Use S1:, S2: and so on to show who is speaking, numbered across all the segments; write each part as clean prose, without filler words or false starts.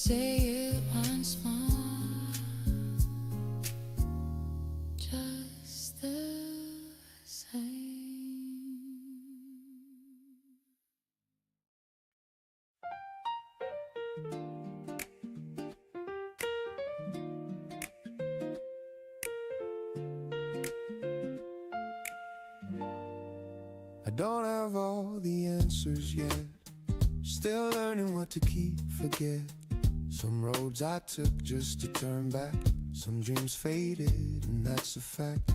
S1: say it once more, just the same.
S2: I don't have all the answers yet, still learning what to keep, forget. Some roads I took just to turn back, some dreams faded, and that's a fact.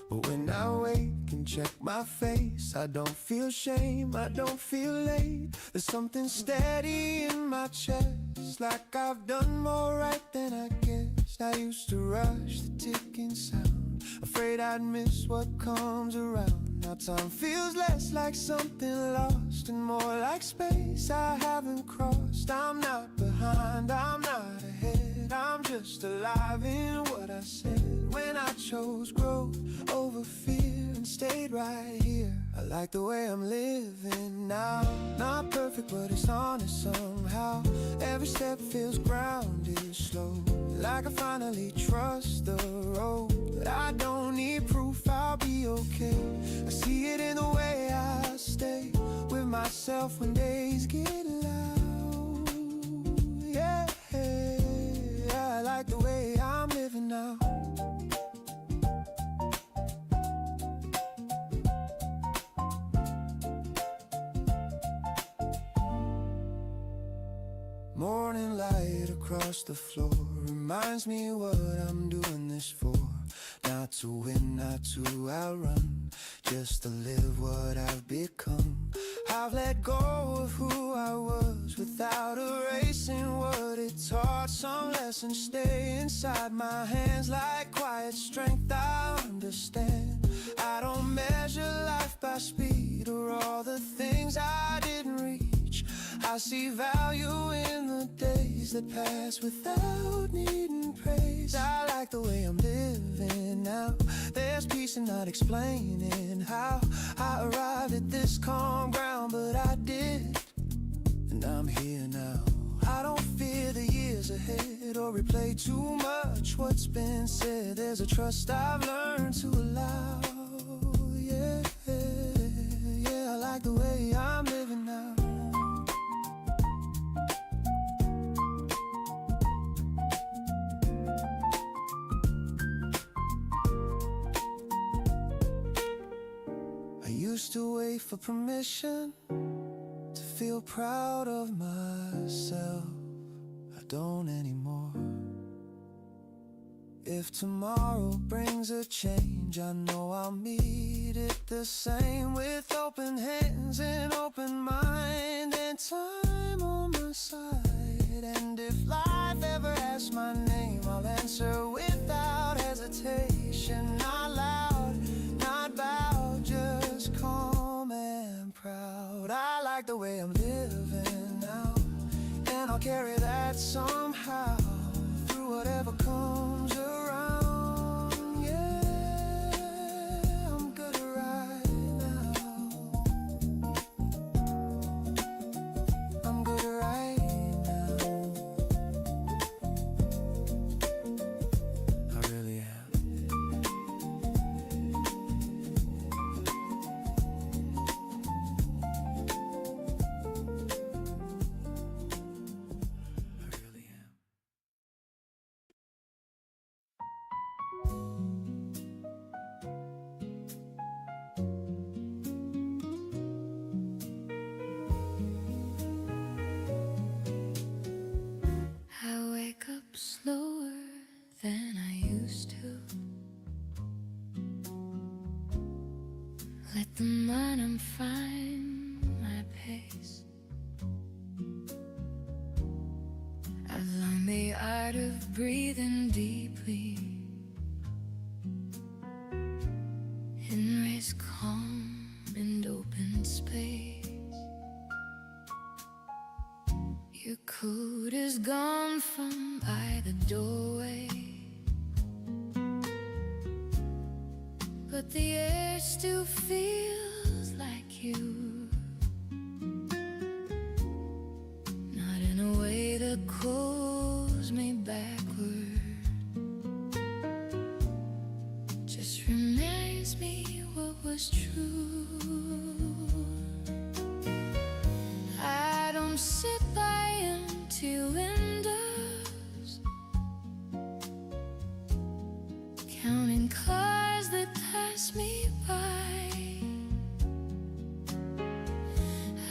S2: But when I wake and check my face, I don't feel shame, I don't feel late. There's something steady in my chest, like I've done more right than I guessed. I used to rush the ticking sound, afraid I'd miss what comes around. Now time feels less like something lost and more like space I haven't crossed. I'm not behind, I'm not ahead, I'm just alive in what I said. When I chose growth over fear and stayed right here, I like the way I'm living now. Not perfect, but it's honest somehow. Every step feels grounded, slow, like I finally trust the road. But I don't need proof, I'll be okay. I see it in the way I stay with myself when days get loud. Yeah, I like the way I'm living now. Morning light across the floor reminds me what I'm doing this for. Not to win, not to outrun, just to live what I've become. I've let go of who I was without erasing what it taught. Some lessons stay inside my hands like quiet strength I understand. I don't measure life by speed or all the things I didn't reach. I see value in the days that pass without needing praise. I like the way I'm living now. There's peace in not explaining how I arrived at this calm ground, but I did, and I'm here now. I don't fear the years ahead or replay too much what's been said. There's a trust I've learned to allow. Yeah, I like the way I'm living now. Used to wait for permission to feel proud of myself. I don't anymore. If tomorrow brings a change, I know I'll meet it the same, with open hands and open mind and time on my side. And if life ever asks my name, I'll answer without hesitation. Not loud, not bowed, just calm and proud. I like the way I'm living now, and I'll carry that somehow through whatever comes around. Yeah, I'm good right now. I'm good right now. I really am.
S1: Slower than I used to. Let the morning find my pace. I've learned the art of breathing deeply and raise calm and open space. Your coat is gone from by the doorway, but the air still feels like you. Not in a way the cold sit by empty windows, counting cars that pass me by.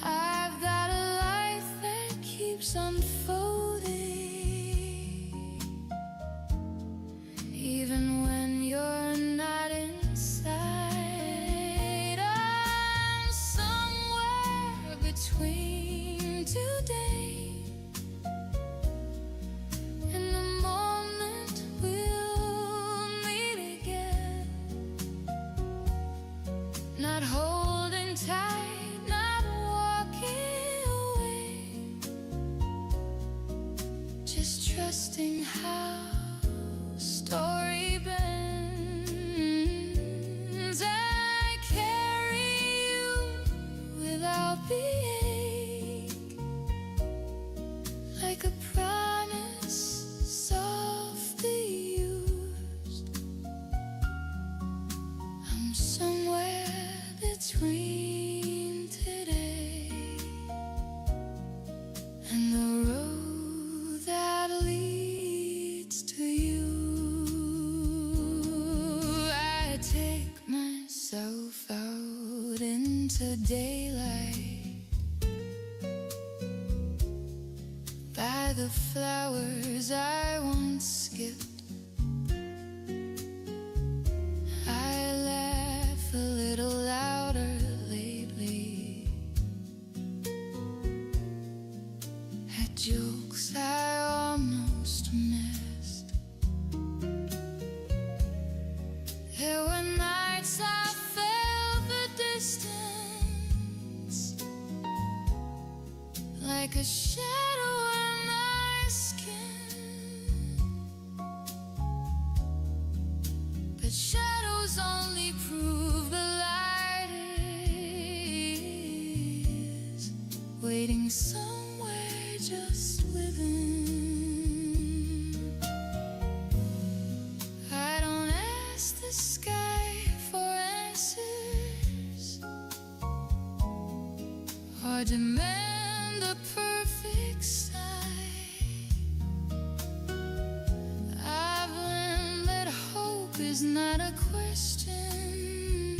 S1: I've got a life that keeps unfolding, even when you're not inside. I'm somewhere between today and the moment we'll meet again. Not holding tight, not walking away, just trusting how story bends. I carry you without the ache, like a promise softly used. I'm somewhere between today and the road that leads to you. I take myself out into daylight by the flowers I once skipped. I laugh a little louder lately at jokes I almost missed. There were nights I felt the distance, like a shadow in my skin. But shadows only prove the light is waiting somewhere just within. I don't ask the sky for answers or demand a perfect sign. I've learned that hope is not a question,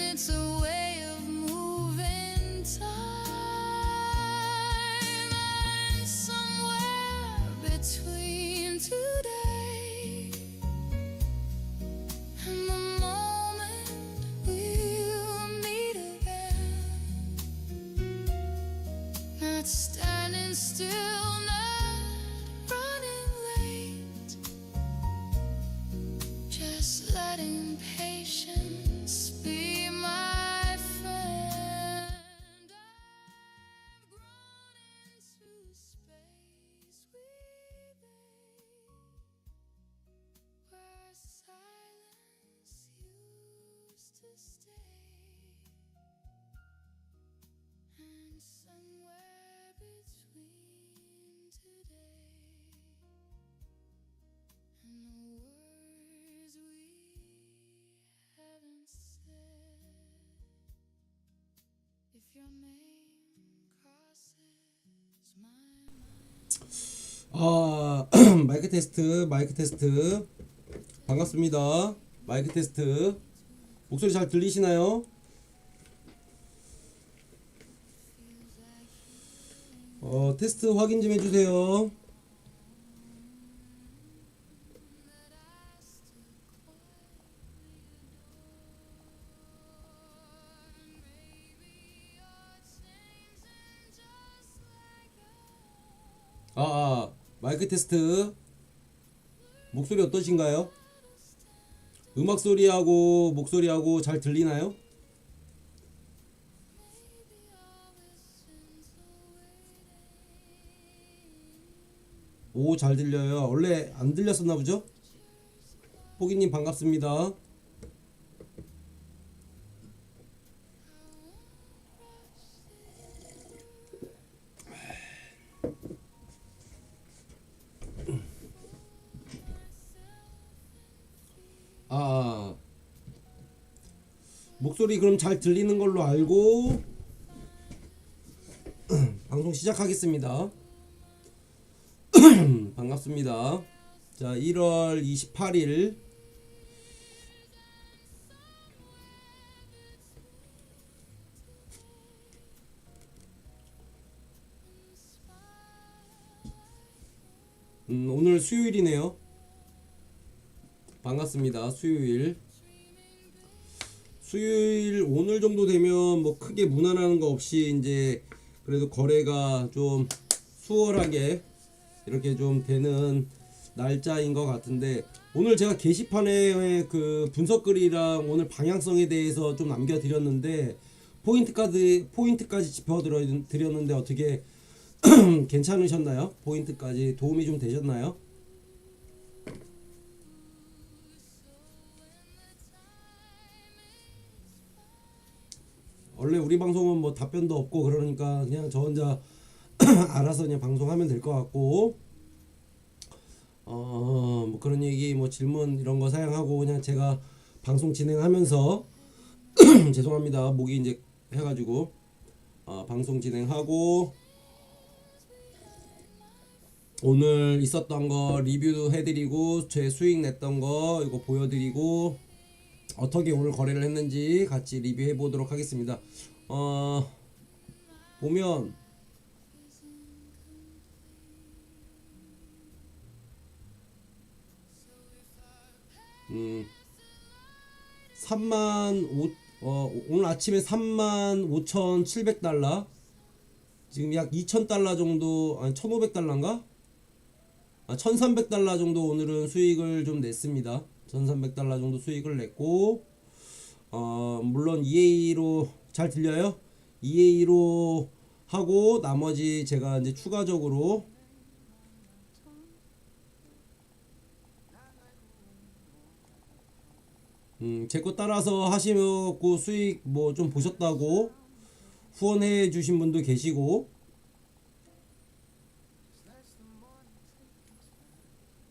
S1: it's a way of moving time. I'm somewhere between today and the moment we'll meet again. Not standing still, not running late, just letting patience be my friend. I've grown into space we made, where silence used to stay, and somewhere between today and the words we haven't said. If your name crosses my mind.
S3: 마이크 테스트. 반갑습니다. 마이크 테스트. 목소리 잘 들리시나요? 테스트 확인 좀 해주세요. 마이크 테스트. 목소리 어떠신가요? 음악 소리하고 목소리하고 잘 들리나요? 오, 잘 들려요. 원래 안 들렸었나 보죠? 포기님 반갑습니다. 목소리 그럼 잘 들리는 걸로 알고 방송 시작하겠습니다. 반갑습니다. 자, 1월 28일 오늘 수요일이네요. 반갑습니다. 수요일 오늘 정도 되면 뭐 크게 무난한 거 없이 이제 그래도 거래가 좀 수월하게 이렇게 좀 되는 날짜인 것 같은데, 오늘 제가 게시판에 그 분석글이랑 오늘 방향성에 대해서 좀 남겨드렸는데 포인트까지 짚어드렸는데 어떻게 괜찮으셨나요? 포인트까지 도움이 좀 되셨나요? 원래 우리 방송은 뭐 답변도 없고 그러니까 그냥 저 혼자 알아서 그냥 방송하면 될 것 같고, 뭐 그런 얘기 뭐 질문 이런 거 사양하고 그냥 제가 방송 진행하면서 죄송합니다, 목이 이제 해가지고 방송 진행하고 오늘 있었던 거 리뷰도 해드리고 제 수익 냈던 거 이거 보여드리고 어떻게 오늘 거래를 했는지 같이 리뷰해 보도록 하겠습니다. 보면 3만 오늘 아침에 35,700달러, 지금 약 2,000달러 정도, 아니 1,500달러인가? 1,300달러 정도 오늘은 수익을 좀 냈습니다. 1,300달러 정도 수익을 냈고, 물론 EA로 잘 들려요? EA로 하고 나머지 제가 이제 추가적으로 제 거 따라서 하시고 수익 뭐 좀 보셨다고 후원해 주신 분도 계시고,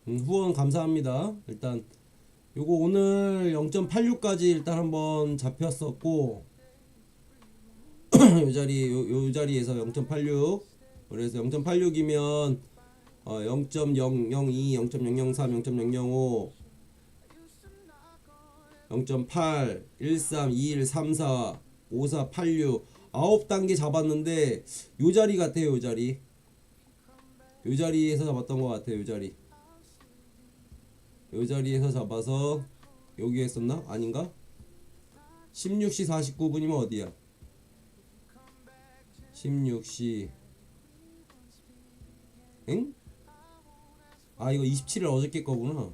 S3: 후원 감사합니다. 일단 요거 오늘 0.86까지 일단 한번 잡혔었고 요 자리에서 0.86, 그래서 0.86이면 0.002, 0.003, 0.005, 0.8, 13, 21, 34, 54, 86 9단계 잡았는데 요 자리 같아요. 요 자리에서 잡았던 것 같아요. 요 자리에서 잡아서 여기에 있었나? 아닌가? 16시 49분이면 어디야? 16시 엥? 이거 27일 어저께 거구나.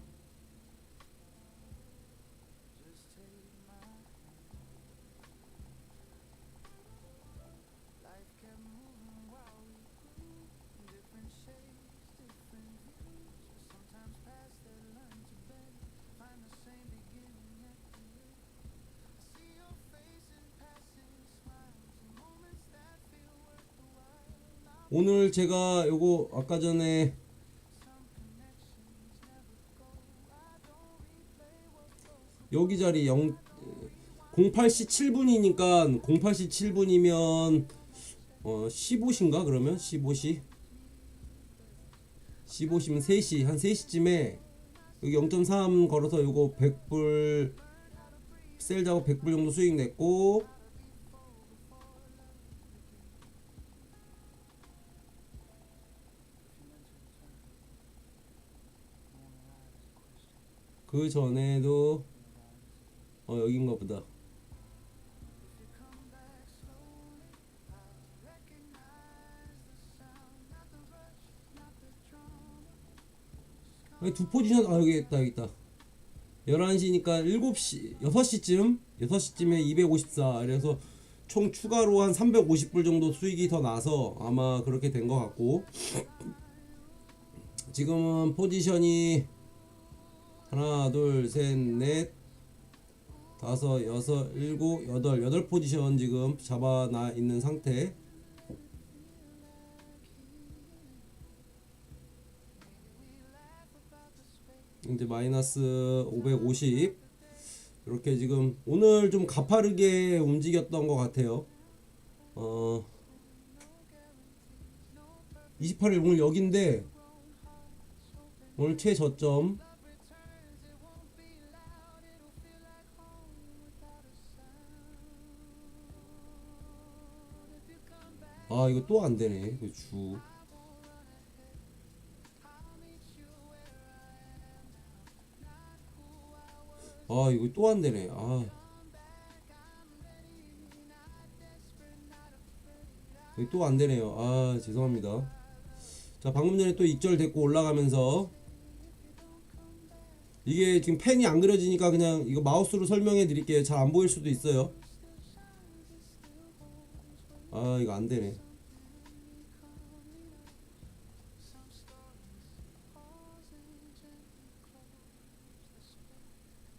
S3: 오늘 제가 요거 아까 전에 여기 자리 08시 7분이니까 08시 7분이면 15시인가? 그러면 15시면 3시, 한 3시쯤에 여기 0.3 걸어서 요거 100불 셀 작업 100불 정도 수익 냈고, 그 전에도 여긴가 보다. 두 포지션 여기 있다. 11시니까 6시쯤에 254, 그래서 총 추가로 한 350불 정도 수익이 더 나서 아마 그렇게 된 것 같고, 지금은 포지션이 하나, 둘, 셋, 넷, 다섯, 여섯, 일곱, 여덟 포지션 지금 잡아놔 있는 상태. 이제 마이너스 550 이렇게 지금 오늘 좀 가파르게 움직였던 것 같아요. 28일 오늘 여기인데 오늘 최저점. 아 이거 또 안되네. 그 주 아 이거 또 안되네. 아 이거 또 안되네요. 아 죄송합니다. 자 방금 전에 또 익절 됐고 올라가면서 이게 지금 펜이 안 그려지니까 그냥 이거 마우스로 설명해 드릴게요. 잘 안 보일 수도 있어요. 아 이거 안되네.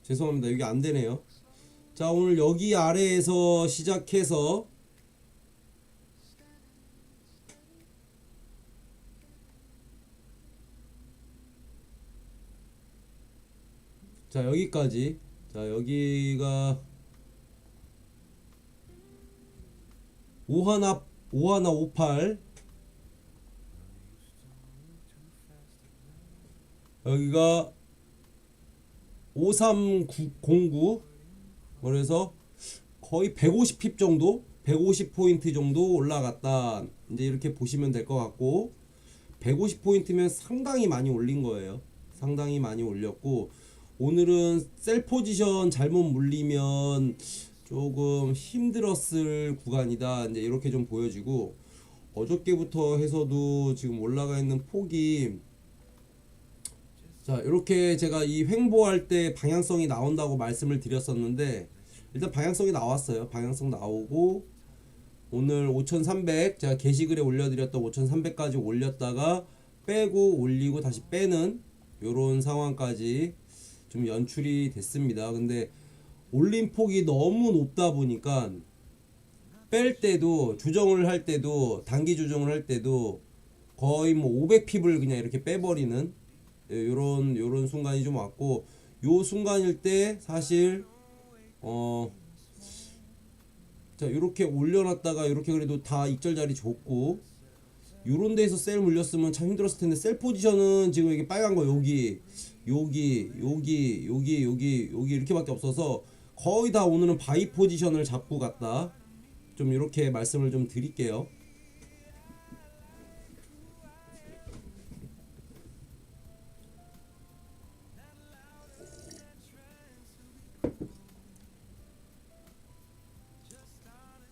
S3: 죄송합니다. 이게 안되네요. 자 오늘 여기 아래에서 시작해서 자 여기까지. 자 여기가 5158, 여기가 5309, 그래서 거의 150핍 정도, 150포인트 정도 올라갔다. 이제 이렇게 보시면 될 것 같고, 150포인트면 상당히 많이 올린 거예요. 상당히 많이 올렸고, 오늘은 셀 포지션 잘못 물리면 조금 힘들었을 구간이다. 이제 이렇게 좀 보여지고, 어저께부터 해서도 지금 올라가 있는 폭이, 자 이렇게 제가 이 횡보할 때 방향성이 나온다고 말씀을 드렸었는데 일단 방향성이 나왔어요. 방향성 나오고 오늘 5300 제가 게시글에 올려드렸던 5300까지 올렸다가 빼고 올리고 다시 빼는 요런 상황까지 좀 연출이 됐습니다. 근데 올린 폭이 너무 높다 보니까 뺄 때도 조정을 할 때도 단기 조정을 할 때도 거의 뭐 500핍을 그냥 이렇게 빼버리는 요런 순간이 좀 왔고, 요 순간일 때 사실 자 요렇게 올려놨다가 요렇게 그래도 다 익절 자리 줬고 요런 데에서 셀 물렸으면 참 힘들었을 텐데, 셀 포지션은 지금 여기 빨간 거 여기 이렇게밖에 없어서 거의 다 오늘은 바이 포지션을 잡고 갔다. 좀 이렇게 말씀을 좀 드릴게요.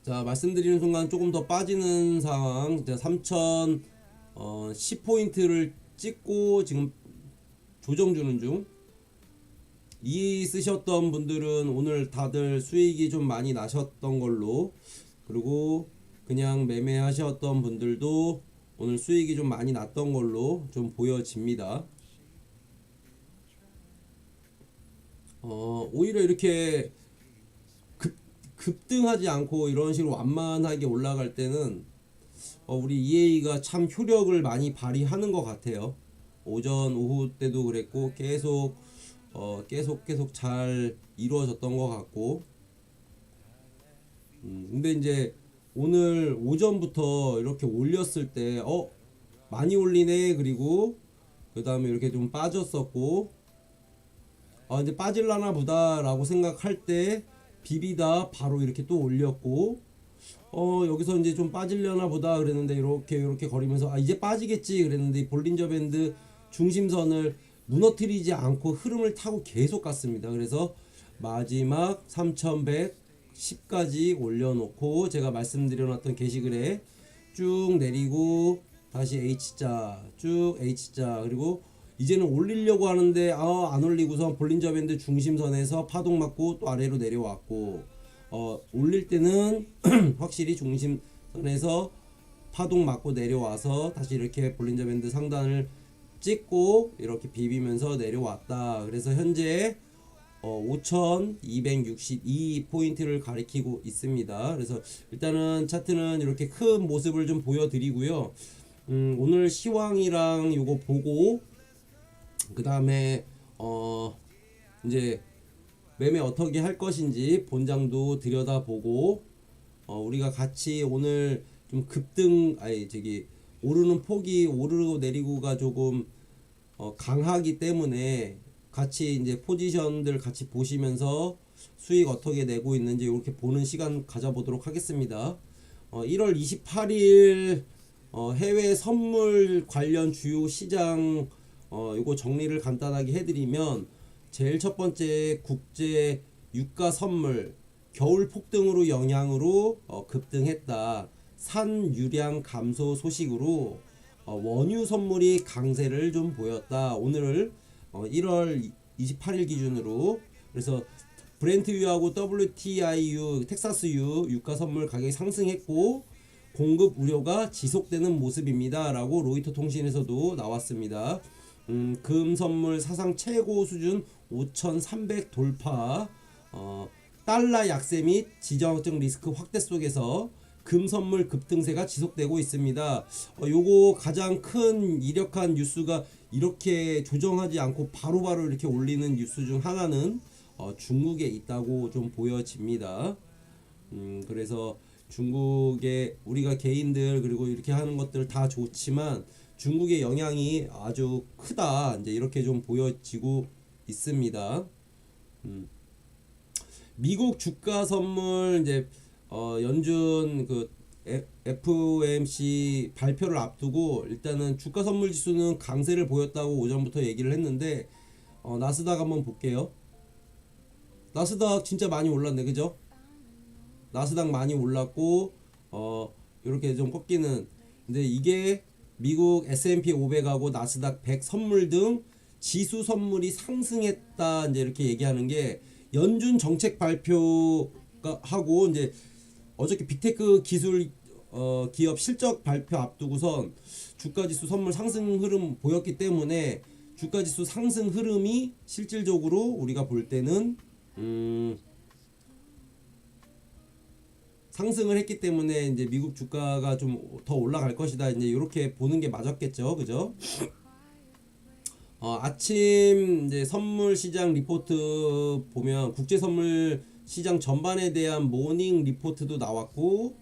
S3: 자 말씀드리는 순간 조금 더 빠지는 상황. 3010포인트를 찍고 지금 조정 주는 중. 이 쓰셨던 분들은 오늘 다들 수익이 좀 많이 나셨던 걸로, 그리고 그냥 매매하셨던 분들도 오늘 수익이 좀 많이 났던 걸로 좀 보여집니다. 오히려 이렇게 급등하지 않고 이런 식으로 완만하게 올라갈 때는 우리 EA가 참 효력을 많이 발휘하는 것 같아요. 오전 오후 때도 그랬고 계속 잘 이루어졌던 것 같고, 근데 이제 오늘 오전부터 이렇게 올렸을 때 많이 올리네. 그리고 그 다음에 이렇게 좀 빠졌었고, 이제 빠질라나 보다 라고 생각할 때 비비다 바로 이렇게 또 올렸고, 여기서 이제 좀 빠질려나 보다 그랬는데 이렇게 거리면서 이제 빠지겠지 그랬는데 볼린저 밴드 중심선을 무너뜨리지 않고 흐름을 타고 계속 갔습니다. 그래서 마지막 3110까지 올려놓고 제가 말씀드려놨던 게시글에 쭉 내리고 다시 H자 쭉 H자, 그리고 이제는 올리려고 하는데 안 올리고서 볼린저 밴드 중심선에서 파동 맞고 또 아래로 내려왔고, 올릴 때는 확실히 중심선에서 파동 맞고 내려와서 다시 이렇게 볼린저 밴드 상단을 찍고 이렇게 비비면서 내려왔다. 그래서 현재 5262포인트를 가리키고 있습니다. 그래서 일단은 차트는 이렇게 큰 모습을 좀 보여드리고요. 오늘 시황이랑 요거 보고 그 다음에 이제 매매 어떻게 할 것인지 본장도 들여다보고 우리가 같이 오늘 좀 급등 오르는 폭이 오르고 내리고가 조금 강하기 때문에 같이 이제 포지션들 같이 보시면서 수익 어떻게 내고 있는지 이렇게 보는 시간 가져보도록 하겠습니다. 1월 28일 해외 선물 관련 주요 시장 이거 정리를 간단하게 해드리면 제일 첫 번째 국제 유가 선물 겨울 폭등으로 영향으로 급등했다. 산 유량 감소 소식으로 원유 선물이 강세를 좀 보였다. 오늘 1월 28일 기준으로 그래서 브렌트유하고 WTI유, 텍사스유 유가 선물 가격이 상승했고 공급 우려가 지속되는 모습입니다. 라고 로이터 통신에서도 나왔습니다. 금 선물 사상 최고 수준 5,300 돌파. 달러 약세 및 지정학적 리스크 확대 속에서 금 선물 급등세가 지속되고 있습니다. 요거 가장 큰 이력한 뉴스가 이렇게 조정하지 않고 바로바로 이렇게 올리는 뉴스 중 하나는 중국에 있다고 좀 보여집니다. 그래서 중국에 우리가 개인들 그리고 이렇게 하는 것들 다 좋지만 중국의 영향이 아주 크다. 이제 이렇게 좀 보여지고 있습니다. 미국 주가 선물 이제 연준 그 FOMC 발표를 앞두고 일단은 주가 선물 지수는 강세를 보였다고 오전부터 얘기를 했는데 나스닥 한번 볼게요. 나스닥 진짜 많이 올랐네, 그죠? 나스닥 많이 올랐고 이렇게 좀 꺾이는. 근데 이게 미국 S&P 500하고 나스닥 100 선물 등 지수 선물이 상승했다. 이제 이렇게 얘기하는 게 연준 정책 발표가 하고 이제 어저께 빅테크 기술 기업 실적 발표 앞두고선 주가지수 선물 상승 흐름 보였기 때문에 주가지수 상승 흐름이 실질적으로 우리가 볼 때는 상승을 했기 때문에 이제 미국 주가가 좀 더 올라갈 것이다. 이제 이렇게 보는 게 맞았겠죠, 그죠? 아침 이제 선물 시장 리포트 보면 국제 선물 시장 전반에 대한 모닝 리포트도 나왔고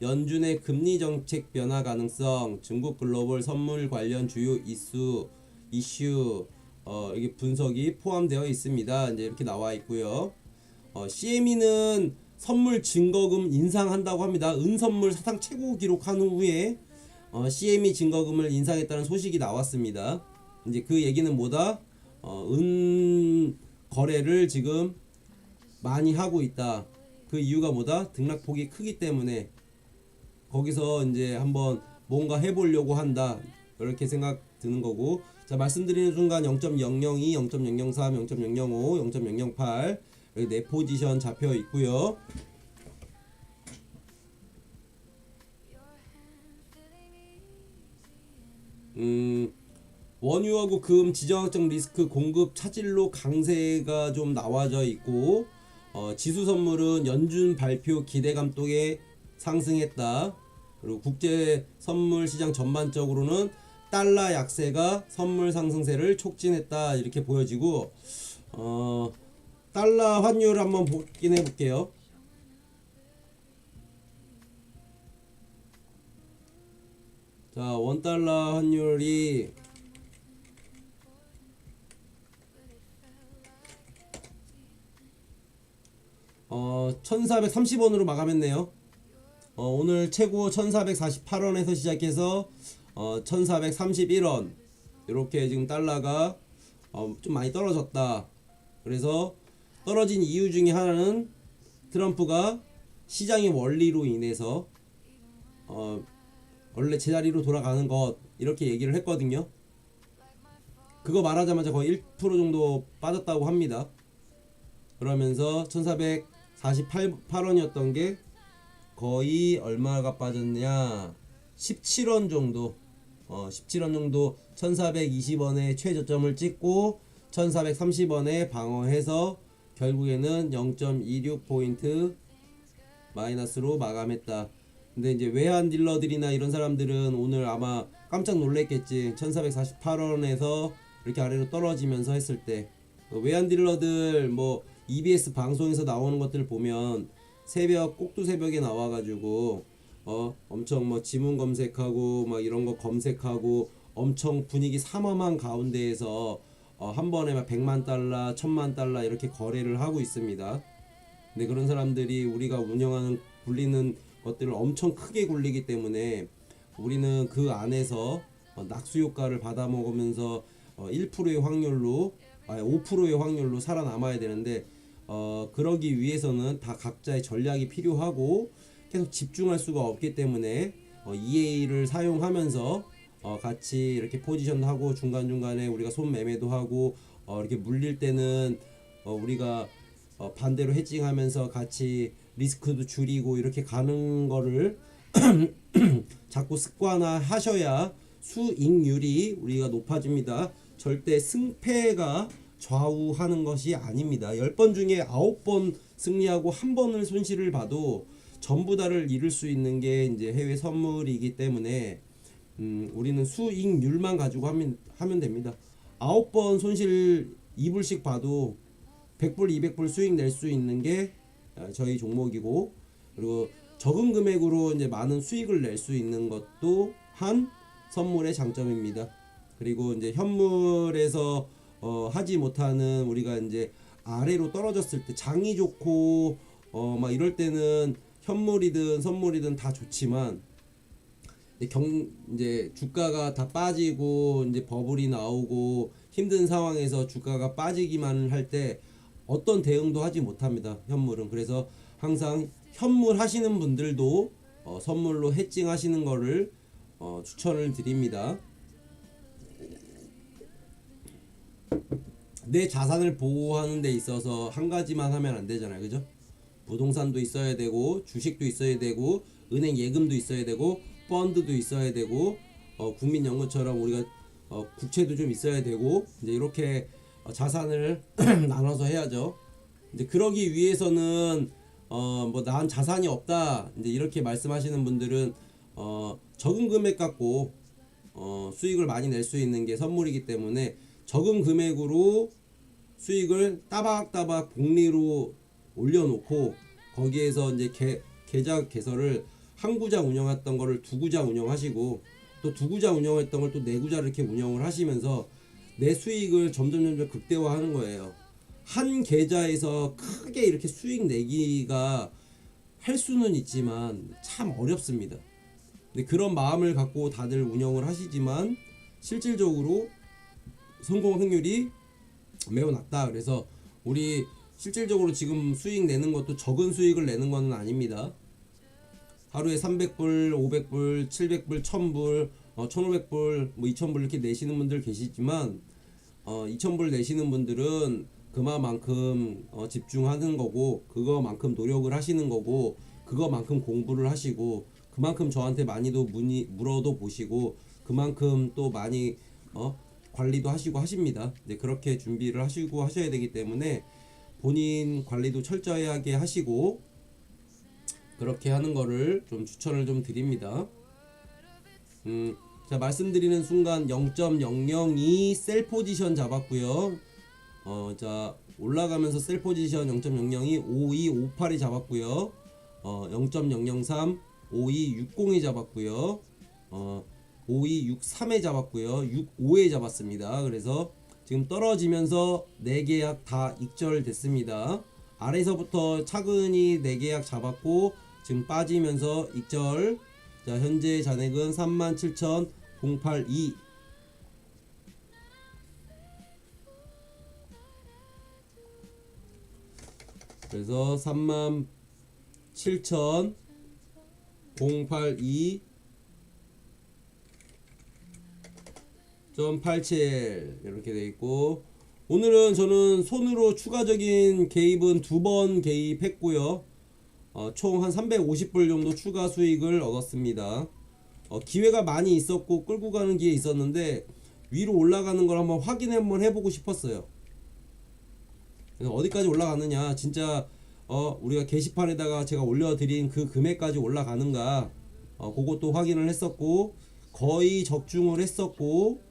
S3: 연준의 금리 정책 변화 가능성, 중국 글로벌 선물 관련 주요 이슈 이게 분석이 포함되어 있습니다. 이제 이렇게 나와 있고요. CME는 선물 증거금 인상한다고 합니다. 은선물 사상 최고 기록한 후에 CME 증거금을 인상했다는 소식이 나왔습니다. 이제 그 얘기는 뭐다? 은 거래를 지금 많이 하고 있다. 그 이유가 뭐다? 등락폭이 크기 때문에 거기서 이제 한번 뭔가 해보려고 한다. 이렇게 생각 드는 거고. 자, 말씀드리는 순간 0.002, 0.003, 0.005, 0.008 여기 네 포지션 잡혀 있고요. 원유하고 금 지정학적 리스크 공급 차질로 강세가 좀 나와져 있고 지수 선물은 연준 발표 기대감 속에 상승했다. 그리고 국제 선물 시장 전반적으로는 달러 약세가 선물 상승세를 촉진했다. 이렇게 보여지고 달러 환율 한번 확인해 볼게요. 자, 원달러 환율이 1430원으로 마감했네요. 오늘 최고 1448원에서 시작해서 1431원 이렇게 지금 달러가 좀 많이 떨어졌다. 그래서 떨어진 이유 중에 하나는 트럼프가 시장의 원리로 인해서 원래 제자리로 돌아가는 것 이렇게 얘기를 했거든요. 그거 말하자마자 거의 1% 정도 빠졌다고 합니다. 그러면서 1448원이었던 게 거의 얼마가 빠졌냐, 17원 정도 17원 정도 1420원에 최저점을 찍고 1430원에 방어해서 결국에는 0.26포인트 마이너스로 마감했다. 근데 이제 외환 딜러들이나 이런 사람들은 오늘 아마 깜짝 놀랬겠지. 1448원에서 이렇게 아래로 떨어지면서 했을 때 외환 딜러들 뭐 EBS 방송에서 나오는 것들 보면 새벽 꼭두 새벽에 나와가지고 엄청 뭐 지문 검색하고 막 이런 거 검색하고 엄청 분위기 삼엄한 가운데에서 한 번에 막 100만 달러, 1000만 달러 이렇게 거래를 하고 있습니다. 근데 그런 사람들이 우리가 운영하는 굴리는 것들을 엄청 크게 굴리기 때문에 우리는 그 안에서 낙수 효과를 받아 먹으면서 1%의 확률로 5%의 확률로 살아남아야 되는데 그러기 위해서는 다 각자의 전략이 필요하고 계속 집중할 수가 없기 때문에 EA를 사용하면서 같이 이렇게 포지션도 하고 중간중간에 우리가 손매매도 하고 이렇게 물릴 때는 우리가 반대로 헤징하면서 같이 리스크도 줄이고 이렇게 가는 거를 자꾸 습관화하셔야 수익률이 우리가 높아집니다. 절대 승패가 좌우하는 것이 아닙니다. 10번 중에 9번 승리하고 1번을 손실을 봐도 전부 다를 잃을 수 있는 게 이제 해외 선물이기 때문에 우리는 수익률만 가지고 하면 됩니다. 9번 손실 2불씩 봐도 100불, 200불 수익 낼 수 있는 게 저희 종목이고, 그리고 적은 금액으로 이제 많은 수익을 낼 수 있는 것도 한 선물의 장점입니다. 그리고 이제 현물에서 하지 못하는 우리가 이제 아래로 떨어졌을 때 장이 좋고 막 이럴 때는 현물이든 선물이든 다 좋지만 이제 주가가 다 빠지고 이제 버블이 나오고 힘든 상황에서 주가가 빠지기만 할 때 어떤 대응도 하지 못합니다. 현물은. 그래서 항상 현물 하시는 분들도 선물로 해칭 하시는 거를 추천을 드립니다. 내 자산을 보호하는 데 있어서 한 가지만 하면 안 되잖아요. 그죠? 부동산도 있어야 되고 주식도 있어야 되고 은행 예금도 있어야 되고 펀드도 있어야 되고 국민연금처럼 우리가 국채도 좀 있어야 되고 이제 이렇게 자산을 나눠서 해야죠. 이제 그러기 위해서는 뭐 난 자산이 없다 이제 이렇게 말씀하시는 분들은 적은 금액 갖고 수익을 많이 낼 수 있는 게 선물이기 때문에 적은 금액으로 수익을 따박따박 복리로 올려놓고 거기에서 이제 계좌 개설을 한 구자 운영했던 거를 두 구자 운영하시고 또 두 구자 운영했던 걸 또 네 구자 이렇게 운영을 하시면서 내 수익을 점점 극대화하는 거예요. 한 계좌에서 크게 이렇게 수익 내기가 할 수는 있지만 참 어렵습니다. 근데 그런 마음을 갖고 다들 운영을 하시지만 실질적으로 성공 확률이 매우 낮다. 그래서 우리 실질적으로 지금 수익 내는 것도 적은 수익을 내는 건 아닙니다. 하루에 300불, 500불, 700불, 1000불, 1500불, 뭐 2000불 이렇게 내시는 분들 계시지만 2000불 내시는 분들은 그만큼 집중하는 거고 그거만큼 노력을 하시는 거고 그거만큼 공부를 하시고 그만큼 저한테 많이도 물어도 보시고 그만큼 또 많이 관리도 하시고 하십니다. 네, 그렇게 준비를 하시고 하셔야 되기 때문에 본인 관리도 철저하게 하시고 그렇게 하는 거를 좀 추천을 좀 드립니다. 자, 말씀드리는 순간 0.002 셀 포지션 잡았고요. 자, 올라가면서 셀 포지션 0.002 5258이 잡았고요. 0.003 5260이 잡았고요. 5263에 잡았고요. 65에 잡았습니다. 그래서 지금 떨어지면서 4계약 다 익절됐습니다. 아래서부터 차근히 4계약 잡았고 지금 빠지면서 익절. 자, 현재 잔액은 37,082. 그래서 37,082 .87 이렇게 돼 있고 오늘은 저는 손으로 추가적인 개입은 2번 개입했고요. 총 한 350불 정도 추가 수익을 얻었습니다. 기회가 많이 있었고 끌고 가는 기회 있었는데 위로 올라가는 걸 한번 한번 해보고 싶었어요. 그래서 어디까지 올라가느냐 진짜 우리가 게시판에다가 제가 올려드린 그 금액까지 올라가는가 그것도 확인을 했었고 거의 적중을 했었고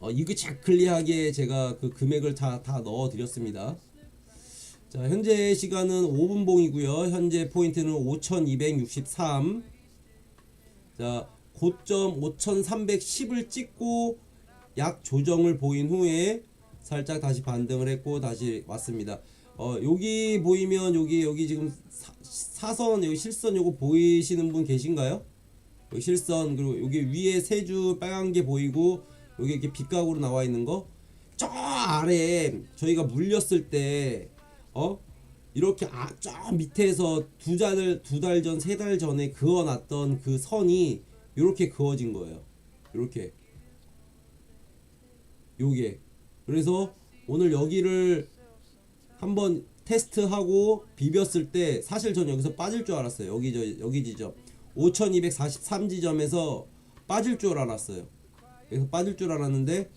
S3: 이그자클리하게 제가 그 금액을 다 넣어 드렸습니다. 자, 현재 시간은 5분봉이고요. 현재 포인트는 5263. 자, 고점 5310을 찍고 약 조정을 보인 후에 살짝 다시 반등을 했고 다시 왔습니다. 여기 보이면 여기 지금 사선, 여기 실선 요거 보이시는 분 계신가요? 여기 실선, 그리고 여기 위에 세 줄 빨간 게 보이고 여기 이렇게 빗각으로 나와 있는 거, 저 아래에 저희가 물렸을 때 이렇게 저 밑에서 두 달 전, 세 달 전에 그어놨던 그 선이 이렇게 그어진 거예요. 이렇게 요게. 그래서 오늘 여기를 한번 테스트하고 비볐을 때 사실 전 여기서 빠질 줄 알았어요. 여기 지점 5243 지점에서 빠질 줄 알았어요. 그래서 빠질 줄 알았는데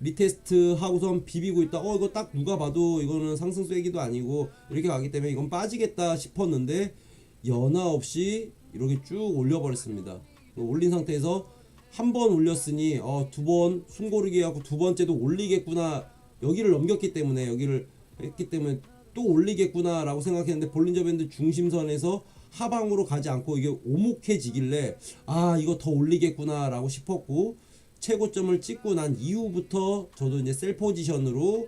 S3: 리테스트 하고선 비비고 있다. 이거 딱 누가 봐도 이거는 상승 쐐기도 아니고 이렇게 가기 때문에 이건 빠지겠다 싶었는데 연하 없이 이렇게 쭉 올려버렸습니다. 올린 상태에서 한 번 올렸으니 두 번 숨고르기 하고 두 번째도 올리겠구나, 여기를 넘겼기 때문에, 여기를 했기 때문에 또 올리겠구나 라고 생각했는데 볼린저 밴드 중심선에서 하방으로 가지 않고 이게 오목해지길래 이거 더 올리겠구나 라고 싶었고, 최고점을 찍고 난 이후부터 저도 이제 셀 포지션으로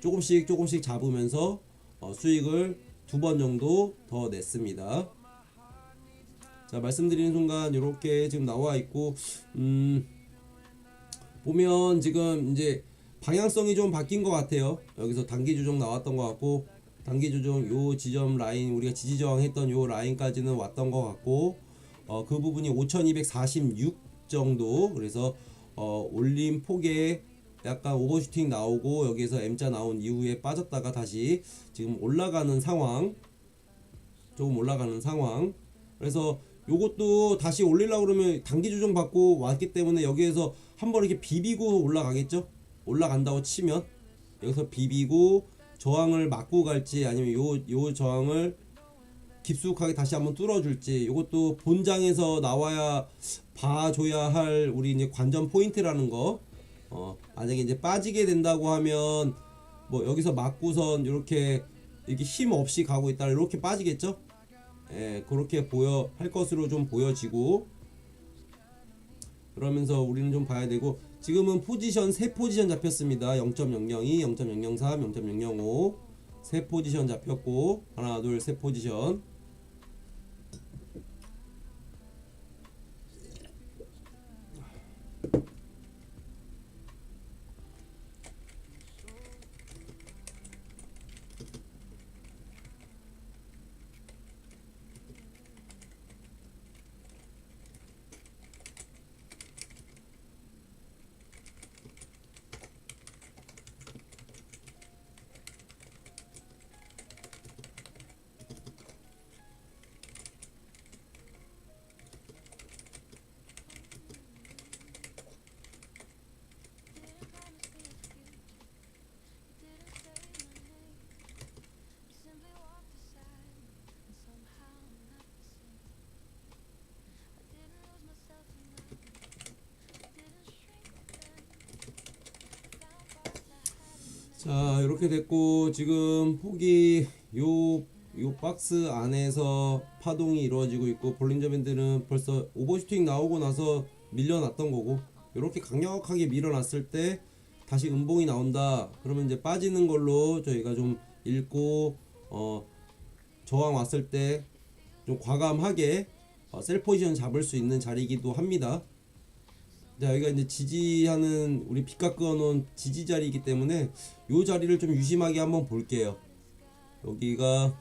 S3: 조금씩 잡으면서 수익을 두 번 정도 더 냈습니다. 자, 말씀드리는 순간 이렇게 지금 나와 있고, 보면 지금 이제 방향성이 좀 바뀐 것 같아요. 여기서 단기 조정 나왔던 것 같고, 단기 조정 요 지점 라인, 우리가 지지 저항했던 요 라인까지는 왔던 것 같고, 그 부분이 5246 정도. 그래서 올림 폭에 약간 오버슈팅 나오고 여기에서 M자 나온 이후에 빠졌다가 다시 지금 올라가는 상황, 조금 올라가는 상황. 그래서 요것도 다시 올리려고 그러면 단기 조정 받고 왔기 때문에 여기에서 한번 이렇게 비비고 올라가겠죠. 올라간다고 치면 여기서 비비고 저항을 맞고 갈지, 아니면 요 저항을 깊숙하게 다시 한번 뚫어줄지, 요것도 본장에서 나와야 봐줘야 할 우리 이제 관전 포인트라는 거. 만약에 이제 빠지게 된다고 하면 뭐 여기서 맞고선 이렇게 힘 없이 가고 있다 이렇게 빠지겠죠. 그렇게 할 것으로 좀 보여지고, 그러면서 우리는 좀 봐야 되고, 지금은 포지션 세 포지션 잡혔습니다. 0.002, 0.003, 0.005 세 포지션 잡혔고, 하나 둘 세 포지션. 자, 이렇게 됐고, 지금 폭이 요 박스 안에서 파동이 이루어지고 있고, 볼린저 밴드는 벌써 오버슈팅 나오고 나서 밀려났던 거고, 이렇게 강력하게 밀어놨을 때 다시 음봉이 나온다 그러면 이제 빠지는 걸로 저희가 좀 읽고, 저항 왔을 때 좀 과감하게 셀 포지션 잡을 수 있는 자리이기도 합니다. 자, 여기가 이제 지지하는, 우리 빗각 그어놓은 지지 자리이기 때문에 요 자리를 좀 유심하게 한번 볼게요. 여기가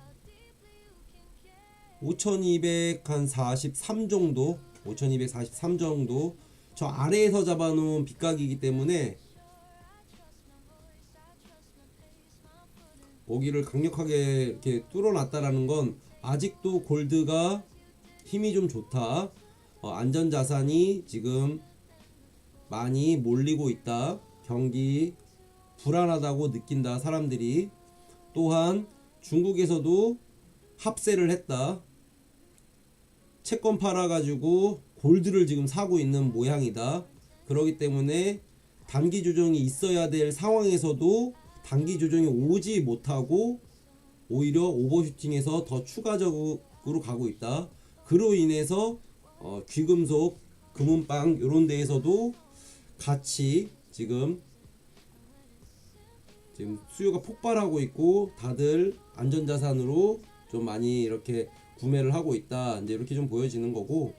S3: 5243 정도, 5243 정도, 저 아래에서 잡아놓은 빗각이기 때문에 여기를 강력하게 이렇게 뚫어놨다라는 건 아직도 골드가 힘이 좀 좋다, 안전자산이 지금 많이 몰리고 있다, 경기 불안하다고 느낀다 사람들이. 또한 중국에서도 합세를 했다, 채권 팔아가지고 골드를 지금 사고 있는 모양이다. 그렇기 때문에 단기 조정이 있어야 될 상황에서도 단기 조정이 오지 못하고 오히려 오버슈팅해서 더 추가적으로 가고 있다. 그로 인해서 귀금속, 금은방 이런 데에서도 같이 지금 수요가 폭발하고 있고 다들 안전자산으로 좀 많이 이렇게 구매를 하고 있다. 이제 이렇게 좀 보여지는 거고,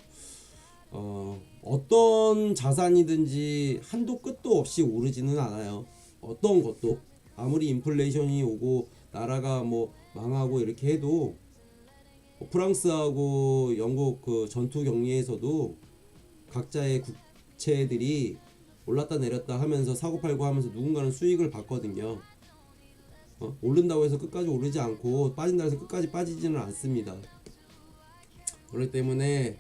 S3: 어떤 자산이든지 한도 끝도 없이 오르지는 않아요. 어떤 것도 아무리 인플레이션이 오고 나라가 뭐 망하고 이렇게 해도 프랑스하고 영국 그 전투 경리에서도 각자의 국채들이 올랐다 내렸다 하면서 사고팔고 하면서 누군가는 수익을 봤거든요. 오른다고 해서 끝까지 오르지 않고 빠진다고 해서 끝까지 빠지지는 않습니다. 그렇기 때문에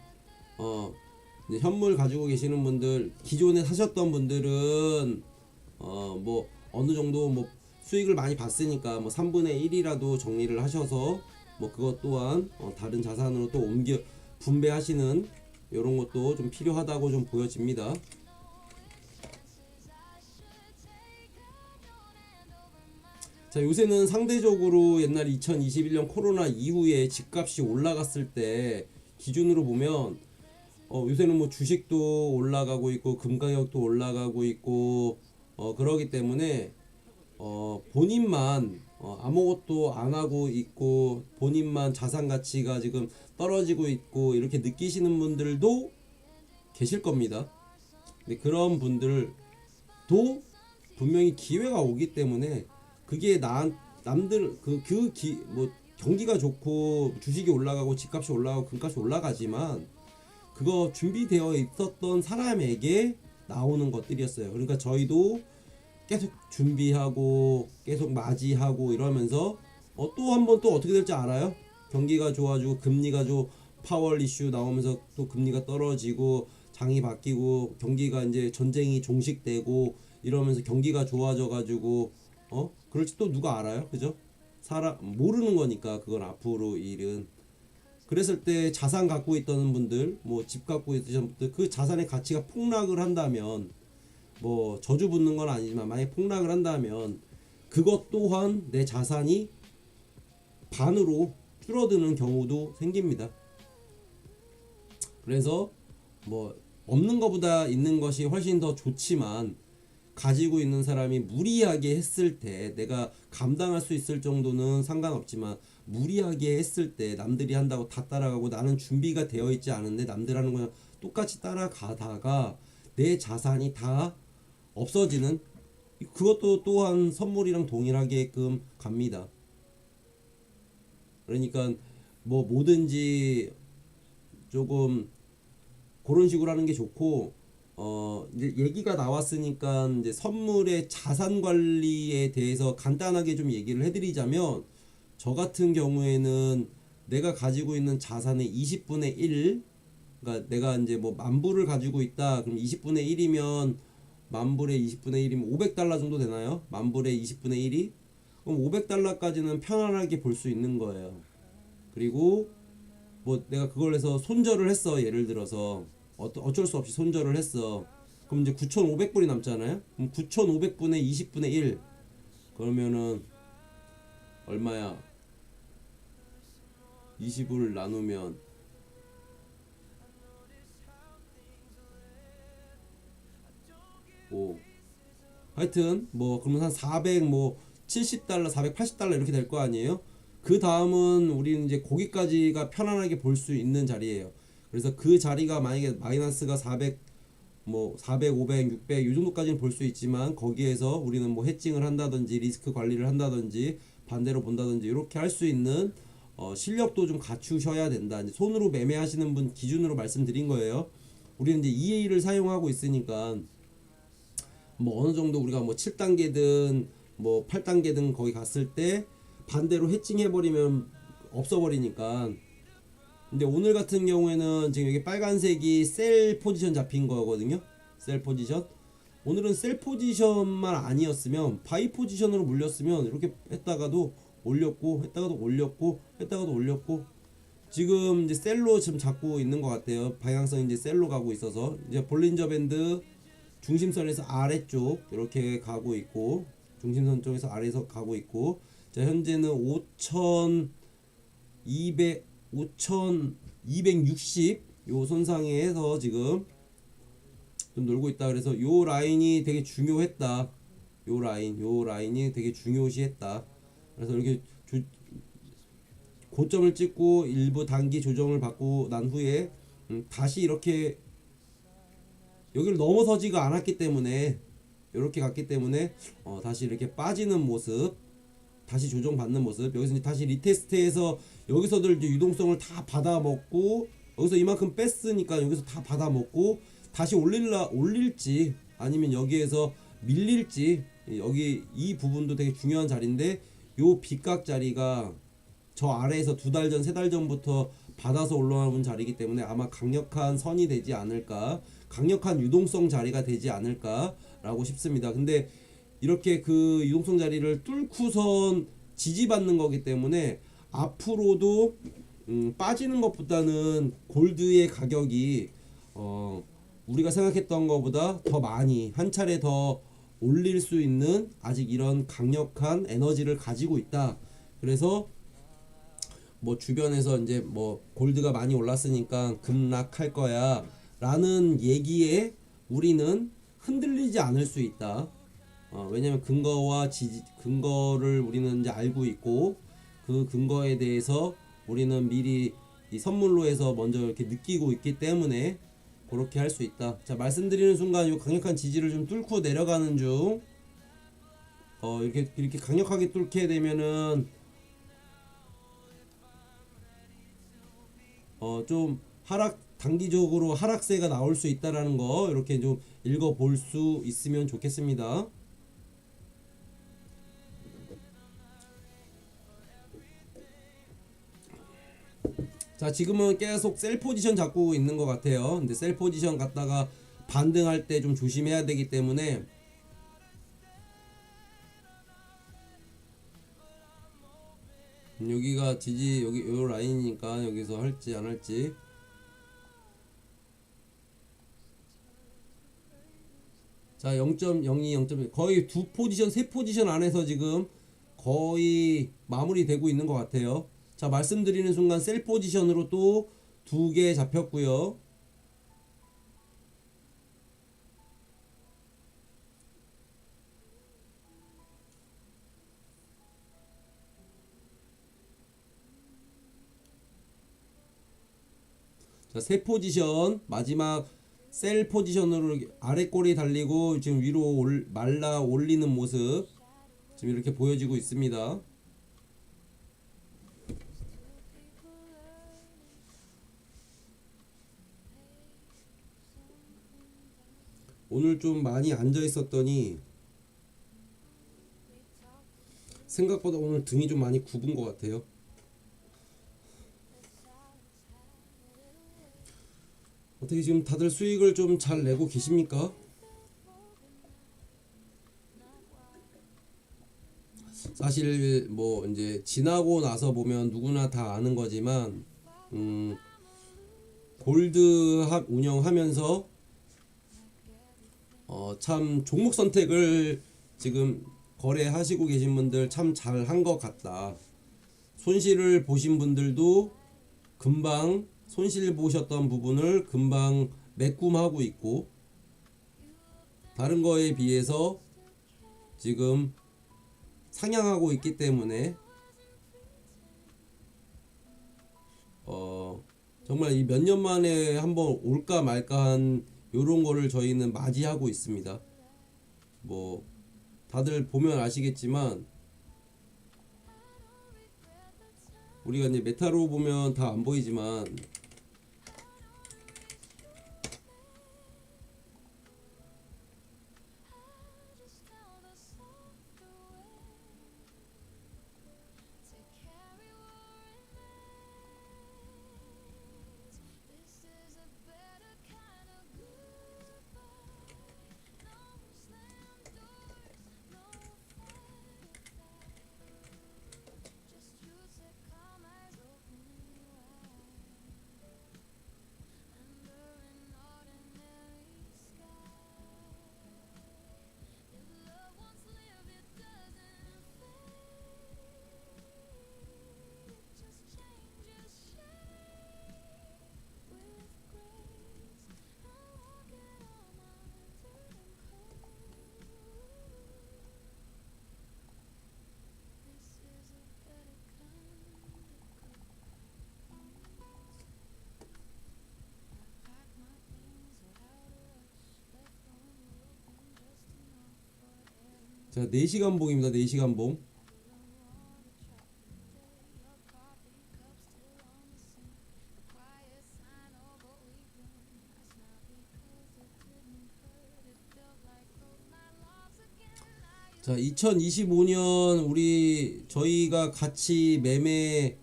S3: 이제 현물 가지고 계시는 분들, 기존에 사셨던 분들은 뭐 어느 정도 뭐 수익을 많이 봤으니까 뭐 3분의 1이라도 정리를 하셔서 뭐 그것 또한 다른 자산으로 또 옮겨 분배하시는 이런 것도 좀 필요하다고 좀 보여집니다. 자, 요새는 상대적으로 옛날 2021년 코로나 이후에 집값이 올라갔을 때 기준으로 보면 요새는 뭐 주식도 올라가고 있고 금 가격도 올라가고 있고 그러기 때문에 본인만 아무것도 안 하고 있고 본인만 자산 가치가 지금 떨어지고 있고 이렇게 느끼시는 분들도 계실 겁니다. 근데 그런 분들도 분명히 기회가 오기 때문에 그게 남들 뭐 경기가 좋고 주식이 올라가고 집값이 올라가고 금값이 올라가지만 그거 준비되어 있었던 사람에게 나오는 것들이었어요. 그러니까 저희도 계속 준비하고 계속 맞이하고 이러면서 또 한 번 또 어떻게 될지 알아요? 경기가 좋아지고 금리가 파월 이슈 나오면서 또 금리가 떨어지고 장이 바뀌고 경기가 이제 전쟁이 종식되고 이러면서 경기가 좋아져 가지고 그럴지 또 누가 알아요? 그죠? 모르는 거니까 그건 앞으로 일은. 그랬을 때 자산 갖고 있던 분들, 뭐 집 갖고 있던 분들, 그 자산의 가치가 폭락을 한다면, 뭐 저주 붙는 건 아니지만 만약에 폭락을 한다면 그것 또한 내 자산이 반으로 줄어드는 경우도 생깁니다. 그래서 뭐 없는 것보다 있는 것이 훨씬 더 좋지만 가지고 있는 사람이 무리하게 했을 때 내가 감당할 수 있을 정도는 상관없지만 무리하게 했을 때 남들이 한다고 다 따라가고 나는 준비가 되어 있지 않은데 남들 하는 거랑 똑같이 따라가다가 내 자산이 다 없어지는, 그것도 또한 선물이랑 동일하게끔 갑니다. 그러니까 뭐 뭐든지 조금 그런 식으로 하는 게 좋고, 이제 얘기가 나왔으니까 이제 선물의 자산 관리에 대해서 간단하게 좀 얘기를 해드리자면, 저 같은 경우에는 내가 가지고 있는 자산의 20분의 1, 그러니까 내가 이제 뭐 만불을 가지고 있다. 그럼 20분의 1이면 만불의 20분의 1이면 500달러 정도 되나요? 만불의 20분의 1이? 그럼 500달러까지는 편안하게 볼 수 있는 거예요. 그리고 뭐 내가 그걸 해서 손절을 했어. 예를 들어서 어쩔 수 없이 손절을 했어. 그럼 이제 9,500불이 남잖아요. 그럼 9,500분의 20분의 1 그러면은 얼마야? 20을 나누면 하여튼 뭐 그러면 한 400 뭐 70달러 480달러 이렇게 될 거 아니에요. 그 다음은 우리는 이제 거기까지가 편안하게 볼 수 있는 자리예요. 그래서 그 자리가 만약에 마이너스가 400 뭐 400, 500, 600 이 정도까지는 볼 수 있지만 거기에서 우리는 뭐 해칭을 한다든지 리스크 관리를 한다든지 반대로 본다든지 이렇게 할 수 있는 실력도 좀 갖추셔야 된다. 이제 손으로 매매하시는 분 기준으로 말씀드린 거예요. 우리는 이제 EA를 사용하고 있으니까 뭐 어느 정도 우리가 뭐 7단계든 뭐 8단계든 거기 갔을 때 반대로 해칭해버리면 없어버리니까. 근데 오늘 같은 경우에는 지금 여기 빨간색이 셀 포지션 잡힌 거거든요. 셀 포지션. 오늘은 셀 포지션만 아니었으면 바이 포지션으로 물렸으면 이렇게 했다가도 올렸고 했다가도 올렸고 했다가도 올렸고, 지금 이제 셀로 지금 잡고 있는 것 같아요. 방향성이 이제 셀로 가고 있어서 이제 볼린저 밴드 중심선에서 아래쪽 이렇게 가고 있고, 중심선 쪽에서 아래에서 가고 있고, 자, 현재는 5,260 요 선상에서 지금 좀 놀고 있다. 그래서 요 라인이 되게 중요했다. 요 라인이 되게 중요시했다. 그래서 이렇게 고점을 찍고 일부 단기 조정을 받고 난 후에 다시 이렇게 여기를 넘어서지가 않았기 때문에 이렇게 갔기 때문에 다시 이렇게 빠지는 모습, 다시 조정받는 모습. 여기서 이제 다시 리테스트해서 여기서도 이제 유동성을 다 받아먹고 여기서 이만큼 뺐으니까 여기서 다 받아먹고 다시 올릴지 아니면 여기에서 밀릴지. 여기 이 부분도 되게 중요한 자리인데 요 빗각 자리가 저 아래에서 2달 전, 3달 전부터 받아서 올라온 자리이기 때문에 아마 강력한 선이 되지 않을까, 강력한 유동성 자리가 되지 않을까 라고 싶습니다. 근데 이렇게 그 유동성 자리를 뚫고선 지지받는 거기 때문에 앞으로도 빠지는 것보다는 골드의 가격이 우리가 생각했던 것보다 더 많이 한 차례 더 올릴 수 있는 아직 이런 강력한 에너지를 가지고 있다. 그래서 뭐 주변에서 이제 뭐 골드가 많이 올랐으니까 급락할 거야 라는 얘기에 우리는 흔들리지 않을 수 있다. 왜냐면 근거를 우리는 이제 알고 있고 그 근거에 대해서 우리는 미리 이 선물로 해서 먼저 이렇게 느끼고 있기 때문에 그렇게 할 수 있다. 자, 말씀드리는 순간 이 강력한 지지를 좀 뚫고 내려가는 중. 이렇게 강력하게 뚫게 되면은 좀 단기적으로 하락세가 나올 수 있다라는 거 이렇게 좀 읽어볼 수 있으면 좋겠습니다. 자, 지금은 계속 셀 포지션 잡고 있는 것 같아요. 근데 셀 포지션 갖다가 반등할 때 좀 조심해야 되기 때문에 여기가 지지, 여기 요 라인이니까 여기서 할지 안 할지. 자, 0.02, 0.1 거의 세 포지션 안에서 지금 거의 마무리되고 있는 것 같아요. 자, 말씀드리는 순간 셀 포지션으로 또 2개 잡혔고요. 자, 세 포지션 마지막 셀 포지션으로 아래 꼬리 달리고 지금 위로 말라 올리는 모습 지금 이렇게 보여지고 있습니다. 오늘 좀 많이 앉아 있었더니 생각보다 오늘 등이 좀 많이 굽은 것 같아요. 어떻게 지금 다들 수익을 좀 잘 내고 계십니까? 사실 뭐 이제 지나고 나서 보면 누구나 다 아는 거지만 골드 운영하면서 참 종목 선택을 지금 거래하시고 계신 분들 참 잘한 것 같다. 손실을 보신 분들도 금방 손실 보셨던 부분을 금방 메꿈하고 있고 다른 거에 비해서 지금 상향하고 있기 때문에 정말 이 몇 년 만에 한번 올까 말까 한 요런 거를 저희는 맞이하고 있습니다. 뭐 다들 보면 아시겠지만 우리가 이제 메타로 보면 다 안 보이지만 자, 4시간 봉입니다. 4시간 봉. 자, 2025년 저희가 같이 매매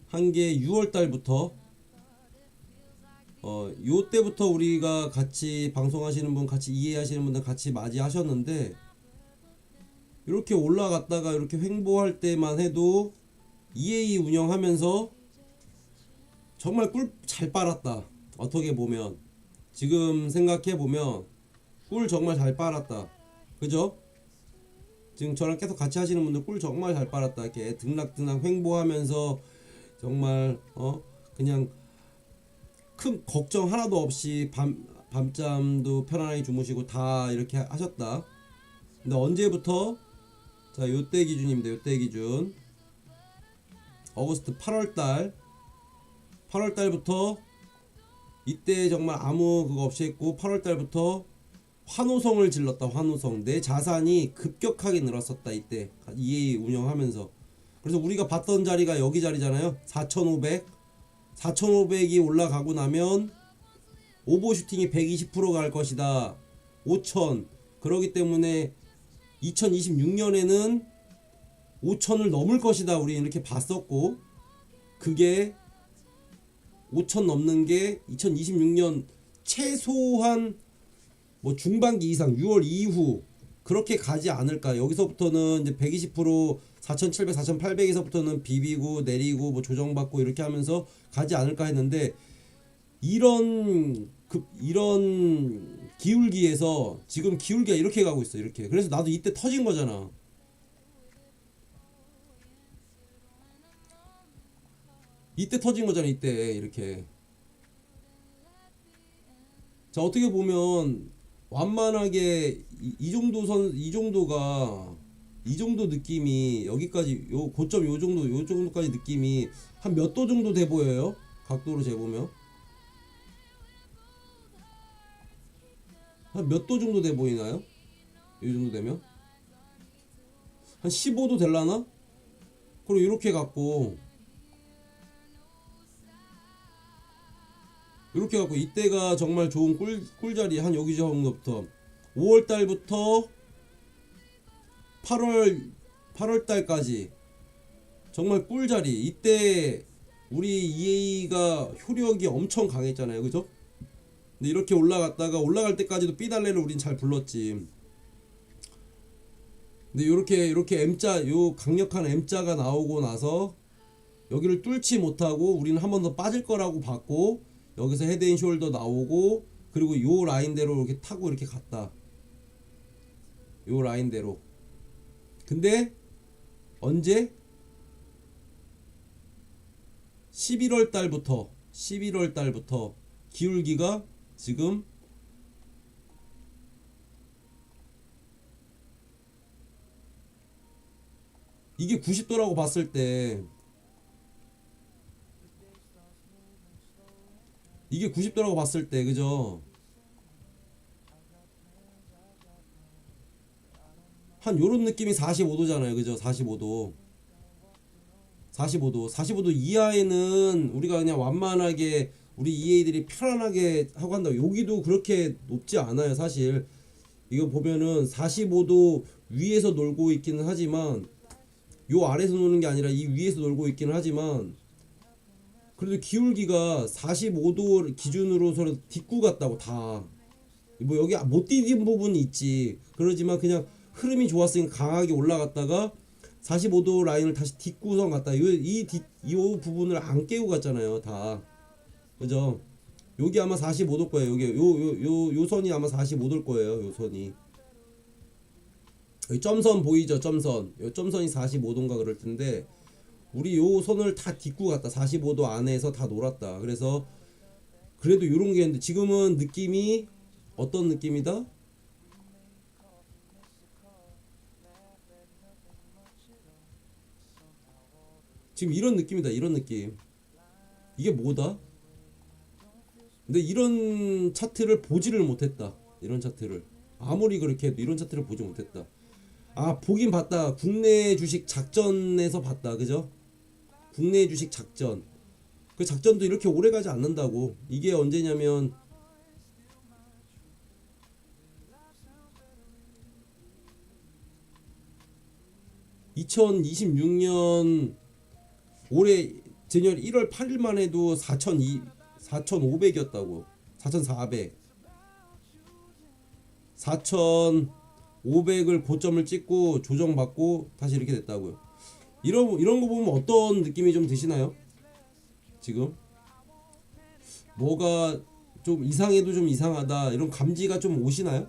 S3: 한 게 6월 달부터 요 때부터 우리가 같이 방송하시는 분, 같이 이해하시는 분들 같이 맞이하셨는데, 이렇게 올라갔다가 이렇게 횡보할 때만 해도 EA 운영하면서 정말 꿀 잘 빨았다. 어떻게 보면 지금 생각해 보면 꿀 정말 잘 빨았다. 그죠? 지금 저랑 계속 같이 하시는 분들 꿀 정말 잘 빨았다. 이렇게 등락등락 횡보하면서 정말 그냥 큰 걱정 하나도 없이 밤잠도 편안하게 주무시고 다 이렇게 하셨다. 근데 언제부터? 자, 요때 기준입니다. 요때 기준 어거스트 8월달부터 이때 정말 아무 그거 없이 했고, 8월달부터 환호성을 질렀다. 환호성. 내 자산이 급격하게 늘었었다. 이때 EA 운영하면서. 그래서 우리가 봤던 자리가 여기 자리잖아요. 4,500이 올라가고 나면 오버슈팅이 120% 갈 것이다. 5,000. 그러기 때문에 2026년에는 5,000을 넘을 것이다. 우리 이렇게 봤었고, 그게 5,000 넘는 게 2026년 최소한 뭐 중반기 이상 6월 이후 그렇게 가지 않을까. 여기서부터는 이제 120% 4,700, 4,800에서부터는 비비고 내리고 뭐 조정받고 이렇게 하면서 가지 않을까 했는데, 이런 기울기에서 지금 기울기가 이렇게 가고 있어. 이렇게. 그래서 나도 이때 터진 거잖아. 이때 터진 거잖아. 이때 이렇게. 자, 어떻게 보면 완만하게 이 정도 느낌이 여기까지 요 고점 요 정도까지 느낌이 한 몇 도 정도 돼 보여요? 각도로 재보면 한 몇 도 정도 돼 보이나요? 이 정도 되면 한 15도 될라나? 그리고 이렇게 갖고 이때가 정말 좋은 꿀자리. 한 여기 정도부터 5월달부터 8월달까지 정말 꿀자리. 이때 우리 EA가 효력이 엄청 강했잖아요. 그죠? 근데 이렇게 올라갔다가 올라갈 때까지도 B달래를 우린 잘 불렀지. 근데 요렇게 M자, 요 강력한 M자가 나오고 나서 여기를 뚫지 못하고 우리는 한 번 더 빠질 거라고 봤고, 여기서 헤드앤숄더 나오고, 그리고 요 라인대로 이렇게 타고 이렇게 갔다. 요 라인대로. 근데 언제? 11월 달부터 기울기가 지금 이게 90도라고 봤을 때, 이게 90도라고 봤을 때, 그죠? 한 요런 느낌이 45도잖아요. 그죠? 45도 이하에는 우리가 그냥 완만하게 우리 EA들이 편안하게 하고 한다. 여기도 그렇게 높지 않아요. 사실 이거 보면은 45도 위에서 놀고 있기는 하지만, 요 아래에서 노는 게 아니라 이 위에서 놀고 있기는 하지만, 그래도 기울기가 45도 기준으로서 딛고 갔다고. 다 뭐 여기 못 디딘 부분이 있지. 그러지만 그냥 흐름이 좋았으니까 강하게 올라갔다가 45도 라인을 다시 딛고선 갔다. 이 부분을 안 깨고 갔잖아요. 다. 그죠? 여기 아마 45도일 거예요. 여기 요 선이 아마 45도일 거예요. 요 선이. 여기 점선 보이죠? 점선. 요 점선이 45도인가 그럴 텐데, 우리 요 선을 다 딛고 갔다. 45도 안에서 다 놀았다. 그래서 그래도 요런 게 있는데, 지금은 느낌이 어떤 느낌이다? 지금 이런 느낌이다. 이런 느낌. 이게 뭐다? 근데 이런 차트를 보지를 못했다. 이런 차트를 아무리 그렇게 해도 이런 차트를 보지 못했다. 아, 보긴 봤다. 국내 주식 작전에서 봤다. 그죠? 국내 주식 작전. 그 작전도 이렇게 오래 가지 않는다고. 이게 언제냐면 2026년 올해 제년 1월 8일만 해도 4,500이었다고. 4,400. 4,500을 고점을 찍고 조정받고 다시 이렇게 됐다고요. 이런 거 보면 어떤 느낌이 좀 드시나요? 지금 뭐가 좀 이상해도 좀 이상하다 이런 감지가 좀 오시나요?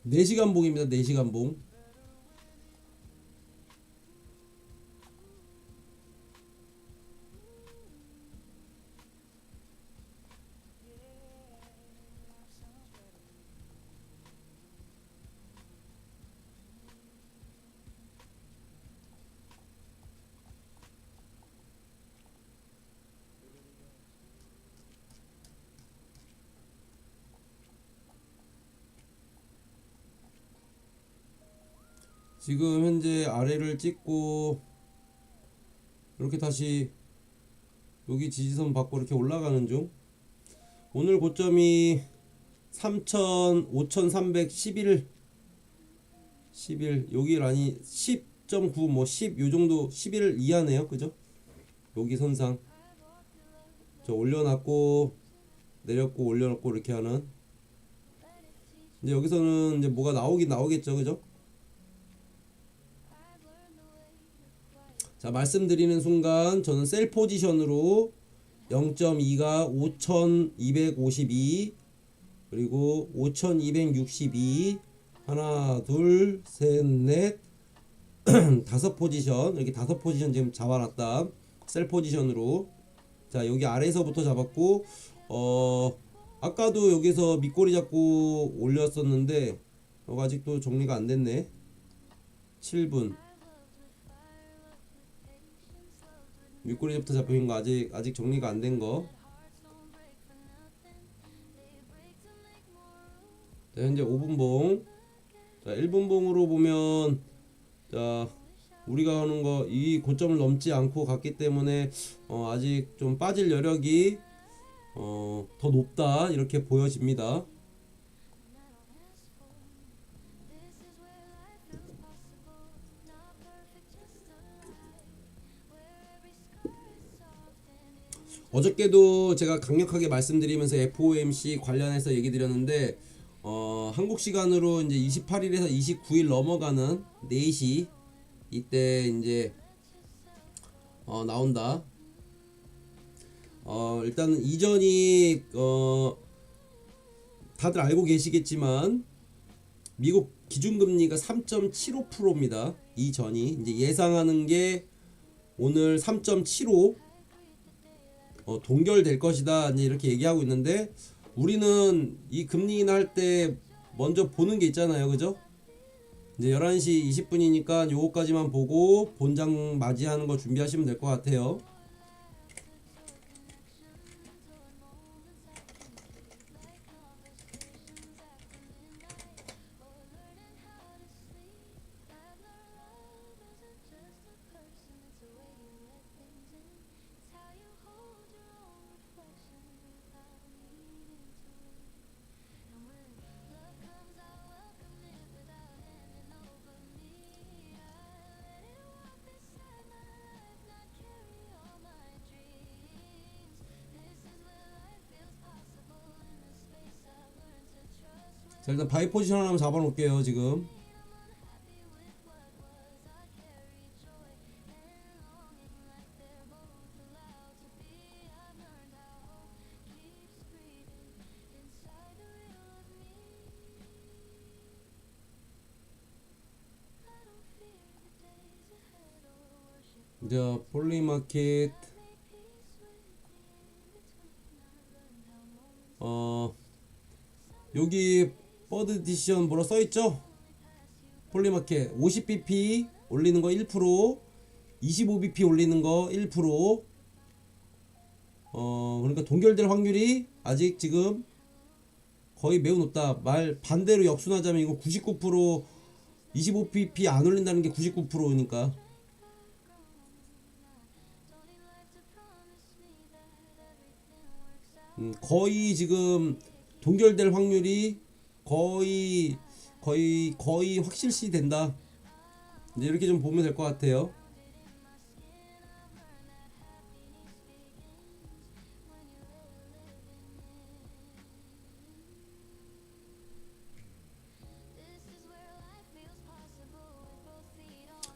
S3: 네 시간 봉입니다. 4시간 봉. 지금 현재 아래를 찍고 이렇게 다시 여기 지지선 받고 이렇게 올라가는 중. 오늘 고점이 5,311 여기 라인이 10.9 뭐 10 요정도 11 이하네요. 그죠? 여기 선상 저 올려놨고 내렸고 올려놓고 이렇게 하는. 근데 여기서는 이제 뭐가 나오긴 나오겠죠. 그죠? 자, 말씀드리는 순간 저는 셀 포지션으로 0.2가 5,252 그리고 5,262 하나 둘 셋 넷 다섯 포지션 이렇게 5포지션 지금 잡아놨다. 셀 포지션으로. 자, 여기 아래에서부터 잡았고 아까도 여기서 밑꼬리 잡고 올렸었는데 아직도 정리가 안 됐네. 7분 밑꼬리부터 잡힌 거 아직 정리가 안 된 거. 자, 현재 5분봉. 자, 1분봉으로 보면 자, 우리가 하는 거 이 고점을 넘지 않고 갔기 때문에 아직 좀 빠질 여력이 더 높다 이렇게 보여집니다. 어저께도 제가 강력하게 말씀드리면서 FOMC 관련해서 얘기 드렸는데 한국 시간으로 이제 28일에서 29일 넘어가는 4시 이때 이제 나온다. 일단은 이전이 다들 알고 계시겠지만 미국 기준금리가 3.75%입니다. 이전이 이제 예상하는 게 오늘 3.75 동결될 것이다 이렇게 얘기하고 있는데 우리는 이 금리 인하할 때 먼저 보는 게 있잖아요. 그죠? 이제 11시 20분이니까 요거까지만 보고 본장 맞이하는 거 준비하시면 될 것 같아요. 자, 일단 바이 포지션 하나 잡아 놓을게요. 지금 자, 폴리마켓 여기 버드 디션 뭐라 써있죠? 폴리마켓 50bp 올리는 거 1%, 25bp 올리는 거 1%. 그러니까 동결될 확률이 아직 지금 거의 매우 높다. 말 반대로 역순하자면 이거 99%, 25bp 안 올린다는 게 99%니까. 거의 지금 동결될 확률이 거의 확실시 된다. 이제 이렇게 좀 보면 될 것 같아요.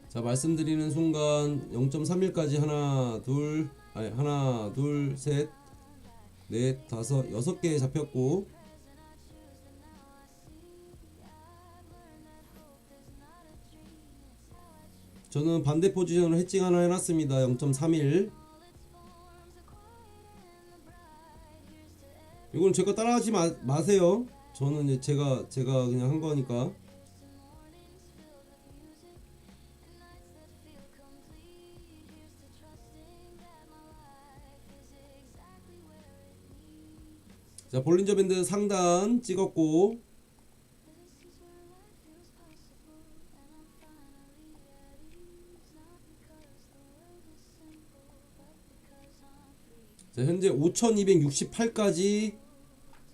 S3: 자, 말씀드리는 순간 0.31까지 하나 둘 셋 넷 다섯 여섯 개 잡혔고, 저는 반대 포지션으로 해칭 하나 해놨습니다. 0.31. 이건 제거 따라하지 마세요. 저는 이제 제가 그냥 한 거니까. 자, 볼린저 밴드 상단 찍었고, 자, 현재 5268까지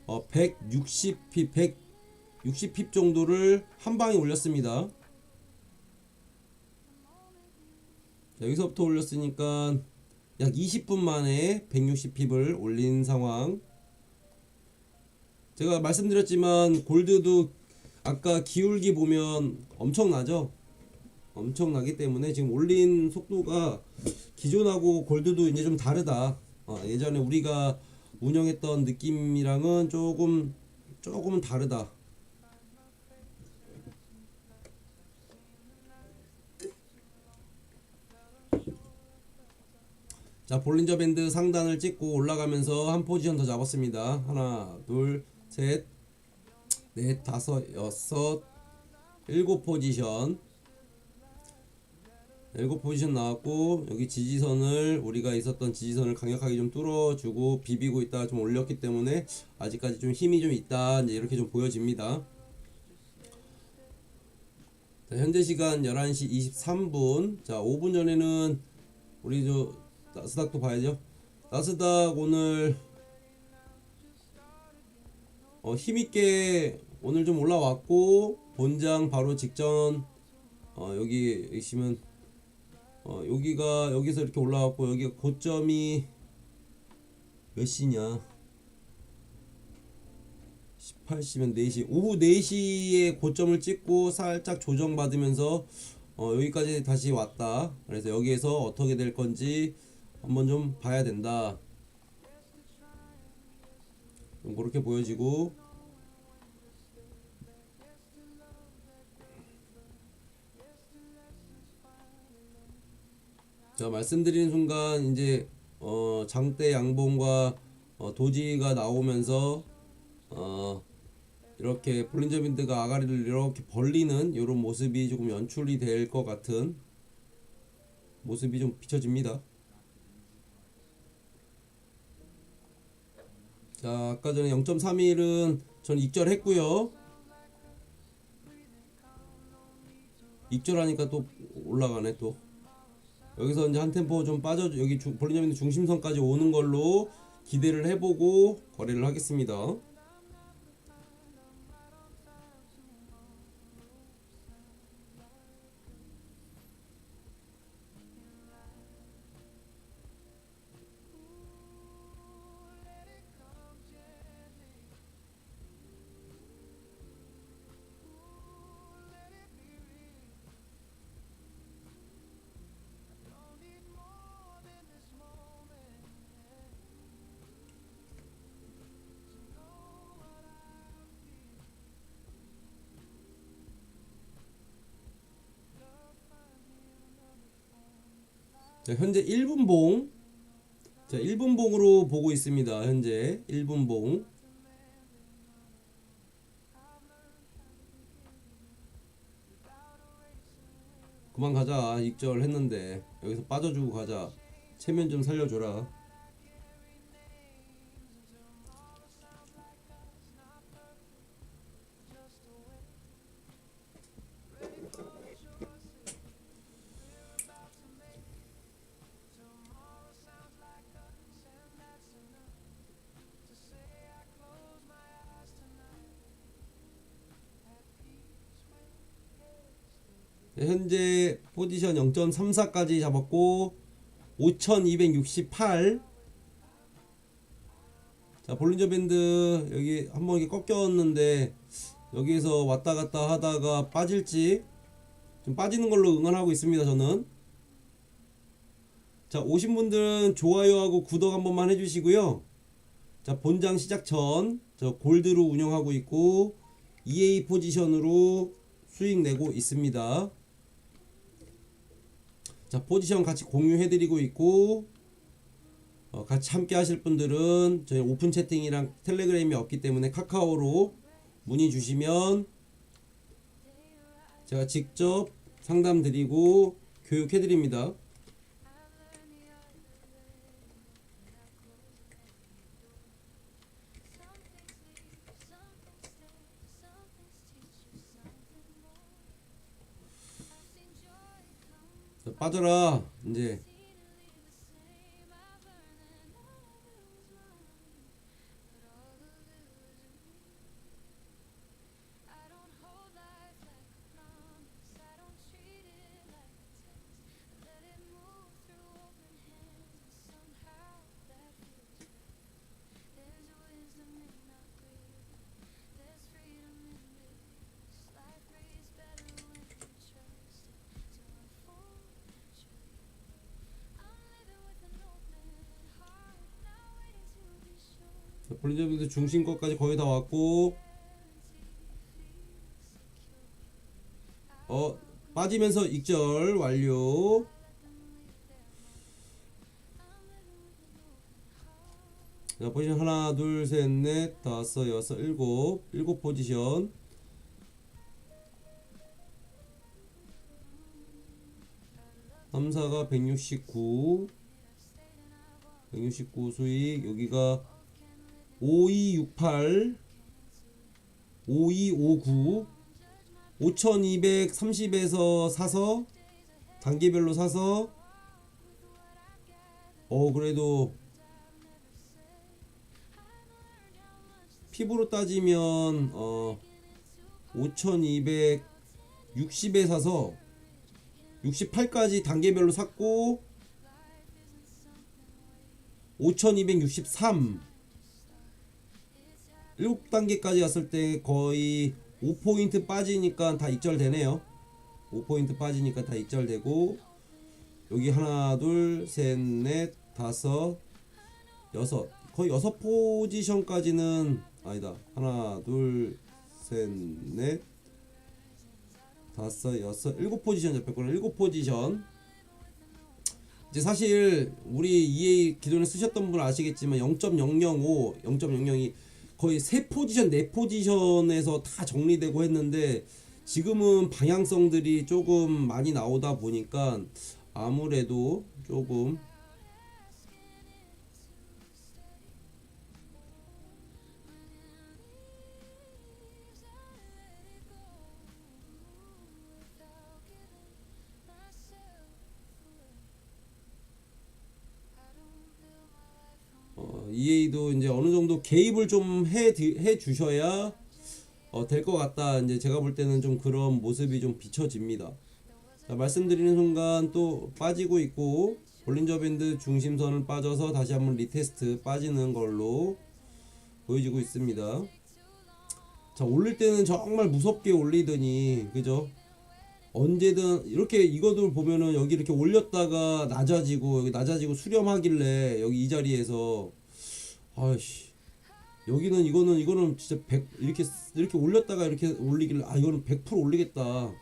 S3: 160핍 정도를 한 방에 올렸습니다. 자, 여기서부터 올렸으니까 약 20분 만에 160핍을 올린 상황. 제가 말씀드렸지만 골드도 아까 기울기 보면 엄청나죠? 엄청나기 때문에 지금 올린 속도가 기존하고 골드도 이제 좀 다르다. 예전에 우리가 운영했던 느낌이랑은 조금은 다르다. 자, 볼린저 밴드 상단을 찍고 올라가면서 한 포지션 더 잡았습니다. 하나, 둘, 셋, 넷, 다섯, 여섯, 일곱 포지션. 일곱 포지션 나왔고, 여기 지지선을, 우리가 있었던 지지선을 강력하게 좀 뚫어주고 비비고 있다가 좀 올렸기 때문에 아직까지 좀 힘이 좀 있다, 이제 이렇게 좀 보여집니다. 자, 현재 시간 11시 23분. 자, 5분 전에는 우리 나스닥도 봐야죠. 나스닥 오늘 힘있게 오늘 좀 올라왔고, 본장 바로 직전 여기 보시면 여기서 이렇게 올라왔고, 여기가 고점이 몇 시냐, 18시면 4시, 오후 4시에 고점을 찍고 살짝 조정받으면서 여기까지 다시 왔다. 그래서 여기에서 어떻게 될 건지 한번 좀 봐야 된다. 그렇게 보여지고, 자, 말씀드리는 순간 이제 장대 양봉과 도지가 나오면서 이렇게 볼린저 밴드가 아가리를 이렇게 벌리는 이런 모습이 조금 연출이 될 것 같은 모습이 좀 비춰집니다. 자, 아까 전에 0.31은 전 익절했고요. 익절하니까 또 올라가네. 또 여기서 이제 한 템포 좀 빠져, 여기 볼린저 밴드 중심선까지 오는 걸로 기대를 해보고 거래를 하겠습니다. 자, 현재 1분봉. 자, 1분봉으로 보고 있습니다. 현재 1분봉. 그만 가자. 익절 했는데 여기서 빠져주고 가자. 체면 좀 살려줘라. 현재 포지션 0.34까지 잡았고 5268. 자, 볼린저 밴드 여기 한번 이렇게 꺾였는데 여기에서 왔다 갔다 하다가 빠질지 좀 빠지는 걸로 응원하고 있습니다. 저는. 자, 오신 분들은 좋아요하고 구독 한 번만 해주시고요. 자, 본장 시작 전 저 골드로 운영하고 있고 EA 포지션으로 수익 내고 있습니다. 자, 포지션 같이 공유해드리고 있고 같이 함께 하실 분들은 저희 오픈 채팅이랑 텔레그램이 없기 때문에 카카오로 문의 주시면 제가 직접 상담 드리고 교육해드립니다. 자, 빠져라 이제. 볼린저밴드 중심 것까지 거의 다 왔고 빠지면서 익절 완료. 자, 포지션 하나 둘 셋 넷 다섯 여섯 일곱 포지션. 삼사가 169 수익. 여기가 5268 5259 5230에서 사서 단계별로 사서 그래도 핍으로 따지면 5260에 사서 68까지 단계별로 샀고 5263 7단계까지 갔을 때 거의 5포인트 빠지니까 다 익절되네요. 5포인트 빠지니까 다 익절되고 여기 하나 둘 셋 넷 다섯 여섯 거의 6포지션까지는 아니다. 하나 둘 셋 넷 다섯 여섯 7포지션 잡혔구나. 7포지션. 이제 사실 우리 EA 기존에 쓰셨던 분 아시겠지만 0.005 0.002 거의 3포지션 4포지션에서 다 정리되고 했는데 지금은 방향성들이 조금 많이 나오다 보니까 아무래도 조금 EA도 이제 어느 정도 개입을 좀 해 주셔야 될 것 같다. 이제 제가 볼 때는 좀 그런 모습이 좀 비춰집니다. 자, 말씀드리는 순간 또 빠지고 있고 볼린저 밴드 중심선을 빠져서 다시 한번 리테스트 빠지는 걸로 보여지고 있습니다. 자, 올릴 때는 정말 무섭게 올리더니 그죠? 언제든 이렇게 이거들 보면은 여기 이렇게 올렸다가 낮아지고 여기 낮아지고 수렴하길래 여기 이 자리에서 아이씨 여기는 이거는 진짜 100 이렇게 올렸다가 이렇게 올리길래 이거는 100% 올리겠다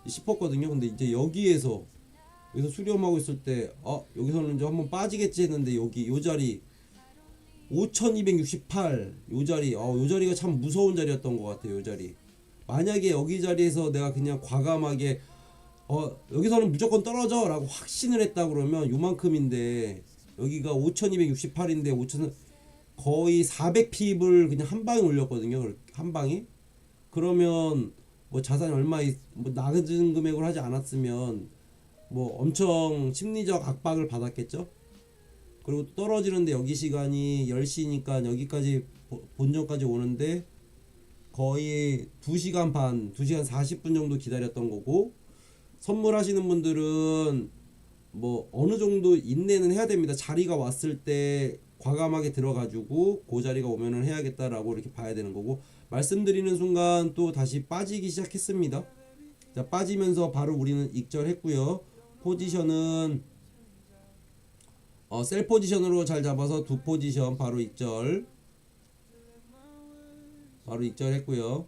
S3: 싶었거든요. 근데 이제 여기에서 여기서 수렴하고 있을 때 여기서는 이제 한번 빠지겠지 했는데 여기 요 자리 5268 요 자리 요 자리가 참 무서운 자리였던 것 같아요. 요 자리 만약에 여기 자리에서 내가 그냥 과감하게 여기서는 무조건 떨어져 라고 확신을 했다 그러면 요만큼인데 여기가 5268인데 5000 거의 400핍을 그냥 한 방에 올렸거든요. 한 방에. 그러면 뭐 자산이 뭐 낮은 금액으로 하지 않았으면 뭐 엄청 심리적 압박을 받았겠죠. 그리고 또 떨어지는데 여기 시간이 10시니까 여기까지 본전까지 오는데 거의 2시간 반, 2시간 40분 정도 기다렸던 거고, 선물하시는 분들은 뭐 어느 정도 인내는 해야 됩니다. 자리가 왔을 때 과감하게 들어가지고 그 자리가 오면은 해야겠다라고 이렇게 봐야 되는 거고, 말씀드리는 순간 또 다시 빠지기 시작했습니다. 자, 빠지면서 바로 우리는 익절했고요. 포지션은 셀 포지션으로 잘 잡아서 두 포지션 바로 익절, 바로 익절했고요.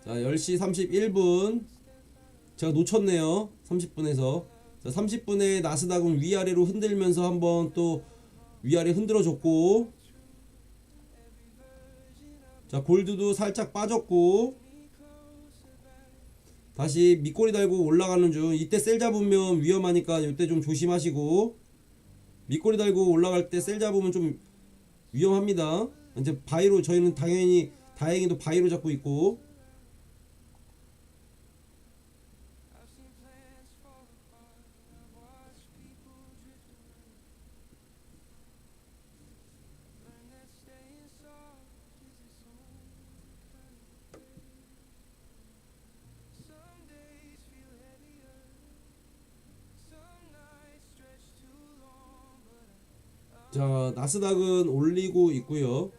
S3: 자, 10시 31분 제가 놓쳤네요. 30분에서. 자, 30분에 나스닥은 위아래로 흔들면서 한번 또 위아래 흔들어 줬고, 자, 골드도 살짝 빠졌고, 다시 밑꼬리 달고 올라가는 중. 이때 셀 잡으면 위험하니까 이때 좀 조심하시고, 밑꼬리 달고 올라갈 때 셀 잡으면 좀 위험합니다. 이제 바이로, 저희는 다행히도 바이로 잡고 있고, 자, 나스닥은 올리고 있고요.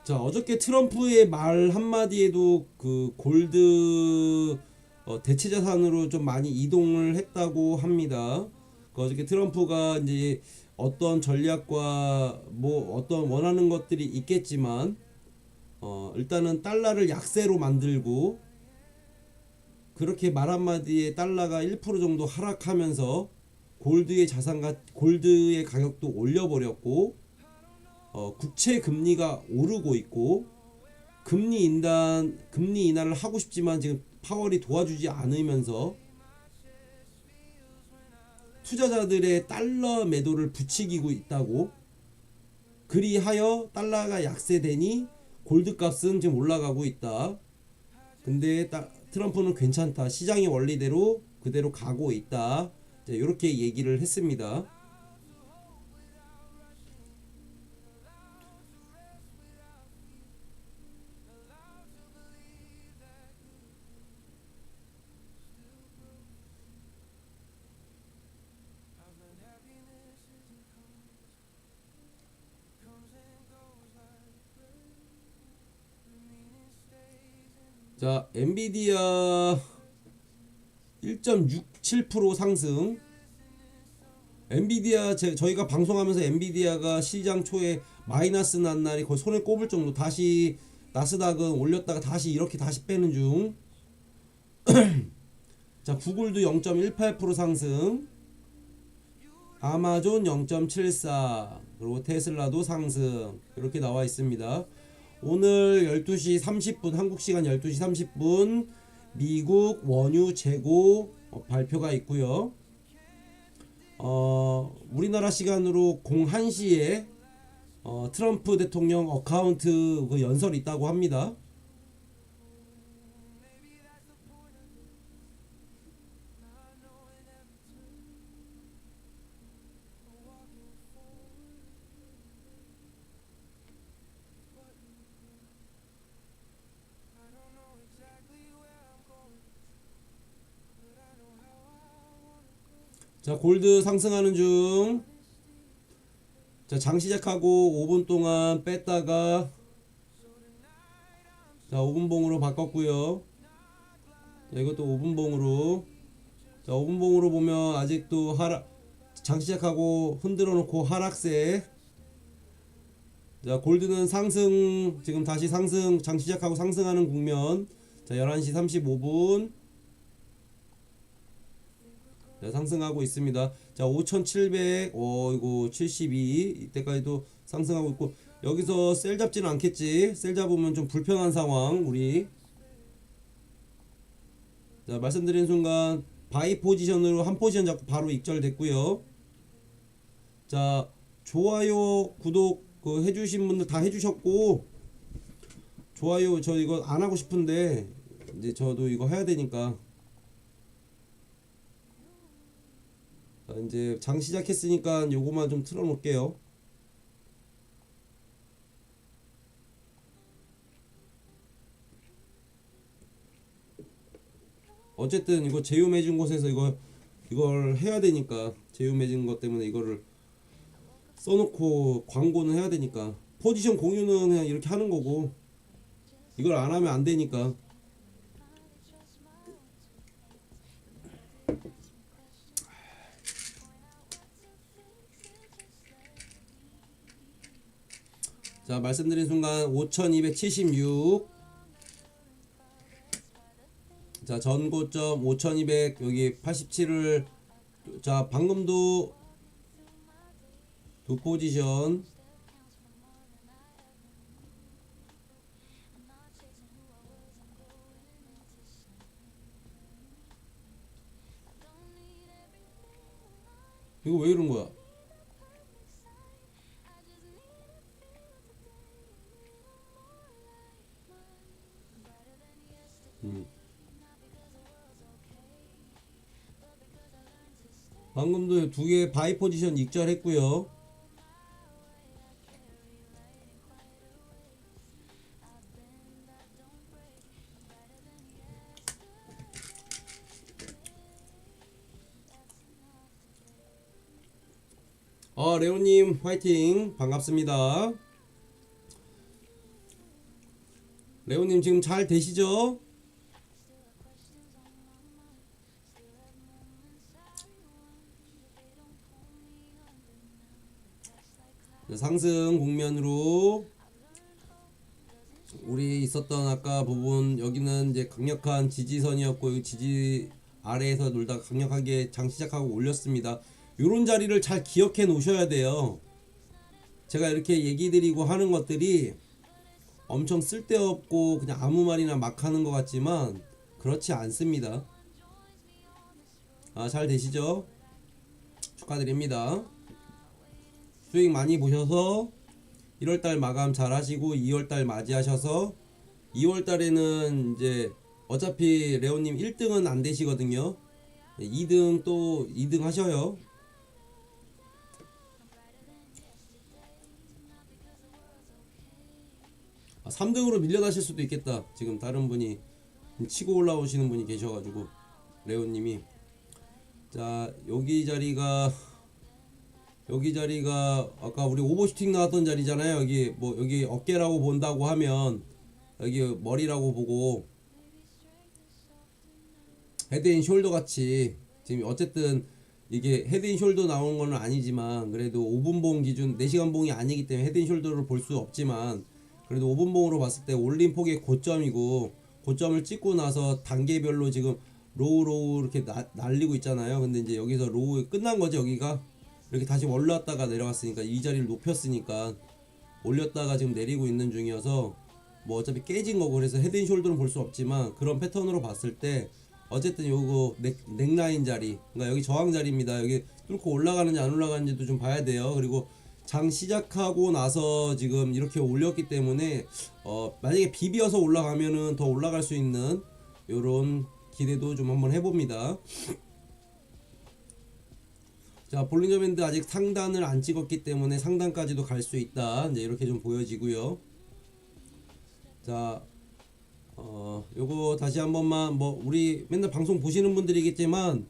S3: 자, 어저께 트럼프의 말 한마디에도 그 골드 대체 자산으로 좀 많이 이동을 했다고 합니다. 어저께 트럼프가 이제 어떤 전략과 뭐 어떤 원하는 것들이 있겠지만 일단은 달러를 약세로 만들고, 그렇게 말 한마디에 달러가 1% 정도 하락하면서 골드의 가격도 올려버렸고, 국채 금리가 오르고 있고, 금리 인하를 하고 싶지만 지금 파월이 도와주지 않으면서 투자자들의 달러 매도를 부추기고 있다고. 그리하여 달러가 약세되니 골드 값은 지금 올라가고 있다. 근데 트럼프는 괜찮다, 시장의 원리대로 그대로 가고 있다, 이렇게 얘기를 했습니다. 자, 엔비디아 1.67% 상승. 엔비디아 저희가 방송하면서 엔비디아가 시장 초에 마이너스 난 날이 거의 손에 꼽을 정도, 다시 나스닥은 올렸다가 다시 이렇게 다시 빼는 중. 자, 구글도 0.18% 상승, 아마존 0.74, 그리고 테슬라도 상승, 이렇게 나와 있습니다. 오늘 12시 30분 한국시간 12시 30분 미국 원유 재고 발표가 있고요. 우리나라 시간으로 01시에 트럼프 대통령 어카운트 그 연설이 있다고 합니다. 자, 골드 상승하는 중. 자, 장 시작하고 5분 동안 뺐다가 자, 5분 봉으로 바꿨고요. 자, 이것도 5분 봉으로. 자, 5분 봉으로 보면 아직도 하락, 장 시작하고 흔들어 놓고 하락세. 자, 골드는 상승, 지금 다시 상승, 장 시작하고 상승하는 국면. 자, 11시 35분. 자, 상승하고 있습니다. 자, 5700, 이거 72, 이때까지도 상승하고 있고, 여기서 셀 잡지는 않겠지. 셀 잡으면 좀 불편한 상황, 우리. 자, 말씀드린 순간, 바이 포지션으로 한 포지션 잡고 바로 익절됐고요. 자, 좋아요, 구독, 해주신 분들 다 해주셨고, 좋아요, 저 이거 안 하고 싶은데, 이제 저도 이거 해야 되니까. 자, 이제 장 시작했으니까 요거만 좀 틀어 놓을게요. 어쨌든 이거 제휴 맺은 곳에서 이걸 해야 되니까, 제휴 맺은 것 때문에 이거를 써놓고 광고는 해야 되니까, 포지션 공유는 그냥 이렇게 하는 거고, 이걸 안 하면 안 되니까. 자, 말씀드린 순간 5276. 자, 전고점 5200, 여기 87을, 자, 방금도 두 포지션. 이거 왜 이런 거야? 방금도 두 개 바이 포지션 익절했고요. 레오님 화이팅, 반갑습니다. 레오님 지금 잘 되시죠? 상승 국면으로 우리 있었던 아까 부분, 여기는 이제 강력한 지지선이었고, 이 지지 아래에서 놀다가 강력하게 장 시작하고 올렸습니다. 요런 자리를 잘 기억해 놓으셔야 돼요. 제가 이렇게 얘기 드리고 하는 것들이 엄청 쓸데없고 그냥 아무 말이나 막 하는 것 같지만 그렇지 않습니다. 잘 되시죠? 축하드립니다. 수익 많이 보셔서 1월달 마감 잘 하시고 2월달 맞이하셔서 2월달에는 이제 어차피 레오님 1등은 안 되시거든요. 2등 또 2등 하셔요. 아, 3등으로 밀려나실 수도 있겠다. 지금 다른 분이 치고 올라오시는 분이 계셔가지고, 레오님이. 자, 여기 자리가 아까 우리 오버슈팅 나왔던 자리잖아요. 여기 어깨라고 본다고 하면 여기 머리라고 보고, 헤드앤숄더 같이 지금 어쨌든 이게 헤드앤숄더 나오는 건 아니지만, 그래도 5분 봉 기준 4시간 봉이 아니기 때문에 헤드앤숄더를 볼 수 없지만, 그래도 5분 봉으로 봤을 때 올린 폭의 고점이고, 고점을 찍고 나서 단계별로 지금 로우 이렇게 날리고 있잖아요. 근데 이제 여기서 로우 끝난 거죠. 여기가 이렇게 다시 올랐다가 내려갔으니까, 이 자리를 높였으니까 올렸다가 지금 내리고 있는 중이어서 뭐 어차피 깨진 거고, 그래서 헤드앤숄더는 볼 수 없지만 그런 패턴으로 봤을 때 어쨌든 요거 넥라인 자리, 그러니까 여기 저항 자리입니다. 여기 뚫고 올라가는지 안 올라가는지도 좀 봐야 돼요. 그리고 장 시작하고 나서 지금 이렇게 올렸기 때문에 만약에 비비어서 올라가면은 더 올라갈 수 있는 요런 기대도 좀 한번 해봅니다. 자, 볼린저 밴드 아직 상단을 안 찍었기 때문에 상단까지도 갈 수 있다. 이제 이렇게 좀 보여지고요. 자, 요거 다시 한 번만, 뭐 우리 맨날 방송 보시는 분들이겠지만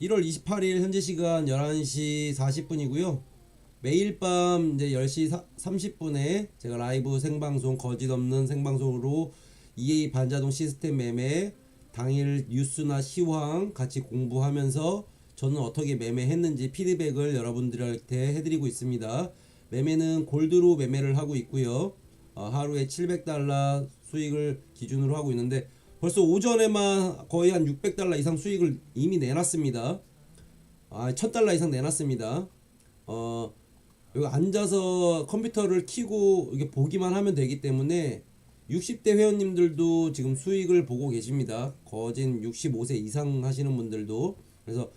S3: 1월 28일 현재 시간 11시 40분이고요 매일 밤 이제 10시 30분에 제가 라이브 생방송 거짓 없는 생방송으로 EA 반자동 시스템 매매 당일 뉴스나 시황 같이 공부하면서 저는 어떻게 매매했는지 피드백을 여러분들한테 해드리고 있습니다. 매매는 골드로 매매를 하고 있고요. 하루에 700달러 수익을 기준으로 하고 있는데 벌써 오전에만 거의 한 600달러 이상 수익을 이미 내놨습니다. 1000달러 이상 내놨습니다. 여기 앉아서 컴퓨터를 켜고 이렇게 보기만 하면 되기 때문에 60대 회원님들도 지금 수익을 보고 계십니다. 거진 65세 이상 하시는 분들도. 그래서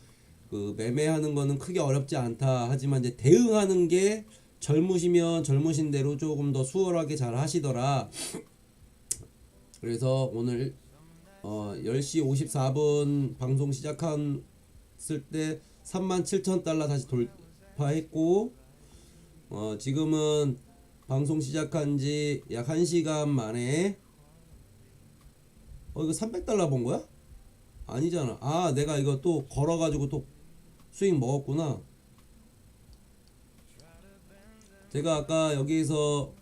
S3: 그 매매하는 거는 크게 어렵지 않다 하지만 이제 대응하는 게 젊으시면 젊으신 대로 조금 더 수월하게 잘 하시더라. 그래서 오늘 10시 54분 방송 시작했을 때 37,000달러 다시 돌파했고 지금은 방송 시작한 지 약 1시간 만에 이거 300달러 번 거야? 아니잖아. 내가 이거 또 걸어가지고 또 수익 먹었구나. 제가 아까 여기서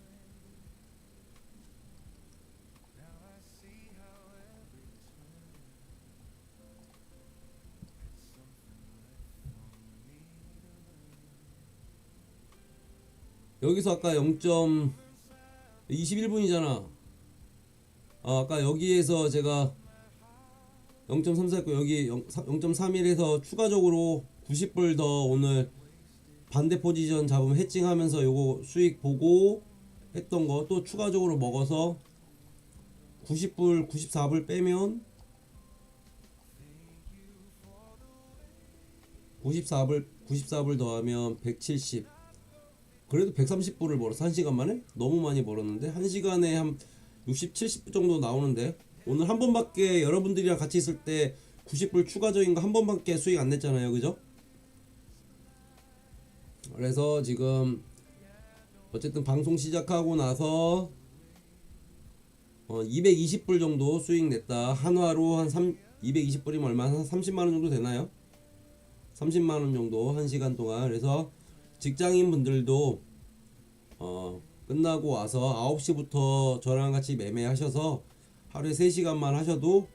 S3: 아까 21분이잖아. 아까 여기에서 제가 0.34 했고 여기 0.31에서 추가적으로 90불 더 오늘 반대 포지션 잡으면 해칭하면서 요거 수익 보고 했던 거 또 추가적으로 먹어서 90불 94불 빼면 94불 더하면 170. 그래도 130불을 벌었어. 1시간 만에? 너무 많이 벌었는데 1시간에 한 60, 70불 정도 나오는데 오늘 한 번밖에 여러분들이랑 같이 있을 때 90불 추가적인 거 한 번밖에 수익 안 냈잖아요. 그죠? 그래서 지금 어쨌든 방송 시작하고 나서 220불 정도 수익 냈다. 한화로 한 220불이면 얼마? 한 30만원 정도 되나요? 30만원 정도 1시간 동안. 그래서 직장인 분들도 끝나고 와서 9시부터 저랑 같이 매매하셔서 하루에 3시간만 하셔도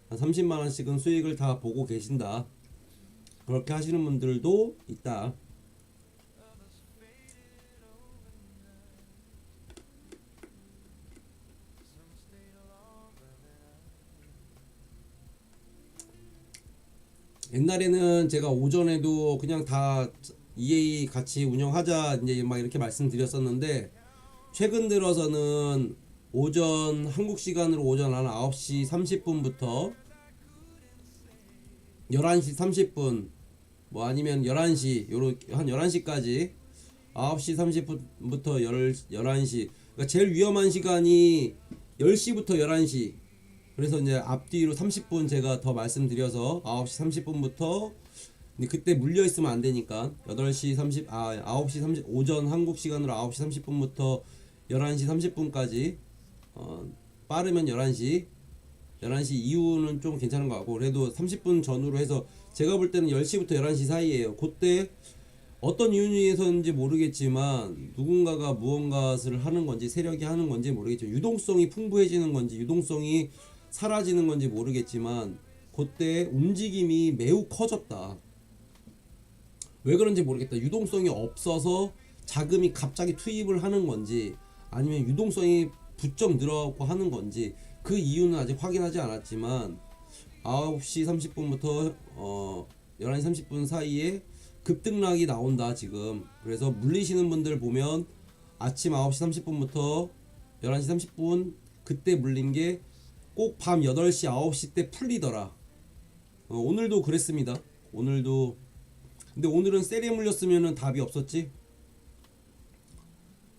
S3: 한 30만원씩은 수익을 다 보고 계신다. 그렇게 하시는 분들도 있다. 옛날에는 제가 오전에도 그냥 다 EA 같이 운영하자 이제 막 이렇게 말씀드렸었는데 최근 들어서는 오전 한국 시간으로 오전 한 9시 30분부터 11시 30분 뭐 아니면 11시 요런 한 11시까지 9시 30분부터 11시 그러니까 제일 위험한 시간이 10시부터 11시. 그래서 이제 앞뒤로 30분 제가 더 말씀드려서 9시 30분부터 근데 그때 물려 있으면 안 되니까 9시 9시 30 오전 한국 시간으로 9시 30분부터 11시 30분까지 빠르면 11시 이후는 좀 괜찮은 것 같고 그래도 30분 전후로 해서 제가 볼 때는 10시부터 11시 사이에요. 그때 어떤 이유에서인지 모르겠지만 누군가가 무언가를 하는 건지 세력이 하는 건지 모르겠죠. 유동성이 풍부해지는 건지 유동성이 사라지는 건지 모르겠지만 그때 움직임이 매우 커졌다. 왜 그런지 모르겠다. 유동성이 없어서 자금이 갑자기 투입을 하는 건지 아니면 유동성이 부쩍 늘어가고 하는 건지 그 이유는 아직 확인하지 않았지만 9시 30분부터 11시 30분 사이에 급등락이 나온다 지금. 그래서 물리시는 분들 보면 아침 9시 30분부터 11시 30분 그때 물린 게 꼭 밤 8시 9시 때 풀리더라. 오늘도 그랬습니다. 오늘도. 근데 오늘은 셀에 물렸으면 답이 없었지.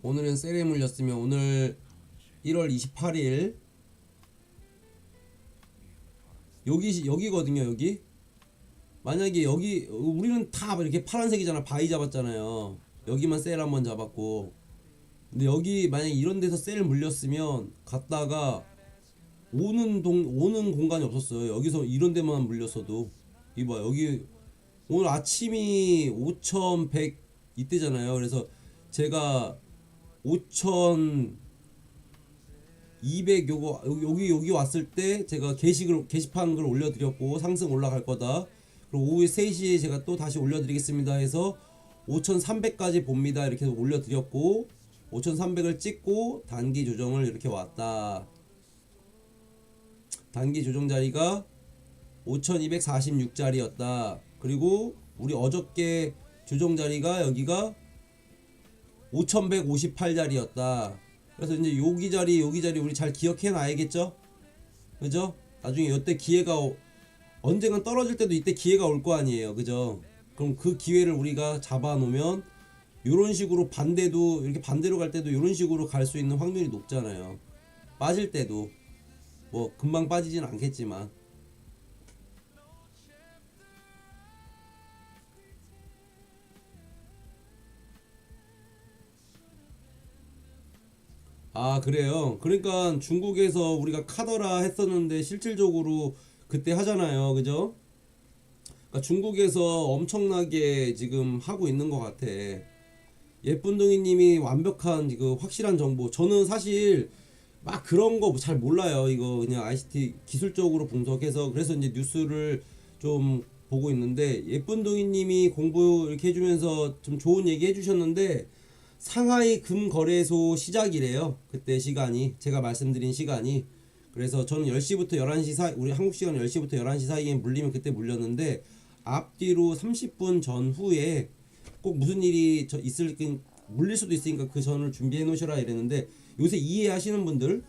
S3: 오늘은 셀에 물렸으면 오늘 1월 28일 여기거든요. 여기 만약에 여기 우리는 다 이렇게 파란색이잖아. 바이 잡았잖아요. 여기만 셀 한번 잡았고 근데 여기 만약에 이런 데서 셀 물렸으면 갔다가 오는 공간이 없었어요. 여기서 이런 데만 물렸어도 이봐 여기 오늘 아침이 5100 이때잖아요. 그래서 제가 5,200 요거 여기 왔을 때 제가 게시판 글 올려드렸고 상승 올라갈 거다. 그리고 오후에 3시에 제가 또 다시 올려드리겠습니다 해서 5,300까지 봅니다 이렇게 올려드렸고 5,300을 찍고 단기 조정을 이렇게 왔다. 단기 조정 자리가 5,246짜리였다. 그리고 우리 어저께 조정 자리가 여기가 5,158짜리였다. 그래서 이제 여기 자리 우리 잘 기억해 놔야겠죠? 그죠? 나중에 이때 기회가 언젠간 떨어질 때도 이때 기회가 올 거 아니에요. 그죠? 그럼 그 기회를 우리가 잡아 놓으면 요런 식으로 반대도 이렇게 반대로 갈 때도 요런 식으로 갈 수 있는 확률이 높잖아요. 빠질 때도 뭐 금방 빠지진 않겠지만 아 그래요. 그러니까 중국에서 우리가 카더라 했었는데 실질적으로 그때 하잖아요. 그죠? 그러니까 중국에서 엄청나게 지금 하고 있는 것 같아. 예쁜둥이님이 완벽한 그 확실한 정보. 저는 사실 막 그런 거 잘 몰라요. 이거 그냥 ICT 기술적으로 분석해서 그래서 이제 뉴스를 좀 보고 있는데 예쁜둥이님이 공부 이렇게 해주면서 좀 좋은 얘기 해주셨는데 상하이 금거래소 시작이래요. 그때 시간이 제가 말씀드린 시간이. 그래서 저는 10시부터 11시 사이 우리 한국 시간 10시부터 11시 사이에 물리면 그때 물렸는데 앞뒤로 30분 전후에 꼭 무슨 일이 물릴 수도 있으니까 그 전을 준비해 놓으셔라 이랬는데 요새 이해하시는 분들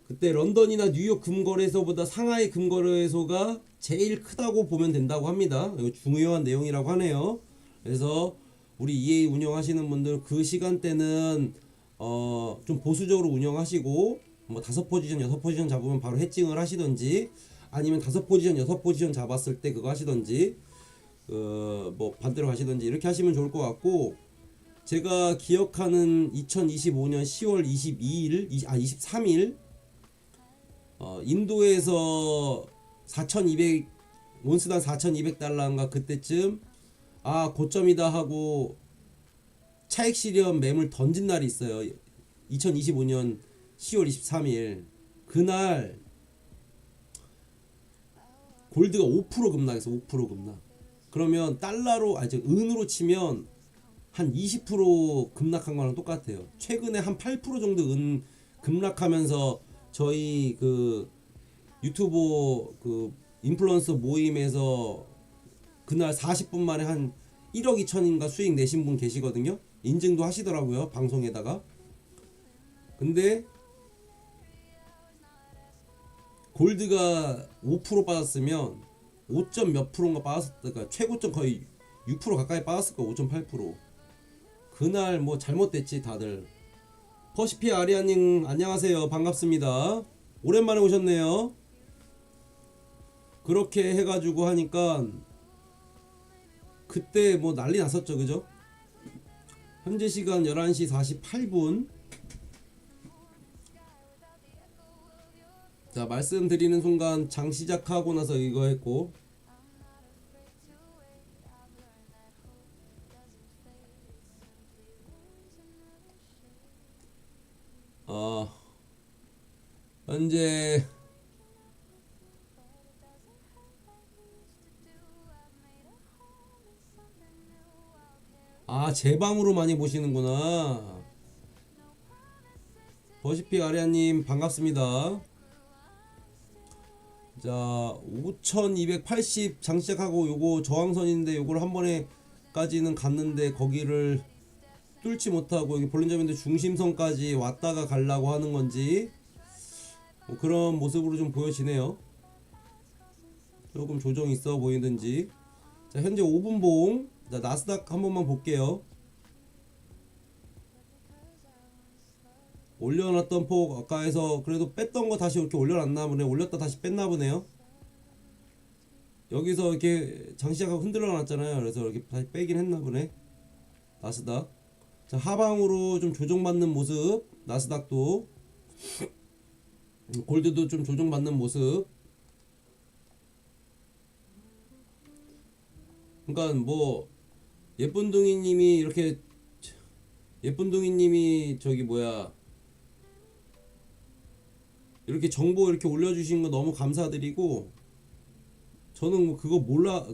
S3: 그때 런던이나 뉴욕 금거래소보다 상하이 금거래소가 제일 크다고 보면 된다고 합니다. 이거 중요한 내용이라고 하네요. 그래서 우리 EA 운영하시는 분들 그 시간대는 좀 보수적으로 운영하시고 뭐 5포지션 6포지션 잡으면 바로 해칭을 하시던지 아니면 5포지션 6포지션 잡았을 때 그거 하시던지 뭐 반대로 가시던지 이렇게 하시면 좋을 것 같고 제가 기억하는 2025년 10월 23일 인도에서 4,200 온스당 4,200달러인가 그때쯤 아 고점이다 하고 차익 실현 매물 던진 날이 있어요. 2025년 10월 23일 그날 골드가 5% 급락했어. 5% 급락. 그러면 달러로 은으로 치면 한 20% 급락한 거랑 똑같아요. 최근에 한 8% 정도 은 급락하면서 저희 그 유튜버 그 인플루언서 모임에서 그날 40분 만에 한 1억 2천인가 수익 내신 분 계시거든요. 인증도 하시더라고요. 방송에다가. 근데 골드가 5% 빠졌으면 5점 몇 프로인가 빠졌을까. 그러니까 최고점 거의 6% 가까이 빠졌을 거야. 5.8%. 그날 뭐 잘못됐지 다들. 퍼시피 아리아님 안녕하세요. 반갑습니다. 오랜만에 오셨네요. 그렇게 해가지고 하니까 그때 뭐 난리 났었죠. 그죠? 현재 시간 11시 48분. 자 말씀드리는 순간 장 시작하고 나서 이거 했고 현재 제 방으로 많이 보시는구나. 버시피 아리아님 반갑습니다. 자 5280 장 시작하고 요거 저항선인데 요걸 한 번에까지는 갔는데 거기를 뚫지 못하고 여기 볼린저밴드 중심선까지 왔다가 가려고 하는 건지 뭐 그런 모습으로 좀 보여지네요. 조금 조정 있어 보이든지. 자 현재 5분봉. 자 나스닥 한 번만 볼게요. 올려놨던 폭 아까에서 그래도 뺐던 거 다시 이렇게 올려놨나 보네. 올렸다 다시 뺐나 보네요. 여기서 이렇게 장시작하고 흔들어 놨잖아요. 그래서 이렇게 다시 빼긴 했나 보네. 나스닥. 자 하방으로 좀 조정받는 모습. 나스닥도 골드도 좀 조정받는 모습. 그러니까 뭐 예쁜둥이님이 이렇게 예쁜둥이님이 저기 뭐야 이렇게 정보 이렇게 올려주신 거 너무 감사드리고 저는 뭐 그거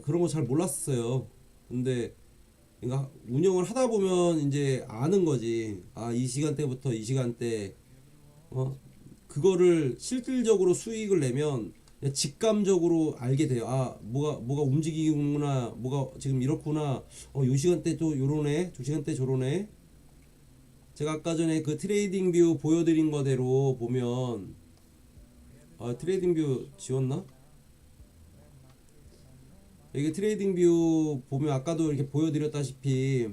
S3: 그런 거 잘 몰랐어요. 근데 그러니까 운영을 하다 보면 이제 아는 거지. 아, 이 시간대부터 이 시간대 그거를 실질적으로 수익을 내면 그냥 직감적으로 알게 돼요. 아, 뭐가 움직이구나, 뭐가 지금 이렇구나. 요 시간대 또 요러네, 저 시간대 저러네. 제가 아까 전에 그 트레이딩 뷰 보여드린 거대로 보면 트레이딩 뷰 지웠나? 이게 트레이딩 뷰 보면 아까도 이렇게 보여드렸다시피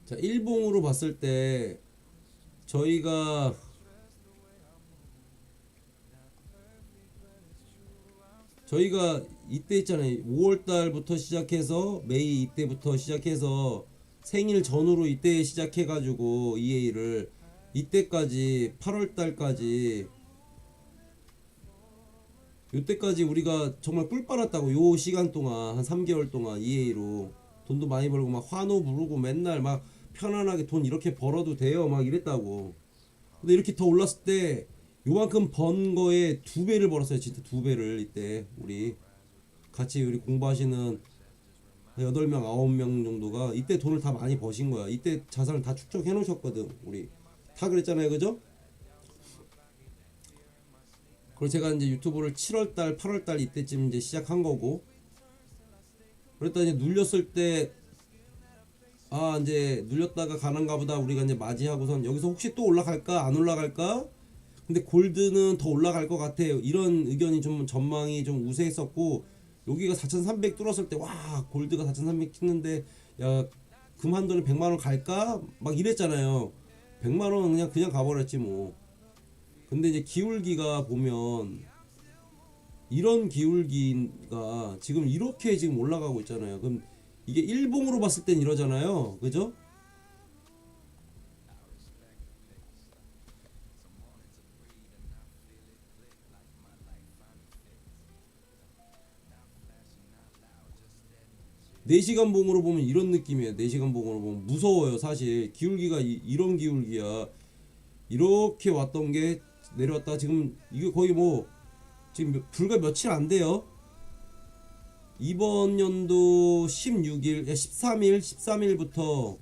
S3: 자, 일봉으로 봤을 때 저희가 이때 있잖아요. 5월달부터 시작해서 매일 이때부터 시작해서 생일 전후로 이때 시작해가지고 EA를 이때까지 8월달까지 요때까지 우리가 정말 꿀 빨았다고. 요 시간 동안 한 3개월 동안 EA로 돈도 많이 벌고 막 환호 부르고 맨날 막 편안하게 돈 이렇게 벌어도 돼요 막 이랬다고. 근데 이렇게 더 올랐을 때 요만큼 번 거에 2배를 벌었어요. 진짜 2배를. 이때 우리 같이 우리 공부하시는 8명 9명 정도가 이때 돈을 다 많이 버신 거야. 이때 자산을 다 축적해 놓으셨거든. 우리 다 그랬잖아요, 그죠? 그리고 제가 이제 유튜브를 7월달 8월달 이때쯤 이제 시작한 거고, 그랬다 이제 눌렸을 때 이제 눌렸다가 가는가 보다 우리가 이제 맞이하고선 여기서 혹시 또 올라갈까 안 올라갈까, 근데 골드는 더 올라갈 것 같아요, 이런 의견이 좀 전망이 좀 우세했었고, 여기가 4,300 뚫었을 때 와 골드가 4,300 찍는데 야 금 한 돈에 100만원 갈까 막 이랬잖아요. 100만원 그냥 가버렸지 뭐. 근데 이제 기울기가 보면 이런 기울기가 지금 이렇게 지금 올라가고 있잖아요. 그럼 이게 일봉으로 봤을 땐 이러잖아요, 그죠? 네 시간 봉으로 보면 이런 느낌이에요. 4시간 봉으로 보면 무서워요. 사실 기울기가 이런 기울기야. 이렇게 왔던 게 내려왔다. 지금 이게 거의 뭐 지금 불과 며칠 안 돼요. 이번 연도 16일, 13일부터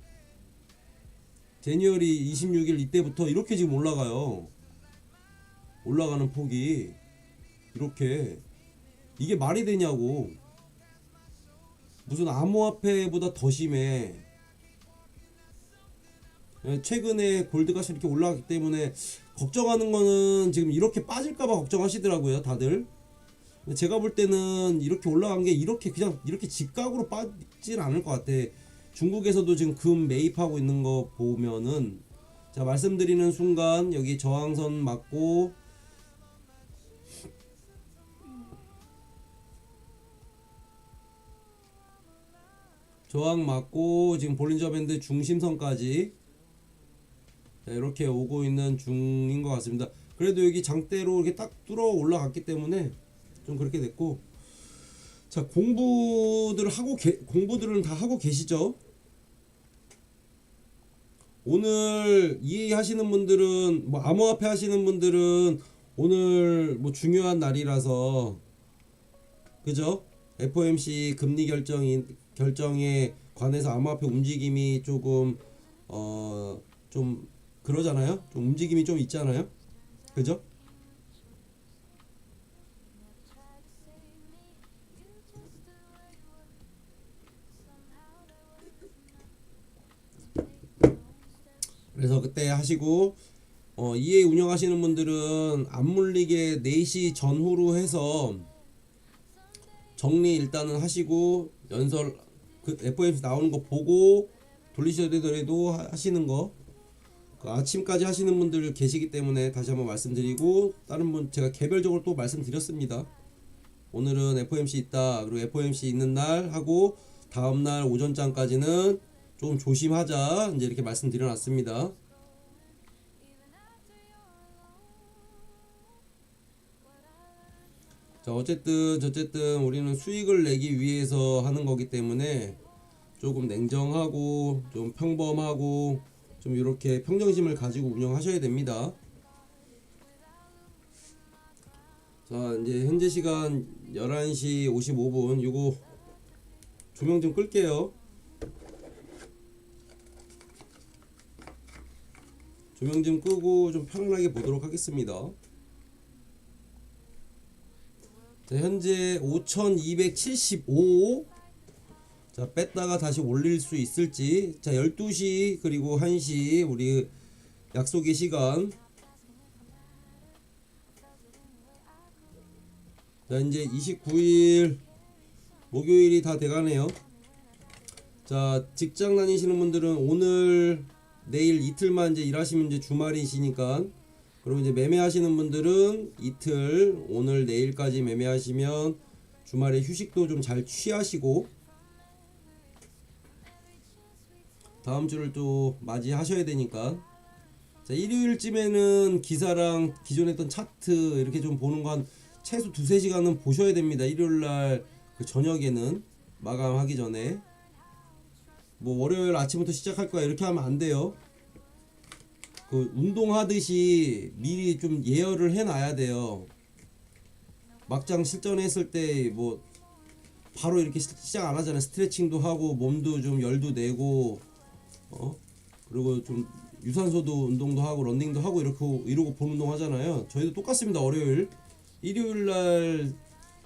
S3: 제니얼이 26일 이때부터 이렇게 지금 올라가요. 올라가는 폭이 이렇게. 이게 말이 되냐고. 무슨 암호화폐보다 더 심해. 최근에 골드가 이렇게 올라갔기 때문에 걱정하는 거는 지금 이렇게 빠질까봐 걱정하시더라고요, 다들. 제가 볼 때는 이렇게 올라간 게 이렇게 그냥 이렇게 직각으로 빠지진 않을 것 같아. 중국에서도 지금 금 매입하고 있는 거 보면은, 자, 말씀드리는 순간 여기 저항선 맞고 저항 맞고 지금 볼린저 밴드 중심선까지 이렇게 오고 있는 중인 것 같습니다. 그래도 여기 장대로 이렇게 딱 뚫어 올라갔기 때문에 좀 그렇게 됐고, 자, 공부들은 다 하고 계시죠? 오늘 EA 하시는 분들은, 뭐 암호화폐 하시는 분들은 오늘 뭐 중요한 날이라서, 그죠? FOMC 금리 결정에 관해서 암호화폐 움직임이 조금 좀 그러잖아요. 좀 움직임이 좀 있잖아요, 그죠? 그래서 그때 하시고, EA 운영하시는 분들은 안 물리게 4시 전후로 해서 정리 일단은 하시고, 연설 그 FOMC 나오는 거 보고 돌리셔더라도 하시는 거, 그 아침까지 하시는 분들 계시기 때문에 다시 한번 말씀드리고, 다른 분 제가 개별적으로 또 말씀드렸습니다. 오늘은 FOMC 있다, 그리고 FOMC 있는 날 하고 다음날 오전장까지는 좀 조심하자, 이제 이렇게 말씀드려놨습니다. 자, 어쨌든 우리는 수익을 내기 위해서 하는 거기 때문에 조금 냉정하고 좀 평범하고 좀 이렇게 평정심을 가지고 운영하셔야 됩니다. 자, 이제 현재 시간 11시 55분. 요거 조명 좀 끌게요. 조명 좀 끄고 좀 편안하게 보도록 하겠습니다. 자, 현재 5275. 자, 뺐다가 다시 올릴 수 있을지. 자, 12시 그리고 1시 우리 약속의 시간. 자, 이제 29일 목요일이 다 돼가네요. 자, 직장 다니시는 분들은 오늘 내일 이틀만 이제 일하시면 이제 주말이시니까, 그리고 이제 매매하시는 분들은 이틀 오늘 내일까지 매매하시면 주말에 휴식도 좀 잘 취하시고 다음 주를 또 맞이하셔야 되니까. 자, 일요일쯤에는 기사랑 기존에 했던 차트 이렇게 좀 보는 거 한 최소 2-3시간은 보셔야 됩니다. 일요일날 그 저녁에는 마감하기 전에. 뭐 월요일 아침부터 시작할 거야 이렇게 하면 안 돼요. 그 운동하듯이 미리 좀 예열을 해놔야 돼요. 막장 실전했을 때 뭐 바로 이렇게 시작 안 하잖아요. 스트레칭도 하고 몸도 좀 열도 내고 그리고 좀 유산소도 운동도 하고 런닝도 하고 이러고 본 운동 하잖아요. 저희도 똑같습니다. 월요일 일요일날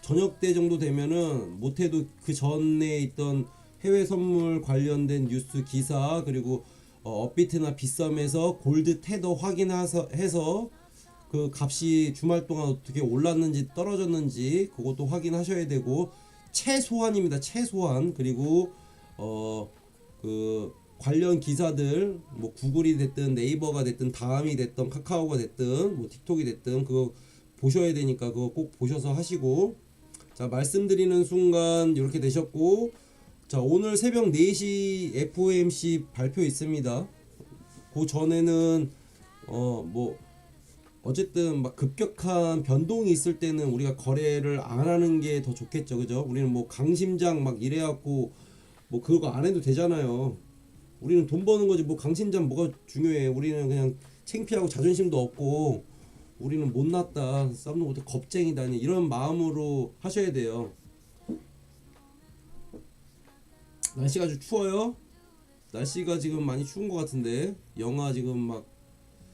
S3: 저녁 때 정도 되면은 못해도 그 전에 있던 해외 선물 관련된 뉴스 기사, 그리고 업비트나 빗썸에서 골드 테더 확인해서 그 값이 주말 동안 어떻게 올랐는지 떨어졌는지 그것도 확인하셔야 되고, 최소한입니다. 최소한. 그리고 그 관련 기사들 뭐 구글이 됐든 네이버가 됐든 다음이 됐든 카카오가 됐든 뭐 틱톡이 됐든 그거 보셔야 되니까 그거 꼭 보셔서 하시고. 자, 말씀드리는 순간 이렇게 되셨고, 자, 오늘 새벽 4시 FOMC 발표 있습니다. 그 전에는 뭐 어쨌든 막 급격한 변동이 있을 때는 우리가 거래를 안 하는 게 더 좋겠죠. 그죠? 우리는 뭐 강심장 막 이래갖고 뭐 그거 안 해도 되잖아요. 우리는 돈 버는 거지 뭐 강심장 뭐가 중요해. 우리는 그냥 창피하고 자존심도 없고 우리는 못났다, 썸도 못해, 겁쟁이다니 이런 마음으로 하셔야 돼요. 날씨가 아주 추워요. 날씨가 지금 많이 추운 것 같은데 영하 지금 막.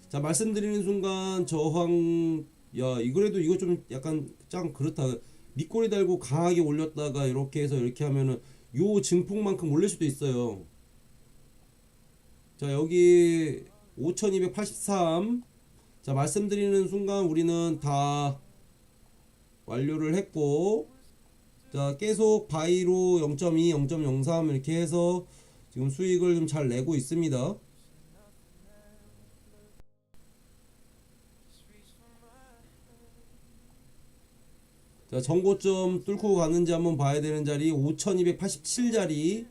S3: 자, 말씀드리는 순간 저항. 야, 이거라도 이거 좀 약간 짱 그렇다. 밑꼬리 달고 강하게 올렸다가 이렇게 해서 이렇게 하면은 요 증폭만큼 올릴 수도 있어요. 자, 여기 5283. 자, 말씀드리는 순간 우리는 다 완료를 했고, 자, 계속 바이로 0.2, 0.03 이렇게 해서 지금 수익을 좀 잘 내고 있습니다. 자, 정고점 뚫고 가는지 한번 봐야 되는 자리 5287자리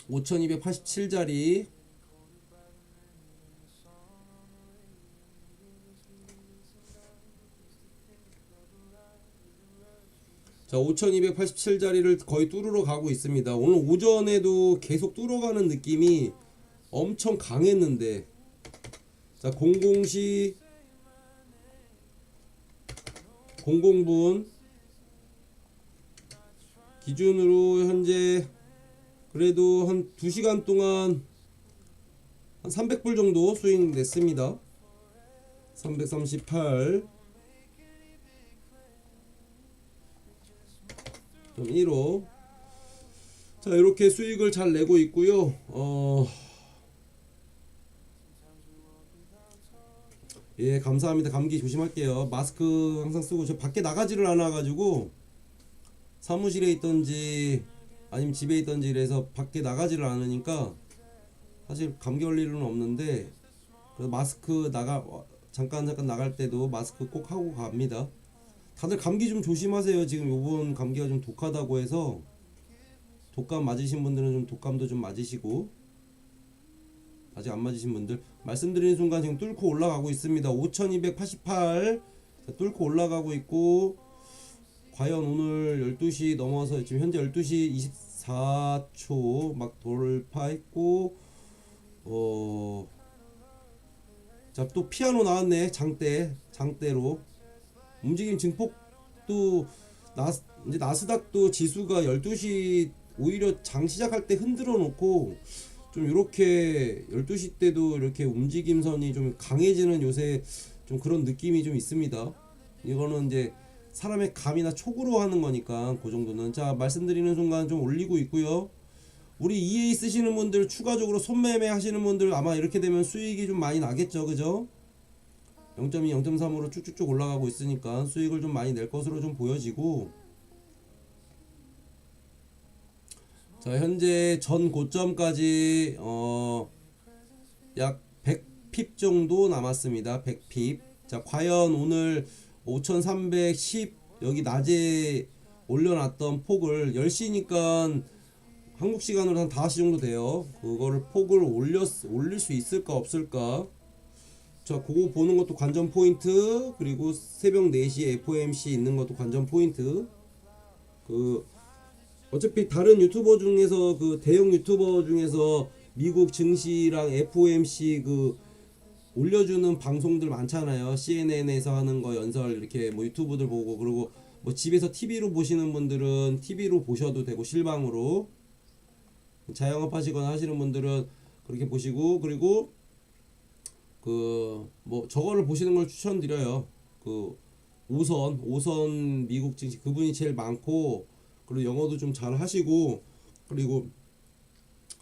S3: 5287자리. 자, 5287자리를 거의 뚫으러 가고 있습니다. 오늘 오전에도 계속 뚫어가는 느낌이 엄청 강했는데, 자, 00시 00분 기준으로 현재 그래도 한 2시간 동안 한 300불 정도 수익 냈습니다. 338.15. 자, 이렇게 수익을 잘 내고 있고요. 예, 감사합니다. 감기 조심할게요. 마스크 항상 쓰고. 저 밖에 나가지를 않아 가지고 사무실에 있던지 아니면 집에 있던지 이래서 밖에 나가지를 않으니까 사실 감기 올 일은 없는데, 그래서 마스크 잠깐 나갈 때도 마스크 꼭 하고 갑니다. 다들 감기 좀 조심하세요. 지금 요번 감기가 좀 독하다고 해서 독감 맞으신 분들은 좀 독감도 좀 맞으시고, 아직 안 맞으신 분들 말씀드리는 순간 지금 뚫고 올라가고 있습니다. 5288 뚫고 올라가고 있고, 과연 오늘 12시 넘어서 지금 현재 12시 24초 막 돌파했고, 자, 또 피아노 나왔네. 장대로 움직임 증폭도 이제 나스닥도 지수가 12시 오히려 장 시작할 때 흔들어 놓고 좀 이렇게 12시 때도 이렇게 움직임선이 좀 강해지는 요새 좀 그런 느낌이 좀 있습니다. 이거는 이제 사람의 감이나 촉으로 하는 거니까 그 정도는. 자, 말씀드리는 순간 좀 올리고 있고요. 우리 EA 쓰시는 분들, 추가적으로 손매매 하시는 분들 아마 이렇게 되면 수익이 좀 많이 나겠죠, 그죠? 0.2, 0.3으로 쭉쭉쭉 올라가고 있으니까 수익을 좀 많이 낼 것으로 좀 보여지고, 자, 현재 전 고점까지 약 100핍 정도 남았습니다. 100핍. 자, 과연 오늘 5310 여기 낮에 올려놨던 폭을 10시니까 한국 시간으로 한 5시 정도 돼요. 그거를 폭을 올릴 수 있을까 없을까? 자, 그거 보는 것도 관전 포인트. 그리고 새벽 4시에 FOMC 있는 것도 관전 포인트. 어차피 다른 유튜버 중에서 대형 유튜버 중에서 미국 증시랑 FOMC 올려주는 방송들 많잖아요. CNN에서 하는 거 연설 이렇게 뭐 유튜브들 보고, 그리고 뭐 집에서 TV로 보시는 분들은 TV로 보셔도 되고, 실방으로 자영업 하시거나 하시는 분들은 그렇게 보시고, 그리고 뭐 저거를 보시는 걸 추천드려요. 오선 미국 증시 그분이 제일 많고, 그리고 영어도 좀 잘 하시고, 그리고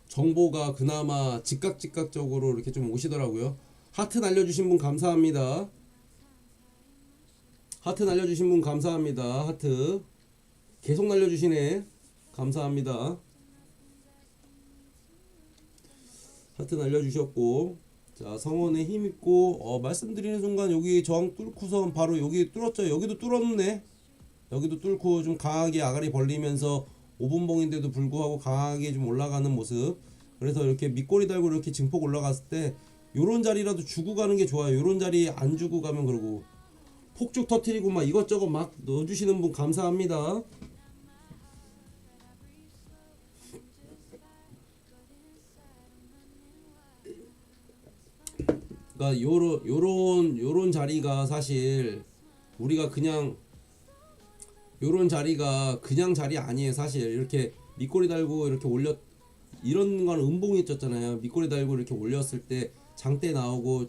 S3: 정보가 그나마 즉각적으로 이렇게 좀 오시더라고요. 하트 날려주신 분 감사합니다. 하트 날려주신 분 감사합니다. 하트 계속 날려주시네. 감사합니다. 하트 날려주셨고, 자, 성원에 힘있고, 말씀드리는 순간 여기 저항 뚫고선 바로 여기 뚫었죠. 여기도 뚫었네. 여기도 뚫고 좀 강하게 아가리 벌리면서 5분봉인데도 불구하고 강하게 좀 올라가는 모습. 그래서 이렇게 밑꼬리 달고 이렇게 증폭 올라갔을 때 요런 자리라도 주고 가는 게 좋아요. 요런 자리 안 주고 가면, 그러고 폭죽 터트리고 막 이것저것 막 넣어주시는 분 감사합니다. 그러니까 요런 자리가 사실 우리가 그냥 요런 자리가 그냥 자리 아니에요. 사실 이렇게 밑꼬리 달고 이렇게 이런 건 음봉이 쪘잖아요. 밑꼬리 달고 이렇게 올렸을 때 장대 나오고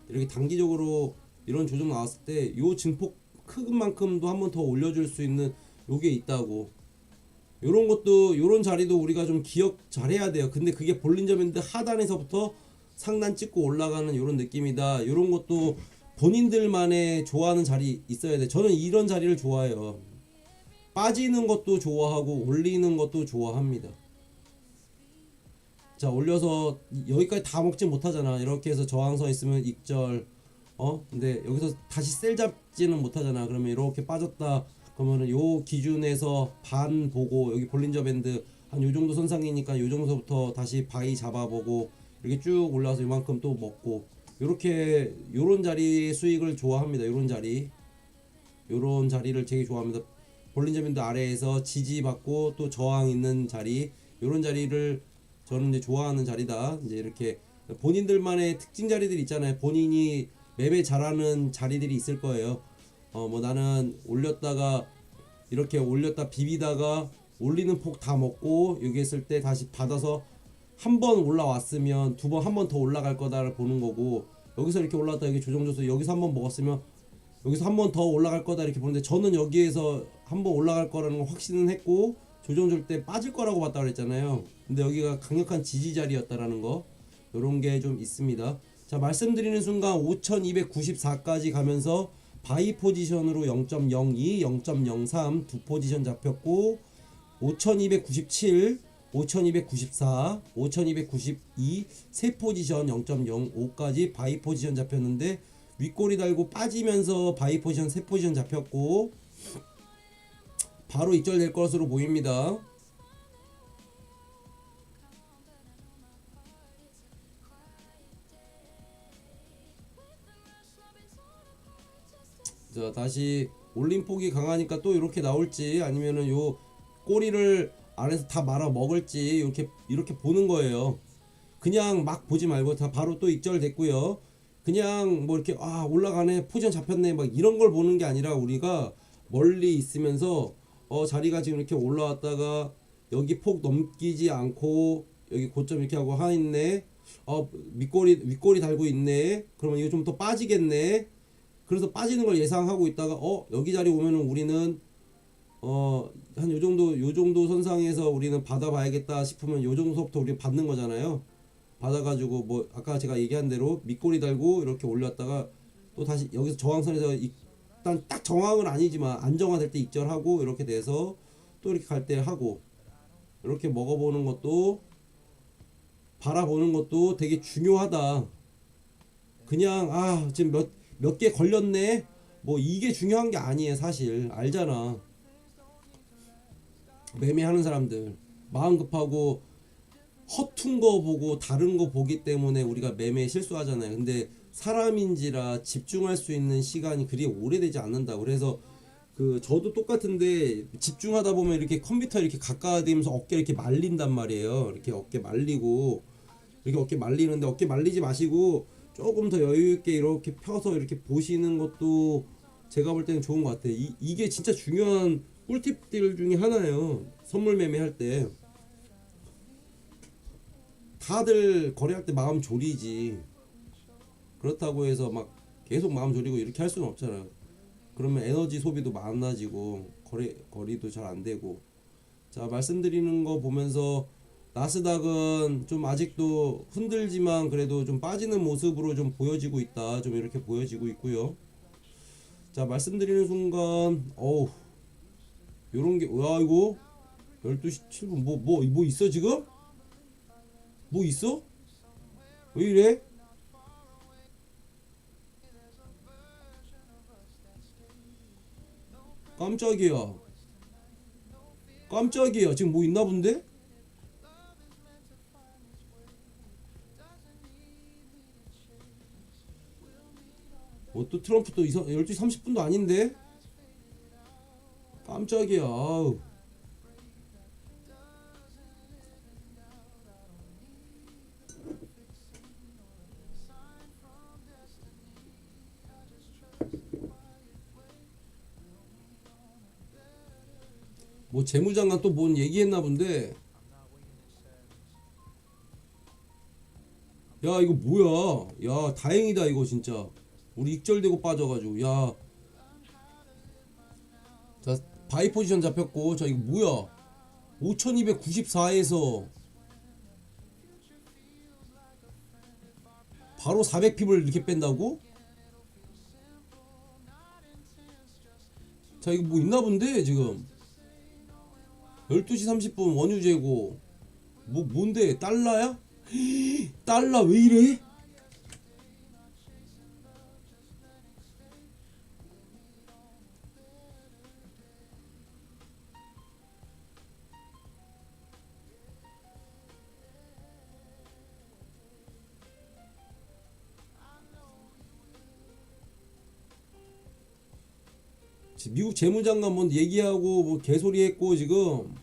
S3: 이렇게 단기적으로 이런 조정 나왔을 때 요 증폭 큰 만큼도 한 번 더 올려줄 수 있는 요게 있다고. 요런 것도, 요런 자리도 우리가 좀 기억 잘해야 돼요. 근데 그게 볼린저 밴드 하단에서부터 상단 찍고 올라가는 요런 느낌이다. 요런 것도 본인들만의 좋아하는 자리 있어야 돼. 저는 이런 자리를 좋아해요. 빠지는 것도 좋아하고 올리는 것도 좋아합니다. 자, 올려서 여기까지 다 먹지 못하잖아. 이렇게 해서 저항선 있으면 익절, 근데 여기서 다시 셀 잡지는 못하잖아. 그러면 이렇게 빠졌다 그러면은 요 기준에서 반 보고, 여기 볼린저 밴드 한 요 정도 선상이니까 요 정도부터 다시 바이 잡아보고, 이렇게 쭉 올라와서 이만큼 또 먹고, 요렇게 요런 자리 수익을 좋아합니다. 요런 자리를 되게 좋아합니다. 볼린저 밴드 아래에서 지지받고 또 저항 있는 자리, 요런 자리를 저는 이제 좋아하는 자리다. 이제 이렇게 본인들만의 특징 자리들 있잖아요. 본인이 매매 잘하는 자리들이 있을 거예요. 뭐 나는 올렸다가 이렇게 올렸다 비비다가 올리는 폭 다 먹고 여기 했을 때 다시 받아서 한 번 올라왔으면 두 번, 한 번 더 올라갈 거다를 보는 거고, 여기서 이렇게 올라왔다 여기 조정줘서 여기서 한 번 먹었으면 여기서 한 번 더 올라갈 거다 이렇게 보는데, 저는 여기에서 한 번 올라갈 거라는 걸 확신은 했고 조정 줄 때 빠질 거라고 봤다 그랬잖아요. 근데 여기가 강력한 지지 자리였다라는 거, 요런 게 좀 있습니다. 자, 말씀드리는 순간 5294까지 가면서 바이 포지션으로 0.02, 0.03 두 포지션 잡혔고, 5297, 5294, 5292 세 포지션 0.05까지 바이 포지션 잡혔는데, 윗꼬리 달고 빠지면서 바이 포지션 세 포지션 잡혔고 바로 익절될 것으로 보입니다. 자, 다시 올림폭이 강하니까 또 이렇게 나올지 아니면은 요 꼬리를 안에서 다 말아 먹을지 이렇게 보는 거예요. 그냥 막 보지 말고 다 바로 또 익절됐고요. 그냥 뭐 이렇게 올라가네, 포지션 잡혔네, 막 이런 걸 보는 게 아니라 우리가 멀리 있으면서 자리가 지금 이렇게 올라왔다가 여기 폭 넘기지 않고 여기 고점 이렇게 하고 있네. 윗꼬리 달고 있네. 그러면 이거 좀 더 빠지겠네. 그래서 빠지는 걸 예상하고 있다가 여기 자리 오면은 우리는 한 요정도 선상에서 우리는 받아봐야겠다 싶으면 요정도서부터 우리 받는 거잖아요. 받아가지고 뭐 아까 제가 얘기한 대로 밑꼬리 달고 이렇게 올렸다가 또 다시 여기서 저항선에서 일단 딱 정항은 아니지만 안정화될 때 익절하고 이렇게 돼서 또 이렇게 갈 때 하고 이렇게 먹어보는 것도 바라보는 것도 되게 중요하다. 그냥 지금 몇 개 걸렸네 뭐 이게 중요한 게 아니에요. 사실 알잖아. 매매하는 사람들 마음 급하고 허튼 거 보고 다른 거 보기 때문에 우리가 매매에 실수하잖아요. 근데 사람인지라 집중할 수 있는 시간이 그리 오래되지 않는다. 그래서 저도 똑같은데 집중하다 보면 이렇게 컴퓨터 이렇게 가까워지면서 어깨 이렇게 말린단 말이에요. 이렇게 어깨 말리고 이렇게 어깨 말리는데 어깨 말리지 마시고 조금 더 여유 있게 이렇게 펴서 이렇게 보시는 것도 제가 볼 때는 좋은 것 같아요. 이게 진짜 중요한 꿀팁들 중에 하나예요. 선물 매매할 때 다들 거래할 때 마음 졸이지. 그렇다고 해서 막 계속 마음 졸이고 이렇게 할 수는 없잖아요. 그러면 에너지 소비도 많아지고 거리도 잘 안 되고. 자, 말씀드리는 거 보면서 나스닥은 좀 아직도 흔들지만 그래도 좀 빠지는 모습으로 좀 보여지고 있다. 좀 이렇게 보여지고 있고요. 자, 말씀드리는 순간 요런 게 이거 12시 7분 뭐 있어 지금? 뭐 있어? 왜 이래? 깜짝이야 지금 뭐 있나 본데? 또 트럼프 또 12시 30분도 아닌데? 깜짝이야. 뭐 재무장관 또 뭔 얘기했나 본데. 야 이거 뭐야. 야 다행이다 이거 진짜. 우리 익절되고 빠져가지고. 야 자 바이 포지션 잡혔고. 자 이거 뭐야 5294에서 바로 400핍을 이렇게 뺀다고? 자 이거 뭐 있나 본데 지금 12시 30분 원유재고 뭔데 달러야? 달러 왜 이래? 미국 재무장관 뭐 얘기하고 뭐 개소리 했고 지금.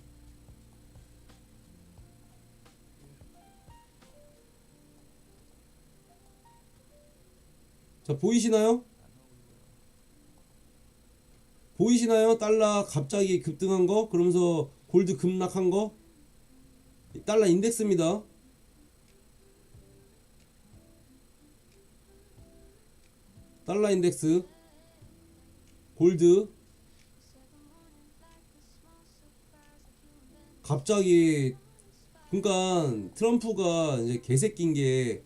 S3: 자 보이시나요? 달러 갑자기 급등한 거. 그러면서 골드 급락한 거. 달러 인덱스입니다. 달러 인덱스 골드 갑자기. 그러니까 트럼프가 이제 개새끼인 게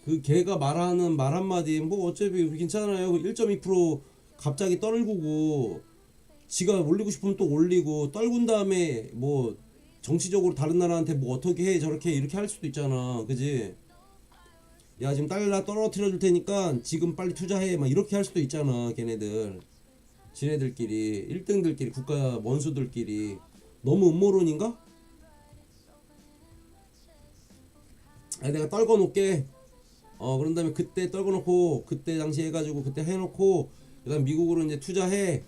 S3: 그 걔가 말하는 말 한마디 뭐 어차피 괜찮아요 1.2% 갑자기 떨구고 지가 올리고 싶으면 또 올리고 떨군 다음에 뭐 정치적으로 다른 나라한테 뭐 어떻게 해 저렇게 이렇게 할 수도 있잖아. 그지? 야 지금 달러 떨어뜨려 줄 테니까 지금 빨리 투자해 막 이렇게 할 수도 있잖아. 걔네들 지네들끼리 1등들끼리 국가 원수들끼리. 너무 음모론인가? 내가 떨궈 놓게. 그런 다음에 그때 떨궈 놓고 그때 당시 해가지고 그때 해놓고 그다음 미국으로 이제 투자해.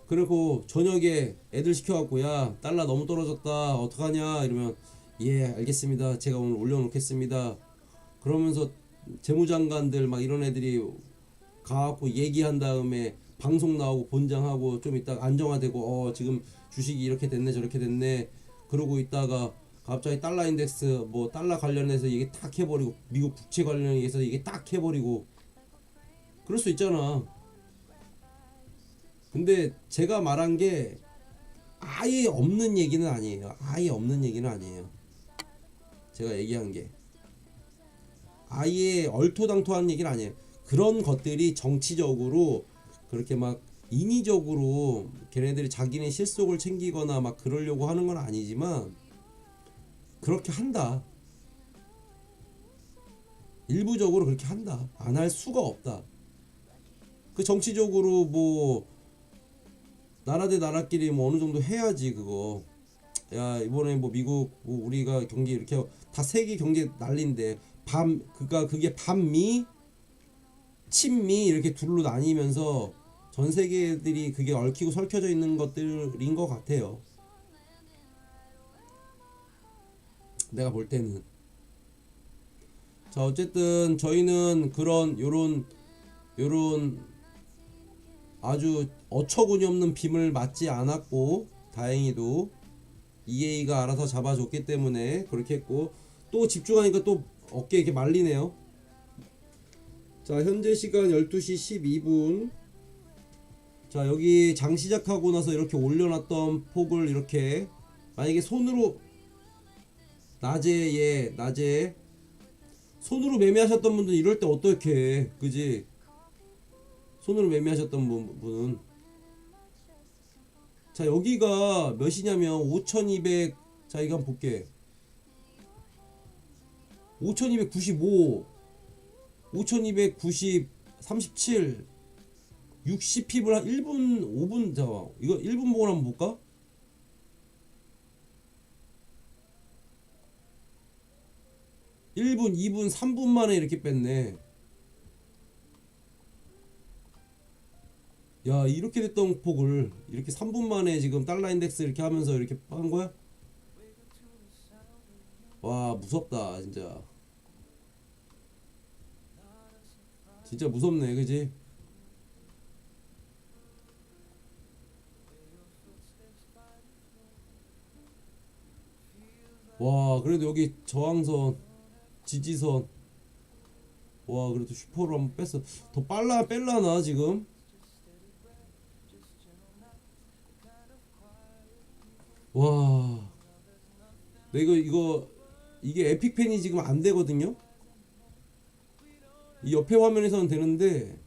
S3: 그리고 저녁에 애들 시켜갖고 야 달러 너무 떨어졌다 어떡하냐 이러면 예 알겠습니다 제가 오늘 올려놓겠습니다. 그러면서 재무장관들 막 이런 애들이 가갖고 얘기한 다음에 방송 나오고 본장하고 좀 이따 안정화되고 지금 주식이 이렇게 됐네 저렇게 됐네 그러고 있다가 갑자기 달러 인덱스 뭐 달러 관련해서 이게 딱 해버리고 미국 국채 관련해서 이게 딱 해버리고 그럴 수 있잖아. 근데 제가 말한 게 아예 없는 얘기는 아니에요. 아예 없는 얘기는 아니에요. 제가 얘기한 게 아예 얼토당토한 얘기는 아니에요. 그런 것들이 정치적으로 그렇게 막 인위적으로 걔네들이 자기네 실속을 챙기거나 막 그러려고 하는 건 아니지만 그렇게 한다. 일부적으로 그렇게 한다. 안 할 수가 없다. 그 정치적으로 뭐 나라 대 나라끼리 뭐 어느 정도 해야지 그거. 야 이번에 뭐 미국 뭐 우리가 경기 이렇게 하고 다 세계 경제 난리인데 그러니까 그게 반미 친미 이렇게 둘로 나뉘면서 전 세계들이 그게 얽히고 설켜져 있는 것들인 것 같아요. 내가 볼 때는. 자 어쨌든 저희는 그런 요런 아주 어처구니 없는 빔을 맞지 않았고 다행히도 EA가 알아서 잡아줬기 때문에 그렇게 했고 또 집중하니까 또 어깨 이렇게 말리네요. 자 현재 시간 12시 12분. 자 여기 장 시작하고 나서 이렇게 올려놨던 폭을 이렇게 만약에 손으로 낮에 손으로 매매하셨던 분들 이럴 때 어떻게 해 그지? 손으로 매매하셨던 분은 자 여기가 몇이냐면 5200 자 이거 한번 볼게 5295 5290 37 60핍을 한 1분 5분 자 이거 1분 보고 한번 볼까? (1분) (2분) (3분) 만에 이렇게 뺐네. 야 이렇게 됐던 폭을 이렇게 3분 만에 지금 달러 인덱스 이렇게 하면서 이렇게 한 거야? 와 무섭다 진짜. 진짜 무섭네 그지? 와 그래도 여기 저항선 지지선 와 그래도 슈퍼로 한번 뺐어. 더 뺄라나 지금? 와 이게 에픽펜이 지금 안 되거든요. 이 옆에 화면에서는 되는데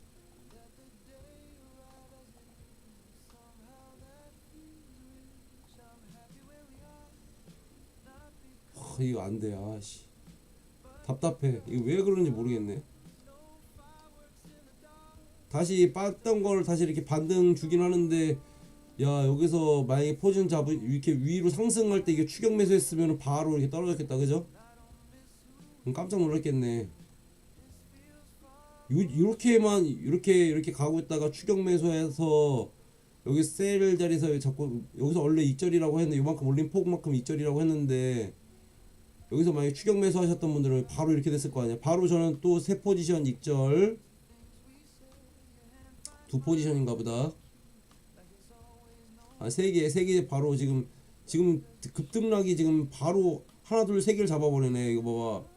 S3: 이거 안 돼. 아씨 답답해. 이거 왜 그런지 모르겠네. 다시 빠졌던 걸 다시 이렇게 반등 주긴 하는데 야 여기서 만약에 포지션 이렇게 위로 상승할 때 이게 추격 매수했으면 바로 이렇게 떨어졌겠다 그죠? 깜짝 놀랐겠네. 이렇게만 이렇게 가고 있다가 추격 매수해서 여기 셀 자리에서 자꾸 여기서 원래 익절이라고 했는데 요만큼 올린 폭만큼 익절이라고 했는데 여기서 만약에 추격 매수 하셨던 분들은 바로 이렇게 됐을 거 아니야. 바로 저는 또 세 포지션 익절 두 포지션인가 보다. 세 개 바로 지금 급등락이 지금 바로 하나 둘 세 개를 잡아버리네. 이거 봐봐.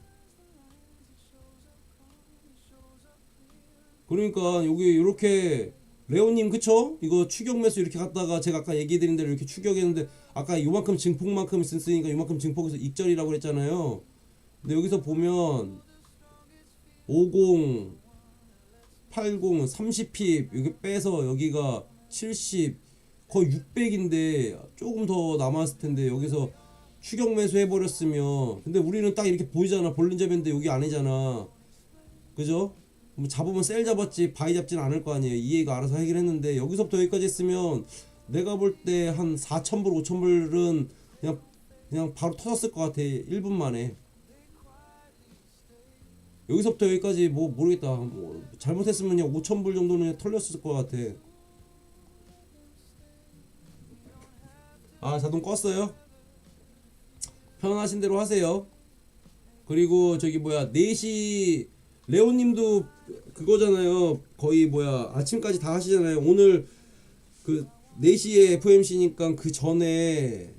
S3: 그러니까 여기 이렇게 레오님 그쵸? 이거 추격 매수 이렇게 갔다가 제가 아까 얘기해드린 대로 이렇게 추격했는데 아까 요만큼 증폭만큼 있으니까 요만큼 증폭에서 익절이라고 그랬잖아요. 근데 여기서 보면 50 80 30핍 여기 빼서 여기가 70 거의 600인데 조금 더 남았을 텐데 여기서 추격 매수 해버렸으면 근데 우리는 딱 이렇게 보이잖아. 볼린저 밴드 여기 아니잖아. 그죠? 뭐 잡으면 셀 잡았지 바이 잡지는 않을 거 아니에요. EA가 알아서 하긴 했는데 여기서부터 여기까지 했으면 내가 볼 때 한 4,000불 5,000불은 그냥 바로 터졌을 것 같아. 1분 만에. 여기서부터 여기까지 뭐 모르겠다. 뭐 잘못했으면 그냥 5,000불 정도는 털렸을 것 같아. 아, 자동 껐어요? 편하신 대로 하세요. 그리고 저기 뭐야 4시 레오님도 그거잖아요. 거의 뭐야 아침까지 다 하시잖아요. 오늘 그 4시에 FMC니까 그 전에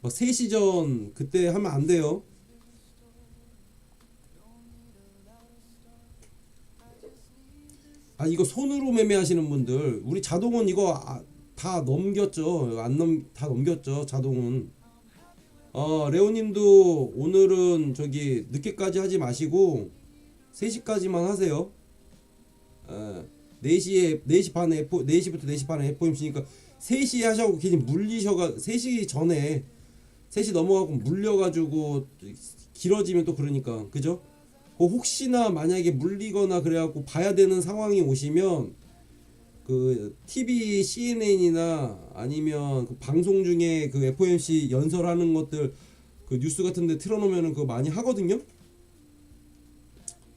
S3: 막 3시 전 그때 하면 안 돼요. 아, 이거 손으로 매매하시는 분들, 우리 자동은 이거 다 넘겼죠. 다 넘겼죠. 자동은. 레오님도 오늘은 저기 늦게까지 하지 마시고 3시까지만 하세요. 4시 반에 4시부터 4시 반에 FOMC니까 3시에 하셔고 괜히 물리셔가 3시 전에 3시 넘어가고 물려가지고 길어지면 또 그러니까 그죠? 혹시나 만약에 물리거나 그래갖고 봐야 되는 상황이 오시면 그 TV CNN이나 아니면 그 방송 중에 그 FOMC 연설하는 것들 그 뉴스 같은데 틀어놓으면은 그거 많이 하거든요.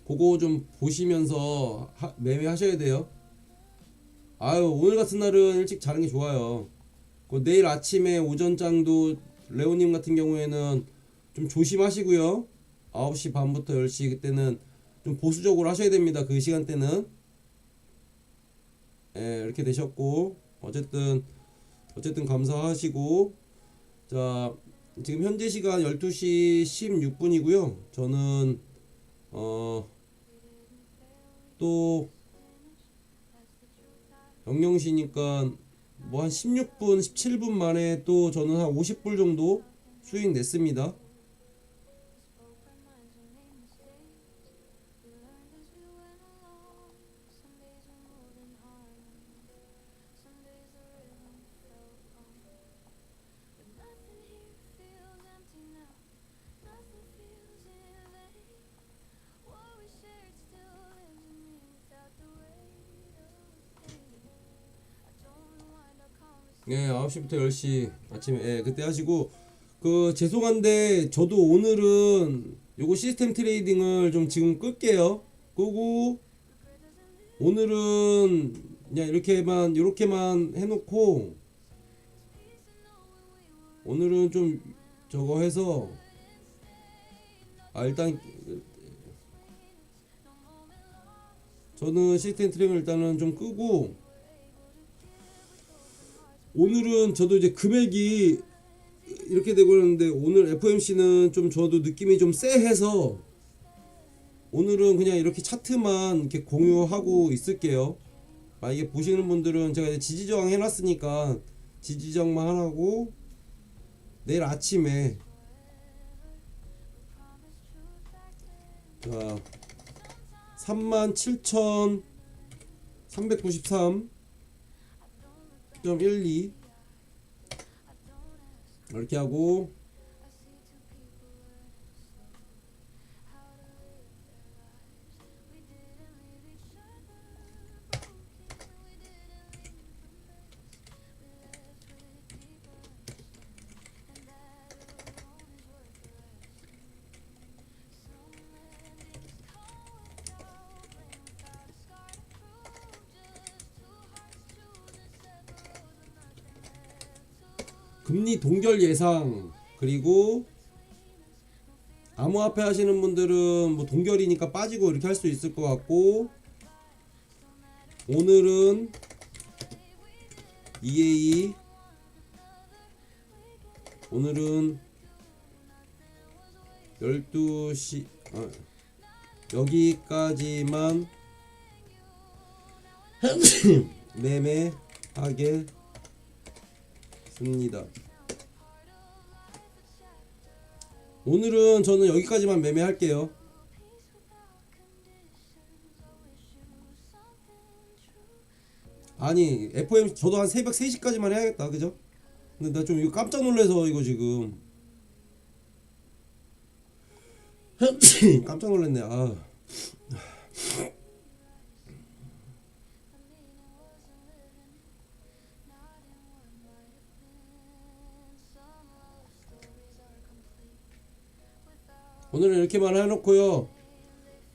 S3: 그거 좀 보시면서 매매하셔야 돼요. 아유, 오늘 같은 날은 일찍 자는 게 좋아요. 그 내일 아침에 오전장도 레오님 같은 경우에는 좀 조심하시고요. 9시 반부터 10시 그때는 좀 보수적으로 하셔야 됩니다. 그 시간대는. 예, 이렇게 되셨고 어쨌든 감사하시고, 자 지금 현재 시간 12시 16분이고요 저는 또 영영시니까 뭐 한 16분 17분 만에 또 저는 한 50불 정도 수익 냈습니다. 네, 9시부터 10시 아침에 그때 하시고, 그 죄송한데 저도 오늘은 요거 시스템 트레이딩을 좀 지금 끌게요. 끄고 오늘은 그냥 이렇게만 해놓고 오늘은 좀 저거 해서 일단 저는 시스템 트레이딩을 일단은 좀 끄고, 오늘은 저도 이제 금액이 이렇게 되고 있는데 오늘 FOMC는 좀 저도 느낌이 좀 쎄해서 오늘은 그냥 이렇게 차트만 이렇게 공유하고 있을게요. 이게 보시는 분들은 제가 이제 지지저항 해놨으니까 지지저항만 하고 내일 아침에 자 37,393.12 이렇게 하고, 금리 동결 예상, 그리고 암호화폐 하시는 분들은 뭐 동결이니까 빠지고 이렇게 할 수 있을 것 같고, 오늘은 EA 오늘은 12시 여기까지만 매매하겠습니다. 오늘은 저는 여기까지만 매매할게요. 아니 FM 저도 한 새벽 3시까지만 해야겠다, 그죠? 근데 나 좀 이거 깜짝 놀라서 이거 지금 깜짝 놀랐네. 오늘은 이렇게만 해놓고요.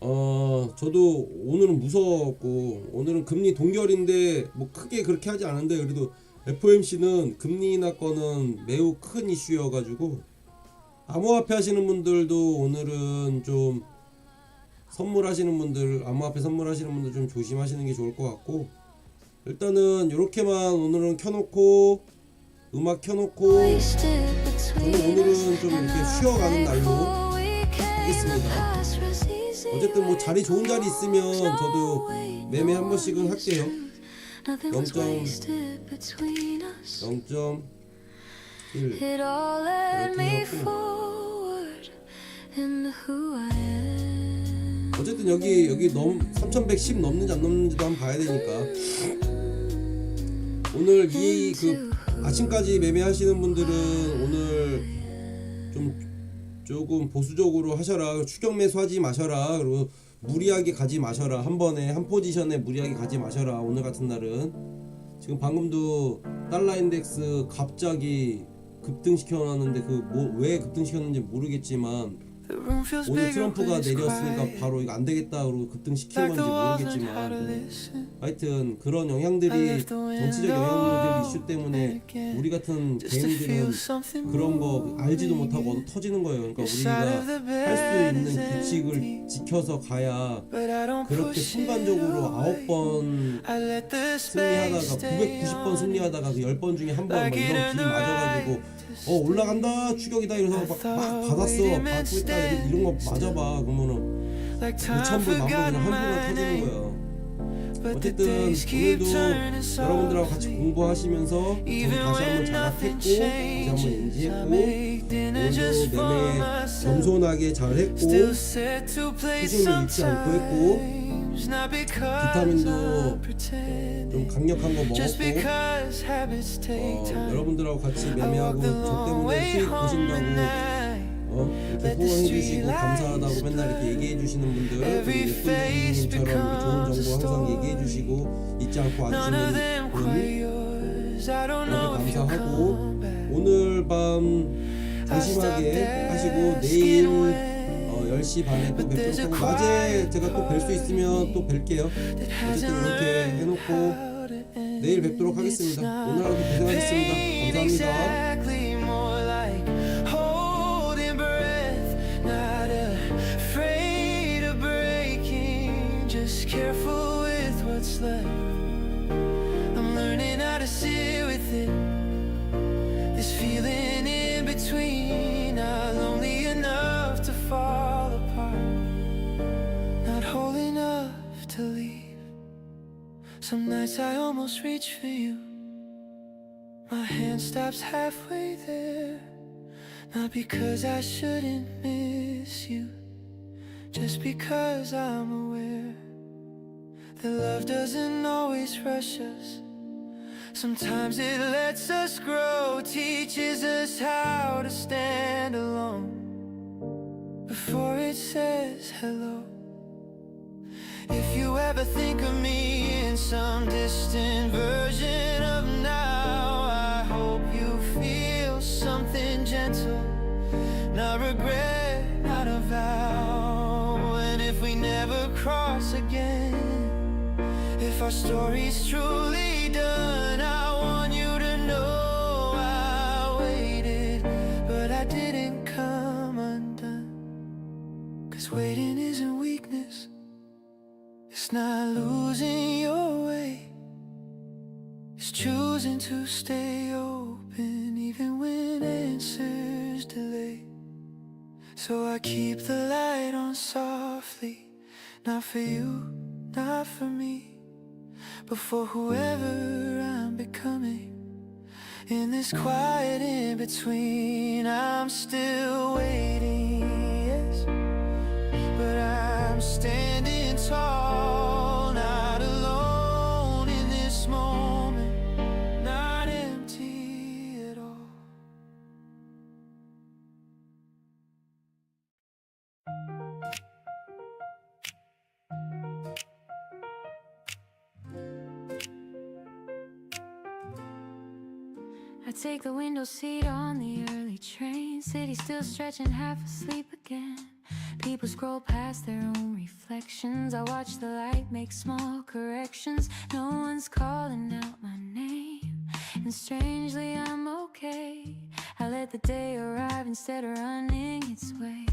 S3: 저도 오늘은 무서웠고, 오늘은 금리 동결인데 뭐 크게 그렇게 하지 않은데, 그래도 FOMC는 금리 인하권은 매우 큰 이슈여가지고 암호화폐 하시는 분들도 오늘은 좀 선물하시는 분들, 암호화폐 선물하시는 분들 좀 조심하시는 게 좋을 것 같고, 일단은 이렇게만 오늘은 켜놓고 음악 켜놓고 저는 오늘은 좀 이렇게 쉬어가는 날로 하겠습니다. 어쨌든 뭐 자리 좋은 자리 있으면 저도 매매 한 번씩은 할게요. 0.1 이렇게 하고, 어쨌든 여기 3110 넘는지 안 넘는지도 한번 봐야 되니까. 오늘 이 아침까지 매매하시는 분들은 오늘 조금 보수적으로 하셔라. 추격 매수하지 마셔라. 그리고 무리하게 가지 마셔라. 한 번에 한 포지션에 무리하게 가지 마셔라. 오늘 같은 날은 지금 방금도 달러 인덱스 갑자기 급등시켜 놨는데 왜 급등시켰는지 모르겠지만, 오늘 트럼프가 내렸으니까 바로 이거 안 되겠다 그러고 급등시킨 건지 모르겠지만, 하여튼 그런 영향들이, 정치적 영향들 이슈 때문에 우리 같은 개인들은 그런 거 알지도 못하고 얻어 터지는 거예요. 그러니까 우리가 할 수 있는 규칙을 지켜서 가야 그렇게 순간적으로 9번 승리하다가 990번 승리하다가 그 10번 중에 한 번 막 이런 길 맞아가지고 올라간다 추격이다 이러서 막 받았어 받고 있다 이런 거 맞아봐 그러면은 5,000불 만불 그냥 한 번에 터지는 거야. 어쨌든 오늘도 여러분들하고 같이 공부하시면서 저는 다시 한번 자각했고 다시 한번 인지했고 오늘도 매매 겸손하게 잘했고 수심을 잃지 않고 했고 비타민도 좀 강력한 거 먹었고 여러분들하고 같이 매매하고 저 때문에 수익 보신다고 이렇게 후원해주시고 감사하다고 맨날 이렇게 얘기해주시는 분들, 그리고 예쁜 부모님처럼 좋은 정보 항상 얘기해주시고 잊지 않고 와주시는 분 이렇게 감사하고, 오늘 밤 조심하게 하시고 내일 10시 반에 또 뵙도록 하고, 낮에 제가 또 뵐 수 있으면 또 뵐게요. 어쨌든 이렇게 해놓고 내일 뵙도록 하겠습니다. 오늘 하루도 고생하셨습니다. 감사합니다.
S1: Careful with what's left. I'm learning how to sit with it. This feeling in between, not lonely enough to fall apart, not whole enough to leave. Some nights I almost reach for you. My hand stops halfway there. Not because I shouldn't miss you, just because I'm aware that love doesn't always rush us. Sometimes it lets us grow, teaches us how to stand alone before it says hello. If you ever think of me in some distant version of now, I hope you feel something gentle, not regret, not a vow. And if we never cross again, if our story's truly done, I want you to know I waited, but I didn't come undone. 'Cause waiting isn't weakness, it's not losing your way, it's choosing to stay open even when answers delay. So I keep the light on softly, not for you, not for me, but for whoever I'm becoming. In this quiet in between, I'm still waiting, yes, but I'm standing tall, not alone in this moment, not empty at all. I take the window seat on the early train, city still stretching, half asleep again. People scroll past their own reflections. I watch the light make small corrections. No one's calling out my name, and strangely I'm okay. I let the day arrive instead of running its way.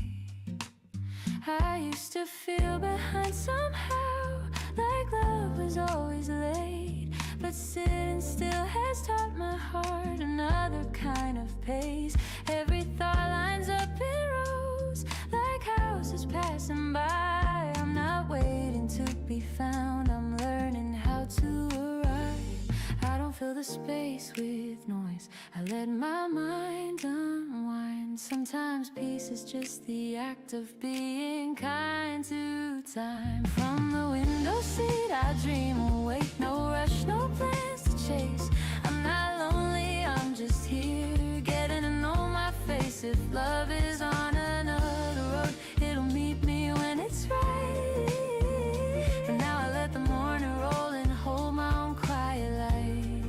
S1: I used to feel behind somehow, like love was always late. But sitting still has taught my heart another kind of pace. Every thought lines up in rows, like houses passing by. I'm not waiting to be found, I'm learning how to arrive. I don't fill the space with noise, I let my mind unwind. Sometimes peace is just the act of being kind to time. From the window seat I dream awake, no rush, no plans to chase. I'm not lonely, I'm just here, getting to know my face. If love is on another road, it'll meet me when it's right. For now I let the morning roll and hold my own quiet light.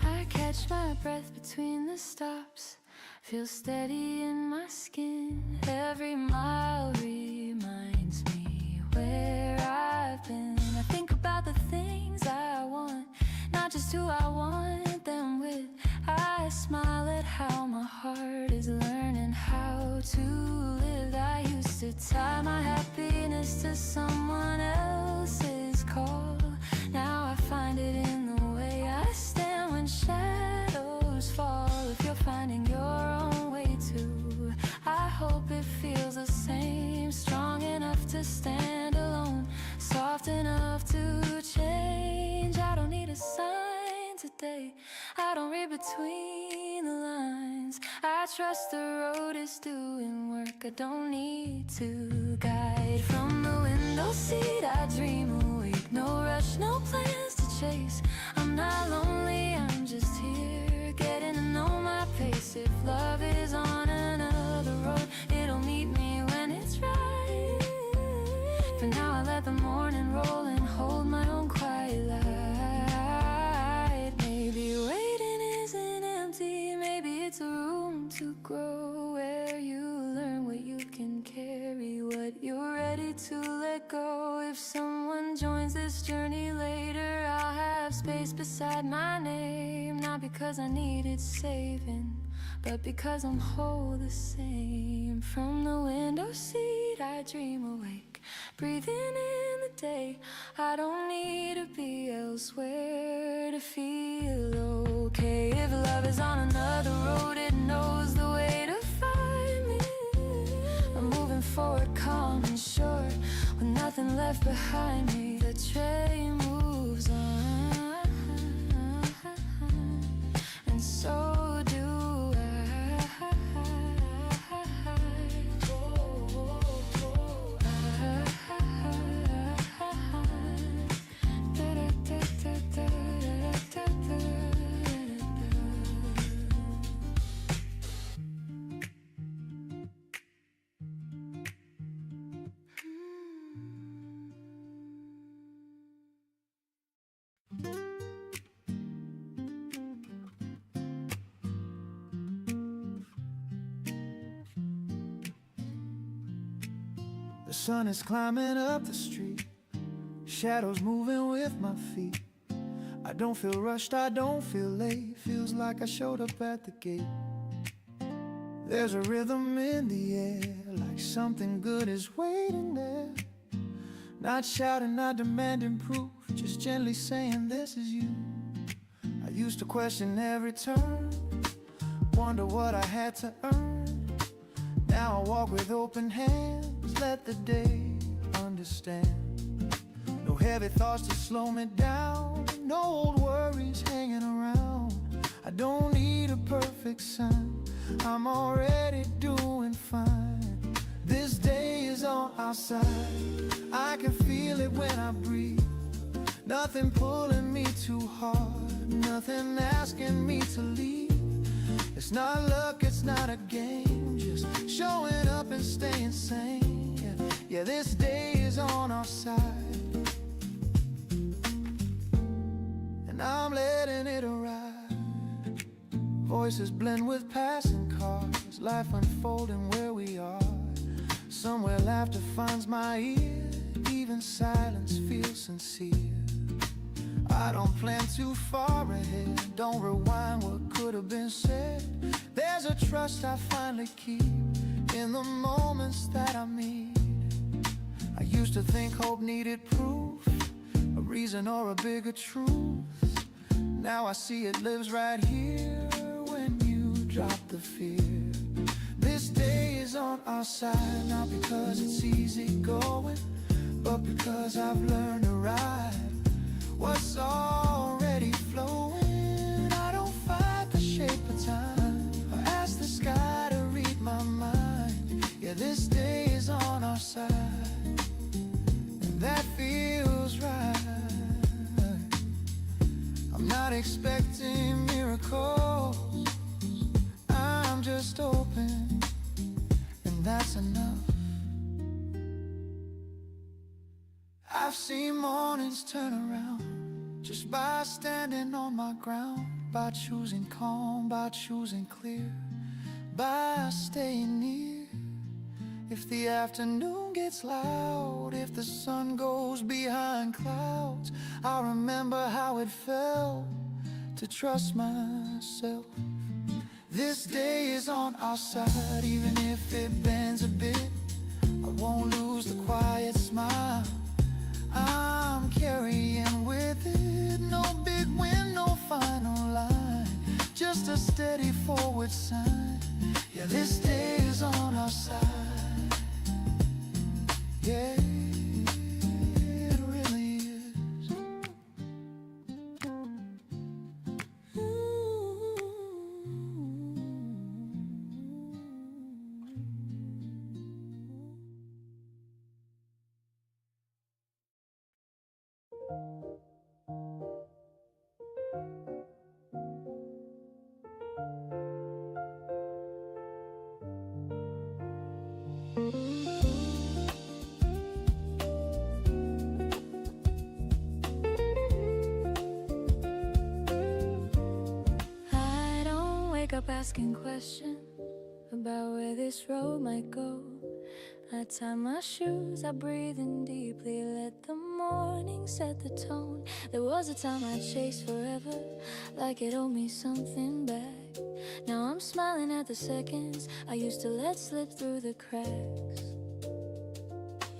S1: I catch my breath between the stops, feel steady in my skin. Every mile reminds me where I've been. I think about the things I want, not just who I want them with. I smile at how my heart is learning how to live. I used to tie my happiness to someone else's call. Now I find it in the way I stand when shadows fall. If you're finding your own way too, I hope it feels the same. Strong enough to stand alone, soft enough to change. I don't need a sign today, I don't read between the lines. I trust the road is doing work, I don't need to guide. From the window seat I dream awake, no rush, no plans to chase. I'm not lonely, I'm just here, getting to know my pace. If love is on another road, it'll meet me when it's right. For now I let the morning roll and hold my own quiet light. Maybe waiting isn't empty, maybe it's a room to grow, where you learn what you can carry, what you're ready to let go. If someone joins this journey later, I'll have space beside my name. Not because I needed saving, but because I'm whole the same. From the window seat I dream awake, breathing in the day. I don't need to be elsewhere to feel okay. If love is on another road, it knows the way to find me. I'm moving forward, calm and sure, with nothing left behind me. The train moves on, and so do
S2: The sun is climbing up the street, shadows moving with my feet. I don't feel rushed, I don't feel late, feels like I showed up at the gate. There's a rhythm in the air, like something good is waiting there. Not shouting, not demanding proof, just gently saying this is you. I used to question every turn, wonder what I had to earn. Now I walk with open hands, let the day understand. No heavy thoughts to slow me down, no old worries hanging around. I don't need a perfect sign, I'm already doing fine. This day is on our side, I can feel it when I breathe. Nothing pulling me too hard, nothing asking me to leave. It's not luck, it's not a game, just showing up and staying sane. Yeah, this day is on our side, and I'm letting it arrive. Voices blend with passing cars, life unfolding where we are.
S1: Somewhere laughter finds my ear, even silence feels sincere. I don't plan too far ahead, don't rewind what could have been said. There's a trust I finally keep in the moments that I meet. I used to think hope needed proof, a reason or a bigger truth. Now I see it lives right here when you drop the fear. This day is on our side, not because it's easy going, but because I've learned to ride what's already flowing. I don't fight the shape of time or ask the sky to read my mind. Yeah, this day is on our side, and that feels right. I'm not expecting miracles, I'm just open, and that's enough. I've seen mornings turn around just by standing on my ground, by choosing calm, by choosing clear, by staying near. If the afternoon gets loud, if the sun goes behind clouds, I remember how it felt to trust myself. This day is on our side, even if it bends a bit. I won't lose the quiet smile I'm carrying with it. No big win, no final line, just a steady forward sign. Yeah, this day is on our side. Yeah, it really is.
S4: I don't wake up asking questions about where this road might go. I tie my shoes, I breathe in deeply, let the morning set the tone. There was a time I chased forever, like it owed me something back. Now I'm smiling at the seconds I used to let slip through the cracks.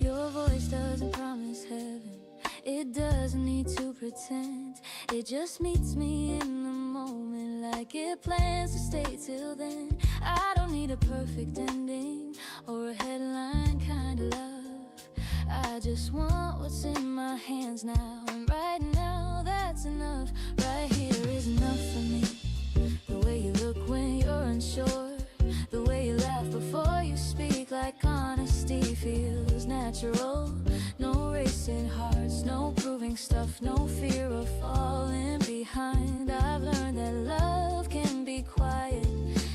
S4: Your voice doesn't promise heaven, it doesn't need to pretend. It just meets me in the moment, like it plans to stay till then. I don't need a perfect ending or a headline kind of love. I just want what's in my hands now, and right now that's enough. Right here is enough for me. The way you look when you're unsure, the way you laugh before you speak, like honesty feels natural. No racing hearts, no proving stuff, no fear of falling behind. I've learned that love can be quiet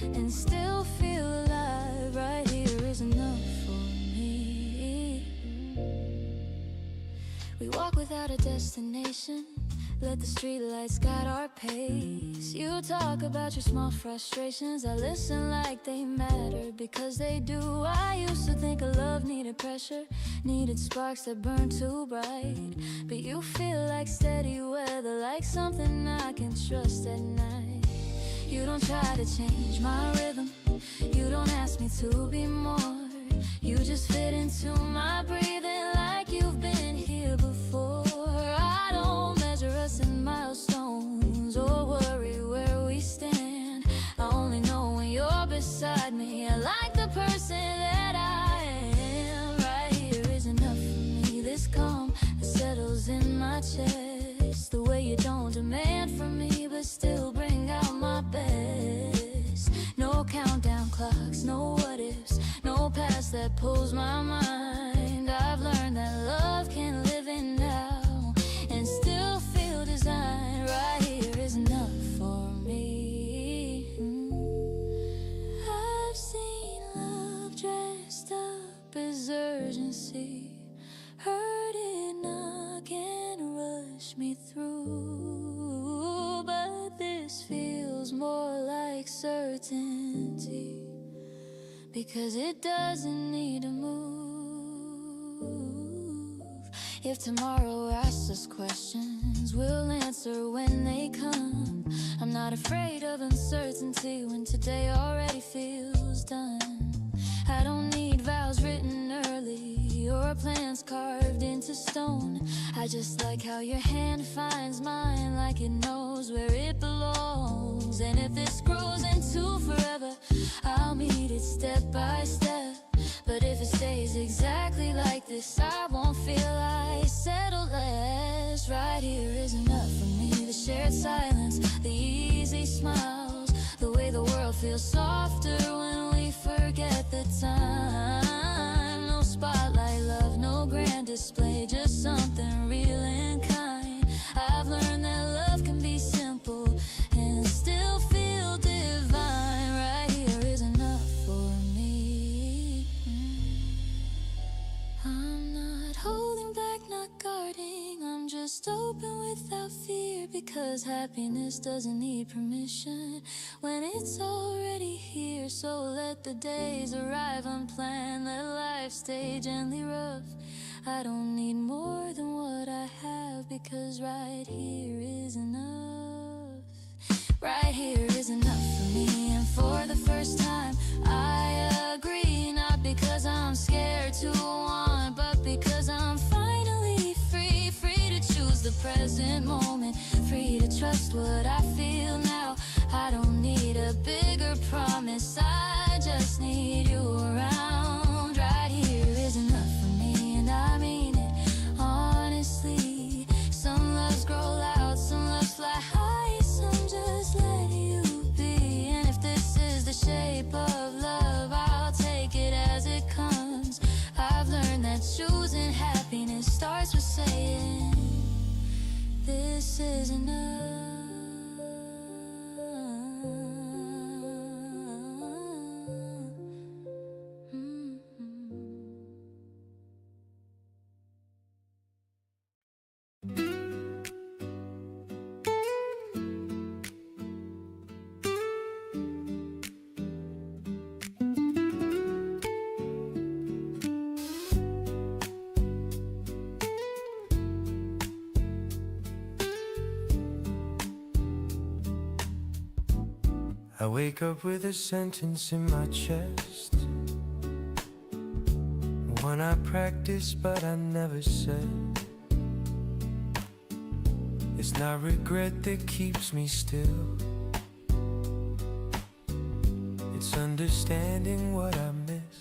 S4: and still feel alive. Right here is enough for me. We walk without a destination, let the streetlights guide our pace. You talk about your small frustrations, I listen like they matter, because they do. I used to think a love needed pressure, needed sparks that burn too bright. But you feel like steady weather, like something I can trust at night. You don't try to change my rhythm, you don't ask me to be more. You just fit into my breathing like you've been here before. I don't measure us in milestones or worry where we stand. I only know when you're beside me, I like the person that I am. Right here is enough for me, this calm that settles in my chest. The way you don't demand from me but still bring out my best. No countdown clocks, no what ifs, no past that pulls my mind. I've learned that love can live in now and still feel designed. Right here is enough for me. I've seen love dressed up as urgency, heard it knock and rush me through. But this feels more like certainty, because it doesn't need to move. If tomorrow asks us questions, we'll answer when they come. I'm not afraid of uncertainty when today already feels done. I don't need vows written early or plans carved into stone. I just like how your hand finds mine, like it knows where it belongs. And if this grows into forever, I'll meet it step by step. But if it stays exactly like this, I won't feel I settle less. Right here is enough for me. The shared silence, the easy smiles, the way the world feels softer when we forget the time. No spotlight, love, no grand display, just something real and kind. I've learned that love can be simple and still feel divine. Right here is enough for me. I'm not holding back, not guarding, I'm just open without fear, because happiness doesn't need permission when it's already here. So let the days arrive unplanned, let life stay gently rough. I don't need more than what I have, because right here is enough. Right here is enough for me, and for the first time I agree. Not because I'm scared to want, but because I'm finally free. Free to choose the present moment, free to trust what I feel now. I don't need a bigger promise, I just need you around. Right here is enough for me, and I mean it honestly. Some loves grow loud, some loves fly high, some just let you be. And if this is the shape of love, I'll take it as it comes. I've learned that choosing happiness starts with saying, this is enough.
S2: I wake up with a sentence in my chest, one I practice but I never said. It's not regret that keeps me still, it's understanding what I miss.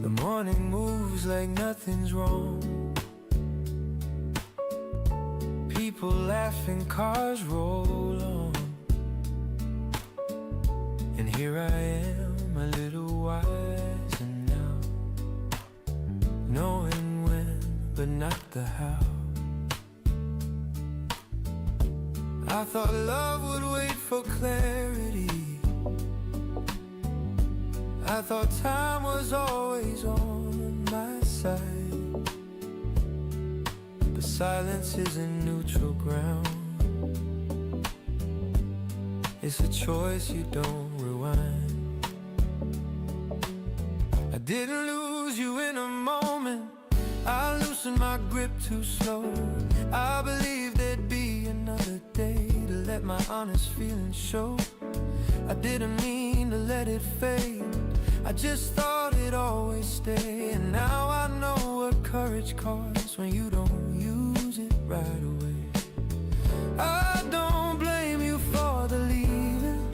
S2: The morning moves like nothing's wrong, people laughing, cars roll on, and here I am, a little wiser now, knowing when, but not the how. I thought love would wait for clarity, I thought time was always on my side. Silence isn't neutral ground, it's a choice you don't rewind. I didn't lose you in a moment, I loosened my grip too slow. I believed there'd be another day to let my honest feelings show. I didn't mean to let it fade, I just thought it'd always stay. And now I know what courage costs when you don't use it right away. I don't blame you for the leaving,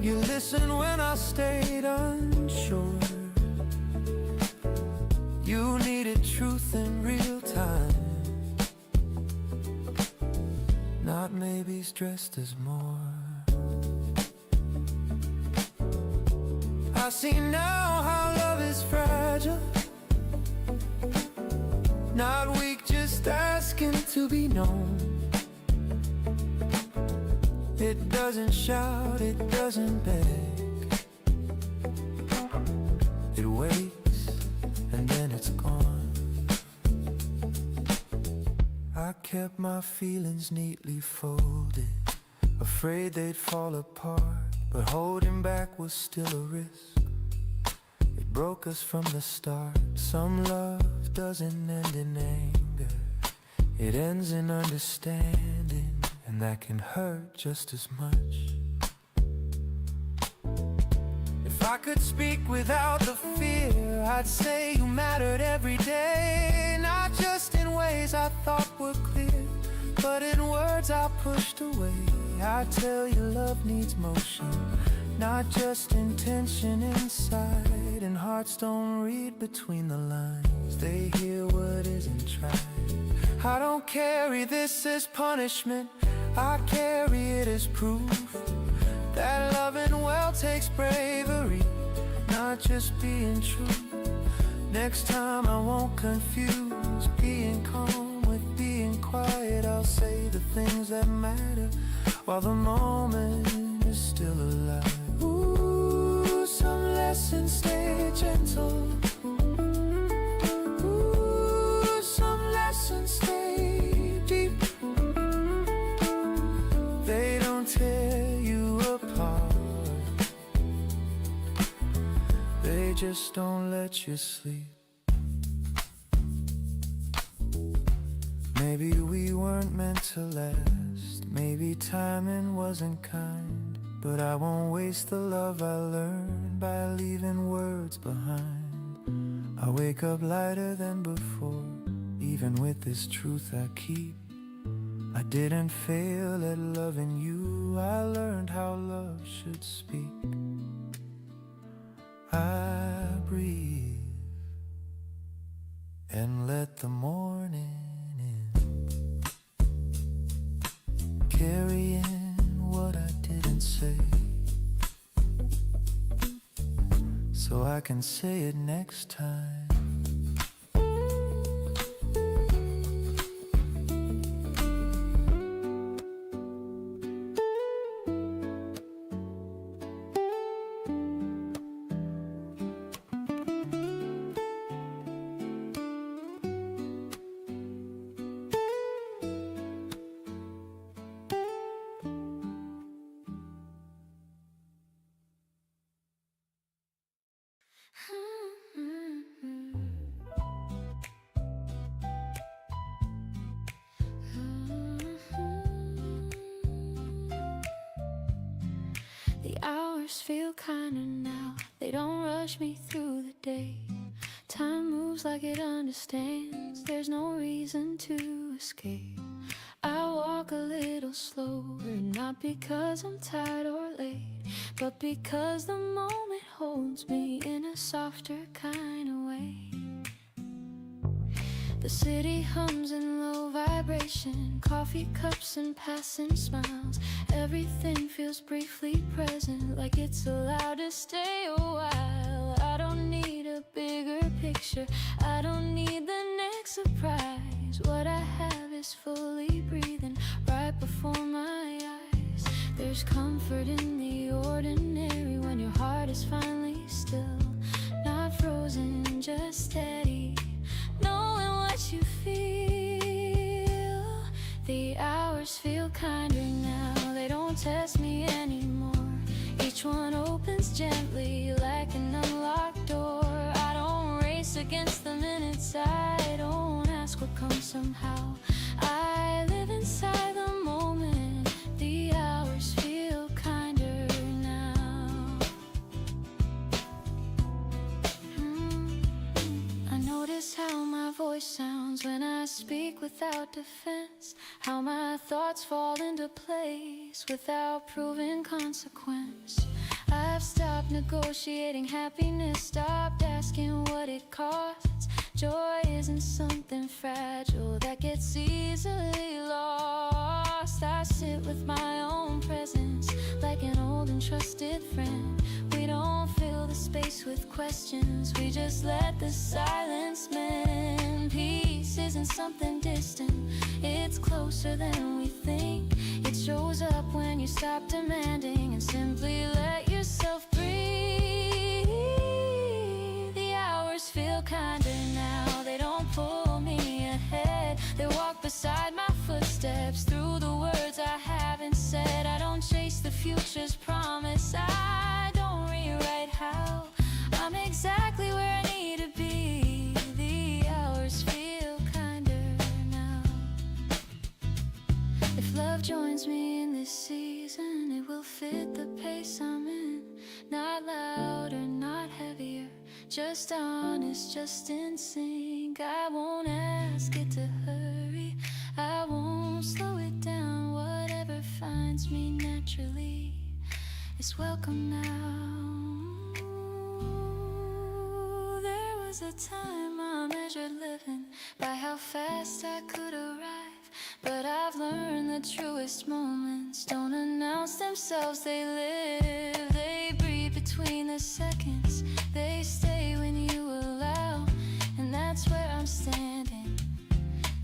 S2: you listened when I stayed unsure. You needed truth in real time, not maybe stressed as more. I see now how love is fragile, not weak, just asking to be known. It doesn't shout, it doesn't beg, it waits and then it's gone. I kept my feelings neatly folded afraid they'd fall apart, but holding back was still a risk. It broke us from the start. Some love doesn't end in anger, it ends in understanding, and that can hurt just as much. If I could speak without the fear, I'd say you mattered every day. Not just in ways I thought were clear, but in words I pushed away. I tell you love needs motion, not just intention inside. And hearts don't read between the lines, they hear what isn't tried. I don't carry this as punishment, I carry it as proof that loving well takes bravery, not just being true. Next time I won't confuse being calm with being quiet. I'll say the things that matter while the moment is still alive. Ooh, some lessons stay gentle. Ooh, some lessons stay deep. They don't tear you apart, they just don't let you sleep. Maybe we weren't meant to last, maybe timing wasn't kind, but I won't waste the love I learned by leaving words behind. I wake up lighter than before, even with this truth I keep. I didn't fail at loving you, I learned how love should speak. I breathe and let the morning in, carrying what I didn't say, so I can say it next time.
S4: The hours feel kinder now, they don't rush me through the day. Time moves like it understands, there's no reason to escape. I walk a little slower, not because I'm tired or late, but because the moment holds me in a softer kind of way. The city hums in low vibration, coffee cups and passing smiles. Everything feels briefly present, like it's allowed to stay a while. I don't need a bigger picture, I don't need the next surprise. What I have is fully breathing right before my eyes. There's comfort in the ordinary when your heart is finally still, not frozen, just steady, knowing what you feel. The hours feel kinder now, they don't test me anymore. Each one opens gently like an unlocked door. I don't race against the minutes, I don't ask what comes somehow. I live inside the moment, the hours feel kinder now. I notice how my voice sounds when I speak without defense, how my thoughts fall into place without proving consequence. I've stopped negotiating happiness, stopped asking what it costs. Joy isn't something fragile that gets easily lost. I sit with my own presence like an old and trusted friend. We don't fill the space with questions, we just let the silence mend. Peace isn't something distant, it's closer than we think. It shows up when you stop demanding and simply let yourself breathe. The hours feel kinder now, they don't pull me ahead, they walk beside my footsteps through the words I haven't said. I don't the future's promise. I don't rewrite how. I'm exactly where I need to be. The hours feel kinder now. If love joins me in this season, it will fit the pace I'm in. Not louder, not heavier, just honest, just in sync. I won't ask it to hurry, I won't slow it down. Whatever finds me naturally is welcome now. There was a time I measured living by how fast I could arrive, but I've learned the truest moments don't announce themselves, they live. They breathe between the seconds, they stay when you allow. And that's where I'm standing,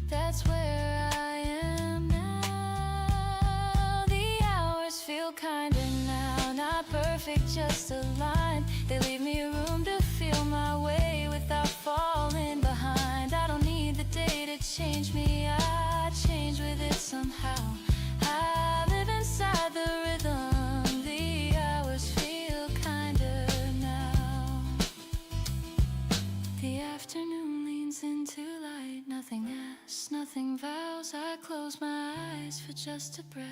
S4: that's where I am now. The hours feel kinder now, not perfect, just aligned. They leave me room to feel my way without falling behind. I don't need the day to change me, I change with it somehow. I live inside the rhythm, the hours feel kinder now. The afternoon leans into light, nothing asks, nothing vows. I close my eyes for just a breath.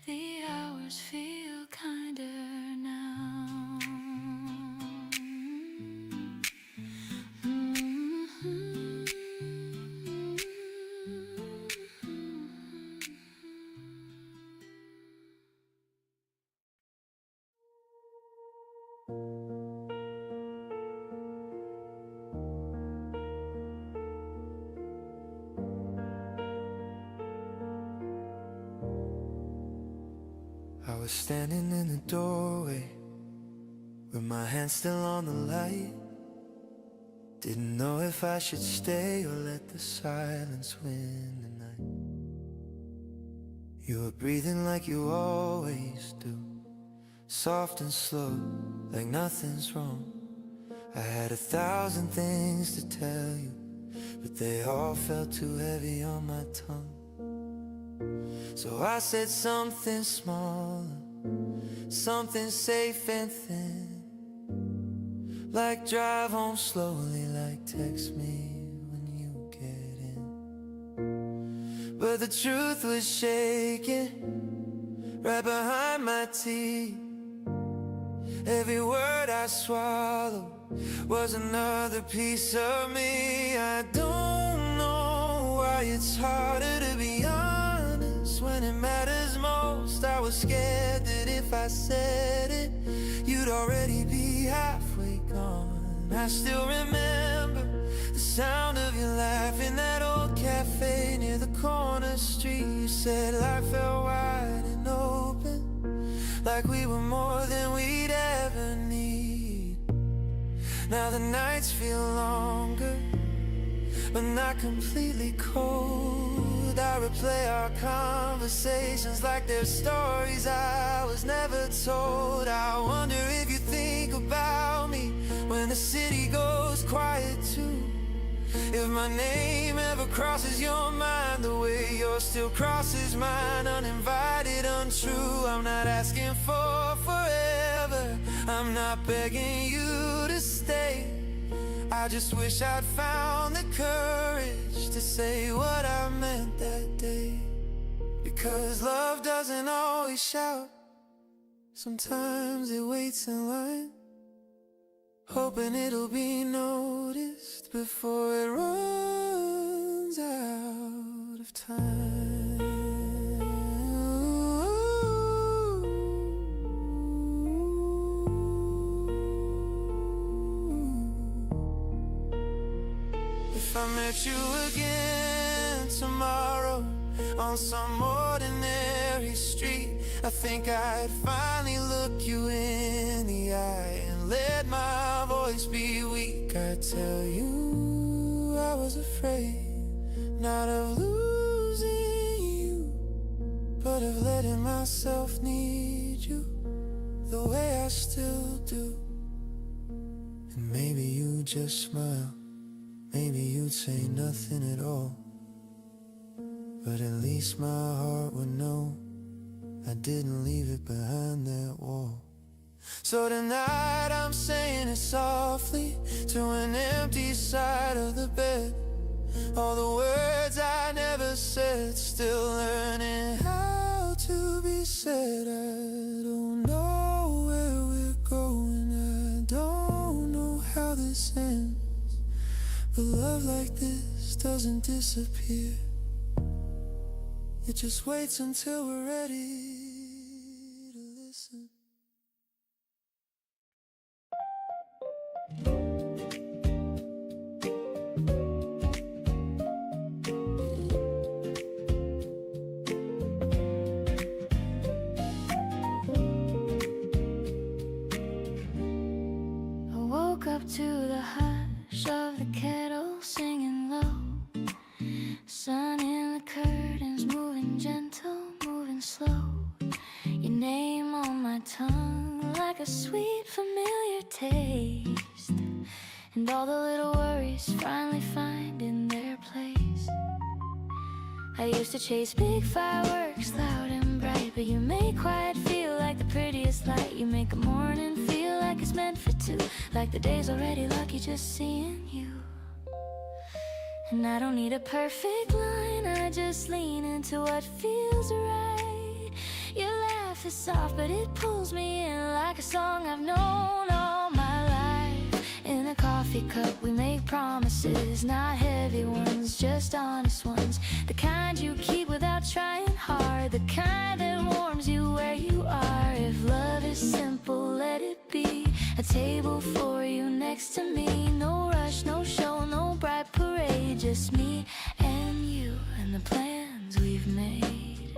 S4: The hours feel kinder now.
S2: I was standing in the doorway with my hand still on the light. Didn't know if I should stay or let the silence win the night. You were breathing like you always do, soft and slow, like nothing's wrong. I had 1,000 things to tell you, but they all felt too heavy on my tongue. So I said something smaller, something safe and thin, like drive home slowly, like text me when you get in. But the truth was shaking right behind my teeth. Every word I swallowed was another piece of me. I don't know why it's harder to be honest when it matters most. I was scared that if I said it, you'd already be halfway gone. I still remember the sound of your laugh in that old cafe near the corner street. You said life felt wide and open, like we were more than we'd ever need. Now the nights feel longer, but not completely cold. I replay our conversations like they're stories I was never told. I wonder if you think about me when the city goes quiet too. If my name ever crosses your mind the way yours still crosses mine, uninvited, untrue. I'm not asking for forever, I'm not begging you to stay. I just wish I'd found the courage to say what I meant that day. Because love doesn't always shout, sometimes it waits in line, hoping it'll be noticed before it runs out of time. If I met you again tomorrow on some ordinary street, I think I'd finally look you in the eye and let my voice be weak. I'd tell you I was afraid, not of losing you, but of letting myself need you the way I still do. And maybe you just smile, maybe you'd say nothing at all, but at least my heart would know I didn't leave it behind that wall. So tonight I'm saying it softly to an empty side of the bed. All the words I never said, still learning how to be said. I don't know where we're going, I don't know how this ends, but love like this doesn't disappear. It just waits until we're ready to listen.
S4: To the hush of the kettle singing low, sun in the curtains moving gentle, moving slow, your name on my tongue like a sweet familiar taste, and all the little worries finally finding their place. I used to chase big fireworks loud and bright, but you make quiet feel like the prettiest light. You make a morning feel like it's meant for two, like the day's already lucky just seeing you. And I don't need a perfect line, I just lean into what feels right. Your laugh is soft but it pulls me in like a song I've known all my life. In a coffee cup we make promises, not heavy ones, just honest ones. The kind you keep without trying hard, the kind that warms you where you are. If love is simple, let it be a table for you next to me. No rush, no show, no bright parade, just me and you and the plans we've made.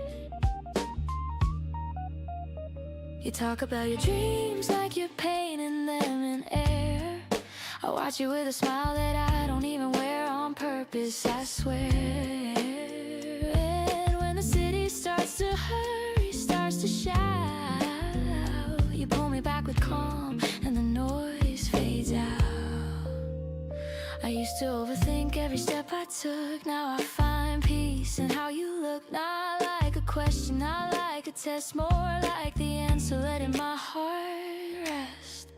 S4: You talk about your dreams like you're painting them in air. I watch you with a smile that I don't even wear on purpose, I swear. And when the city starts to hurry, starts to shout, you pull me back with calm and the noise fades out. I used to overthink every step I took, now I find peace in how you look. Not like a question, not like a test, more like the answer letting my heart rest.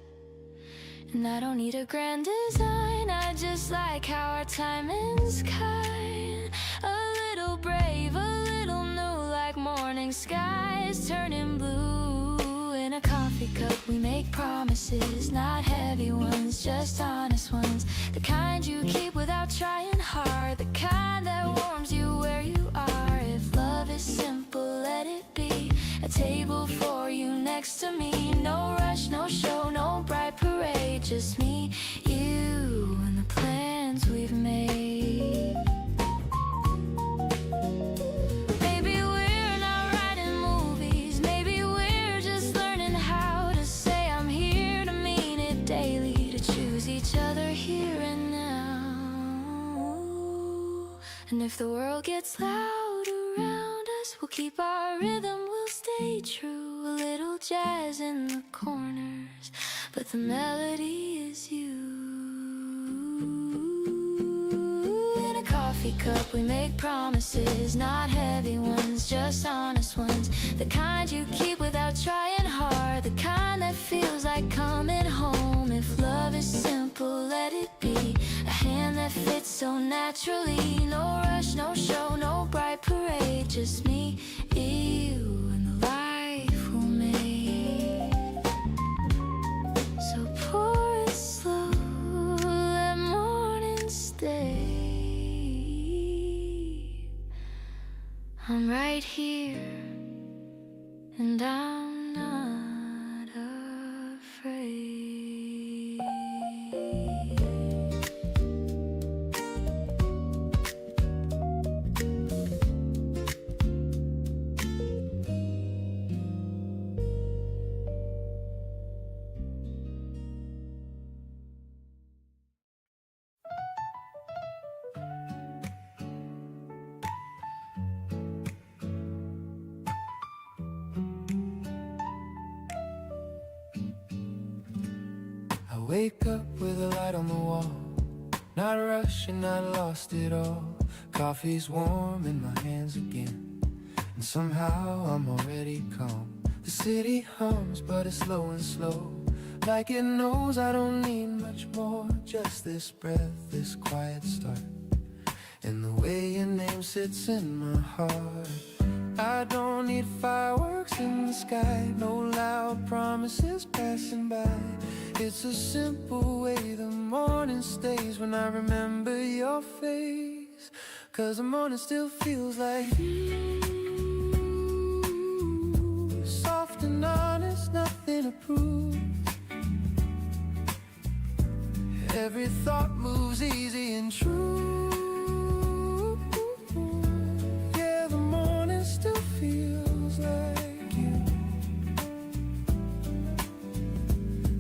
S4: And I don't need a grand design, I just like how our timing's kind. A little brave, a little new, like morning skies turning blue. In a coffee cup we make promises, not heavy ones, just honest ones. The kind you keep without trying hard, the kind that warms you where you are. If love is simple, let it be a table for you next to me. No rush, no show, no bright parade, just me, you, and the plans we've made. Maybe we're not writing movies, maybe we're just learning how to say I'm here, to mean it daily, to choose each other here and now. And if the world gets loud around us, we'll keep our rhythm, we'll stay true. A little jazz in the corners, but the melody is you. In a coffee cup we make promises, not heavy ones, just honest ones. The kind you keep without trying hard, the kind that feels like coming home. If love is simple, let it be a hand that fits so naturally. No rush, no show, no bright parade, just me, you, and the life we'll make. So pour it slow, let morning stay. I'm right here, and I'm not afraid.
S2: Wake up with a light on the wall, not rushing, not lost at all. Coffee's warm in my hands again, and And somehow I'm already calm. The city hums, but it's slow and slow, like it knows I don't need much more. Just this breath, this quiet start, and the way your name sits in my heart. I don't need fireworks in the sky, no loud promises passing by. It's a simple way the morning stays when I remember your face. 'Cause the morning still feels like you, soft and honest, nothing to prove. Every thought moves easy and true. Yeah, the morning still feels like you.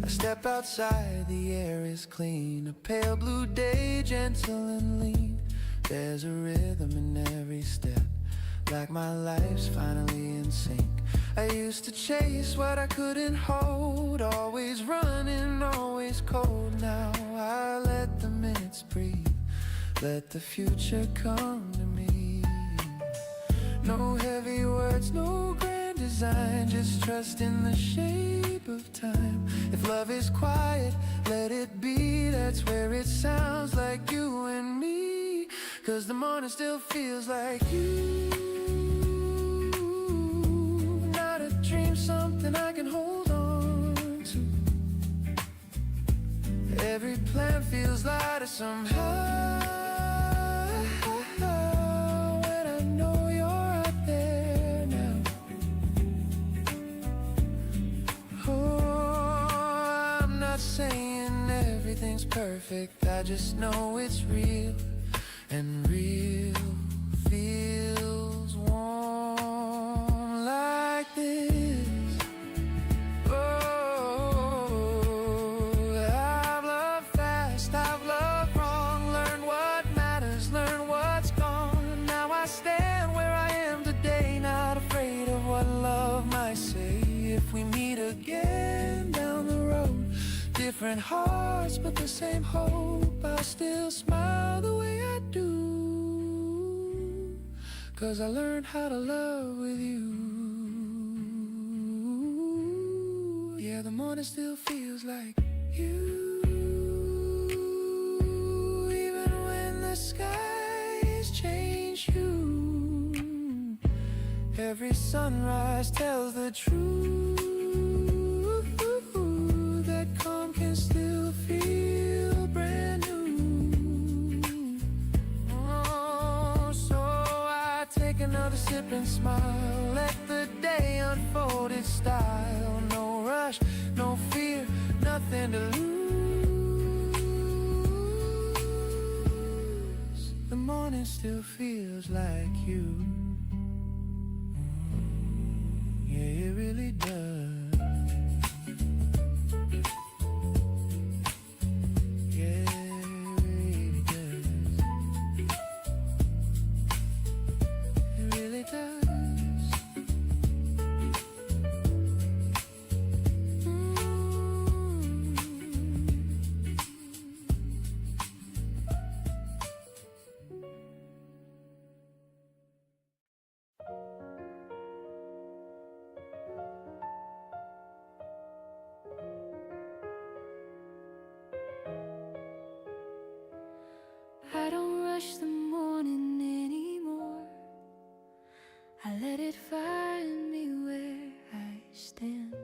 S2: I step outside, the air is clean, a pale blue day, gentle and lean. There's a rhythm in every step, like my life's finally in sync. I used to chase what I couldn't hold, always running, always cold. Now I let the minutes breathe, let the future come to me. No heavy words, no grand design, just trust in the shape of time. If love is quiet, let it be, that's where it sounds like you and me. 'Cause the morning still feels like you, not a dream, something I can hold on to. Every plan feels lighter somehow when I know you're out there now. Oh, I'm not saying everything's perfect, I just know it's real. And real feels warm like this. Oh, I've loved fast, I've loved wrong, learned what matters, learned what's gone. Now I stand where I am today, not afraid of what love might say. If we meet again down the road, different hearts but the same hope, I'll still smile the way I do. 'Cause I learned how to love with you. Yeah, the morning still feels like you, even when the skies change hue. Every sunrise tells the truth, that calm can still feel brand new. Oh, so I take another sip and smile, let the day unfold its style. No rush, no fear, nothing to lose. The morning still feels like you. Yeah, it really does.
S4: I don't rush the morning anymore. I let it find me where I stand.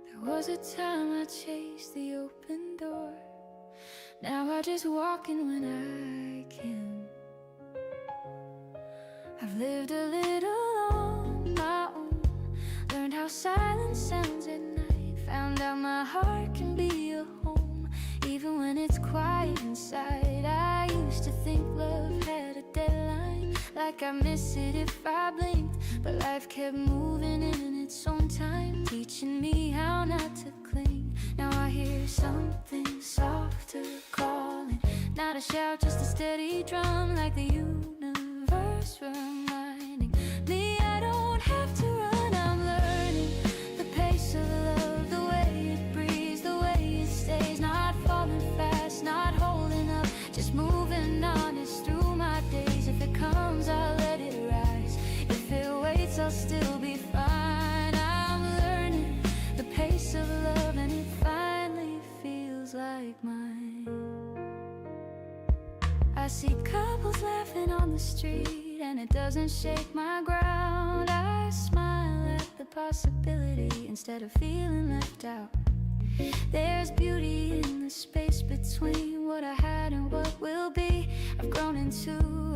S4: There was a time I chased the open door. Now I just walk in when I can. I've lived a little on my own, learned how silence sounds at night, found out my heart can be a home even when it's quiet inside. I used to think love had a deadline, like I miss it if I blinked, but life kept moving in its own time, teaching me how not to cling. Now I hear something softer calling, not a shout, just a steady drum, like the universe reminding me I don't have to run. I'm learning the pace of love, the way it breathes, the way it stays, not falling fast, not holding up, just moving honest through my days. If it comes, I'll let it ride. I'll still be fine. I'm learning the pace of love, and it finally feels like mine. I see couples laughing on the street, and it doesn't shake my ground. I smile at the possibility instead of feeling left out. There's beauty in the space between what I had and what will be. I've grown into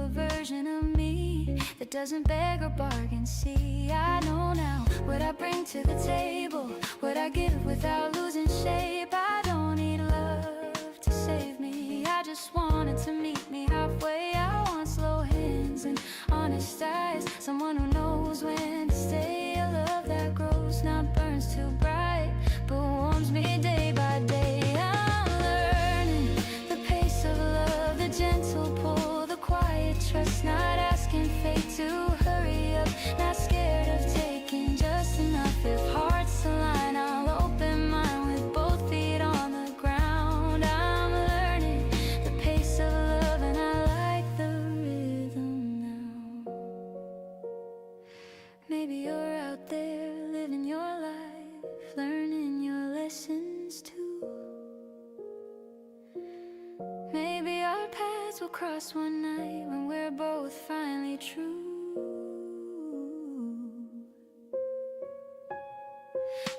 S4: a version of me that doesn't beg or bargain. See, I know now what I bring to the table, what I give without losing shape. I don't need love to save me, I just want it to meet me halfway. I want slow hands and honest eyes, someone who knows when to stay. A love that grows, not burns too bright, but warms me day by day. I'm learning the pace of love, the gentle pull, the quiet trust, not asking fate to hurry up, not scared of taking just enough. If hearts align, I'll open mine with both feet on the ground. I'm learning the pace of love, and I like the rhythm now. Maybe you're out there living your life, learning your lessons too. Maybe our paths will cross one night when we're both finally true.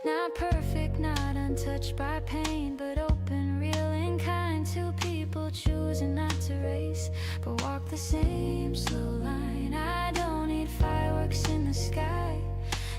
S4: Not perfect, not untouched by pain, but open, real and kind. Two people choosing not to race, but walk the same slow line. I don't need fireworks in the sky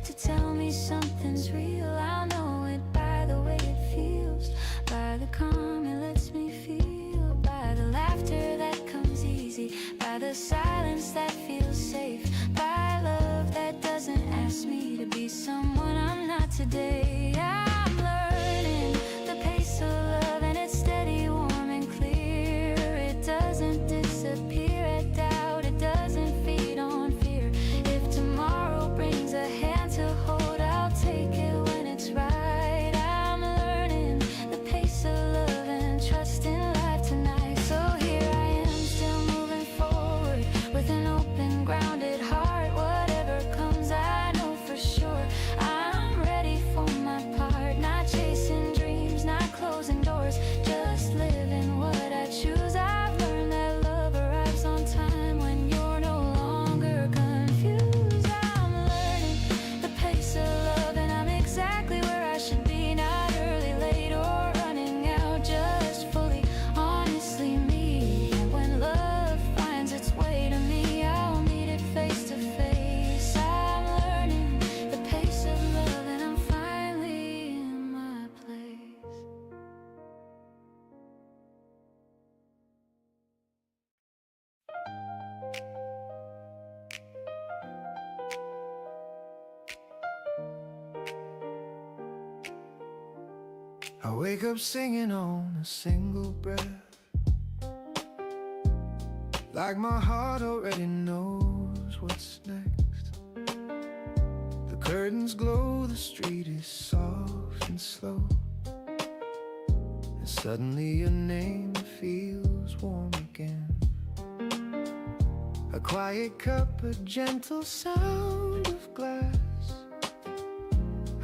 S4: to tell me something's real. I'll know it by the way it feels, by the calm it lets me feel, by the laughter that comes easy, by the silence that feels safe, by love that doesn't ask me to be someone I'm not today. I'm learning the pace of love, and it's steady, warm and clear. It doesn't disappear at doubt, it doesn't feed on fear. If tomorrow brings a hand to hold, I'll take it when it's right. I'm learning the pace of love and trust in life tonight. So here I am, still moving forward with an open, grounded heart. Whatever comes, I know for sure I'm ready for my part. Not chasing dreams, not closing doors, just living what I choose. I've learned that love arrives on time when you're no longer confused. I'm learning the pace of love, and I'm exactly where I should be. Not early, late, or running out, just fully, honestly me. And when love finds its way to me, I'll meet it face to face. I'm learning the pace of love, and I'm finally in my place.
S2: I wake up singing on a single breath, like my heart already knows what's next. The curtains glow, the street is soft and slow, and suddenly your name feels warm again. A quiet cup, a gentle sound of glass.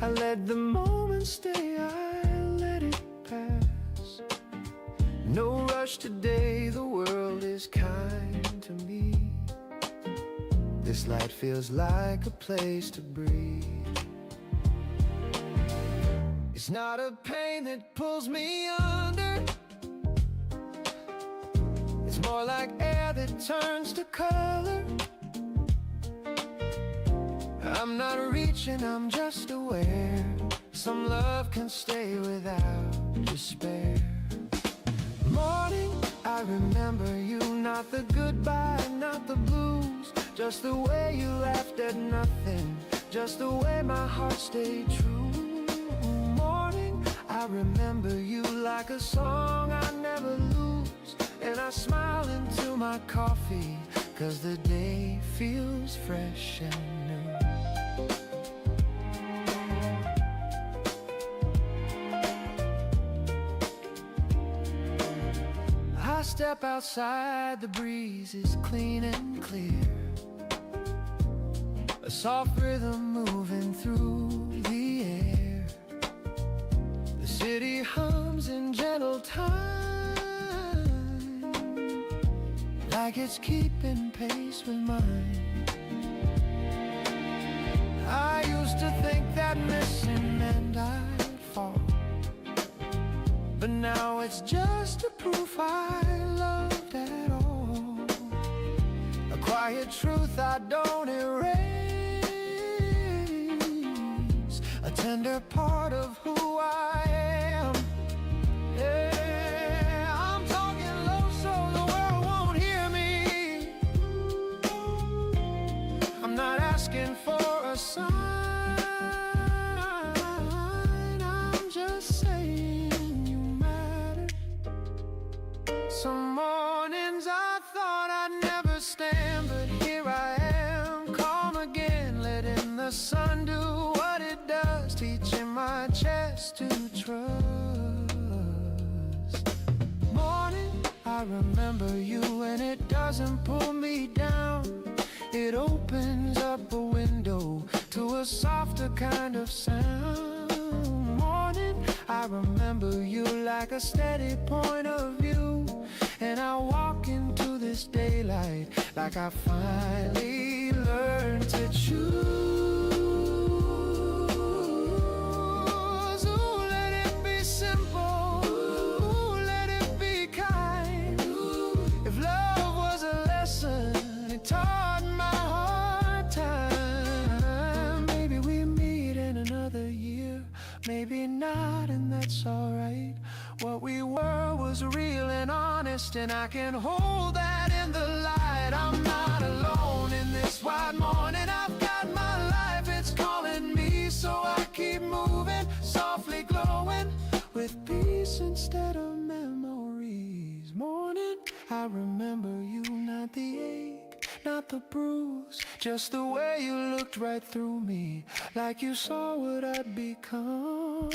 S2: I let the moment stay, I let it pass. No rush today, the world is kind to me. This light feels like a place to breathe. It's not a pain that pulls me under, it's more like air that turns to color. I'm not reaching, I'm just aware. Some love can stay without despair. Morning, I remember you, not the goodbye, not the blues, just the way you laughed at nothing, just the way my heart stayed true. Morning, I remember you like a song I never lose, and I smile into my coffee, 'cause the day feels fresh and new. I step outside, the breeze is clean and clear. A
S1: soft rhythm moving through the air. The city hums in gentle time, like it's keeping pace with mine. I used to think that missing meant I'd fall, but now it's just a proof I loved at all. A quiet truth I don't erase, a tender part of who I am. Yeah, I'm talking low so the world won't hear me. I'm not asking for a sign, I'm just saying you matter. Some mornings I thought I'd never stand, but here I am, calm again, letting the sun do what it does, teaching my chest to trust. Morning, I remember you and it doesn't pull me down. It opens up a window to a softer kind of sound. Morning, I remember you like a steady point of view, and I walk into this daylight like I finally learned to choose. Ooh, let it be simple. Ooh, let it be kind. If love was a lesson, it taught my hard time. Maybe we meet in another year, maybe not, and that's alright. What we were was real and honest, and I can hold that in the light. I'm not alone in this wide morning. I've got my life, it's calling me, so I keep moving, softly glowing with peace instead of memories. Morning, I remember you, not the ache, not the bruise, just the way you looked right through me, like you saw what I'd become.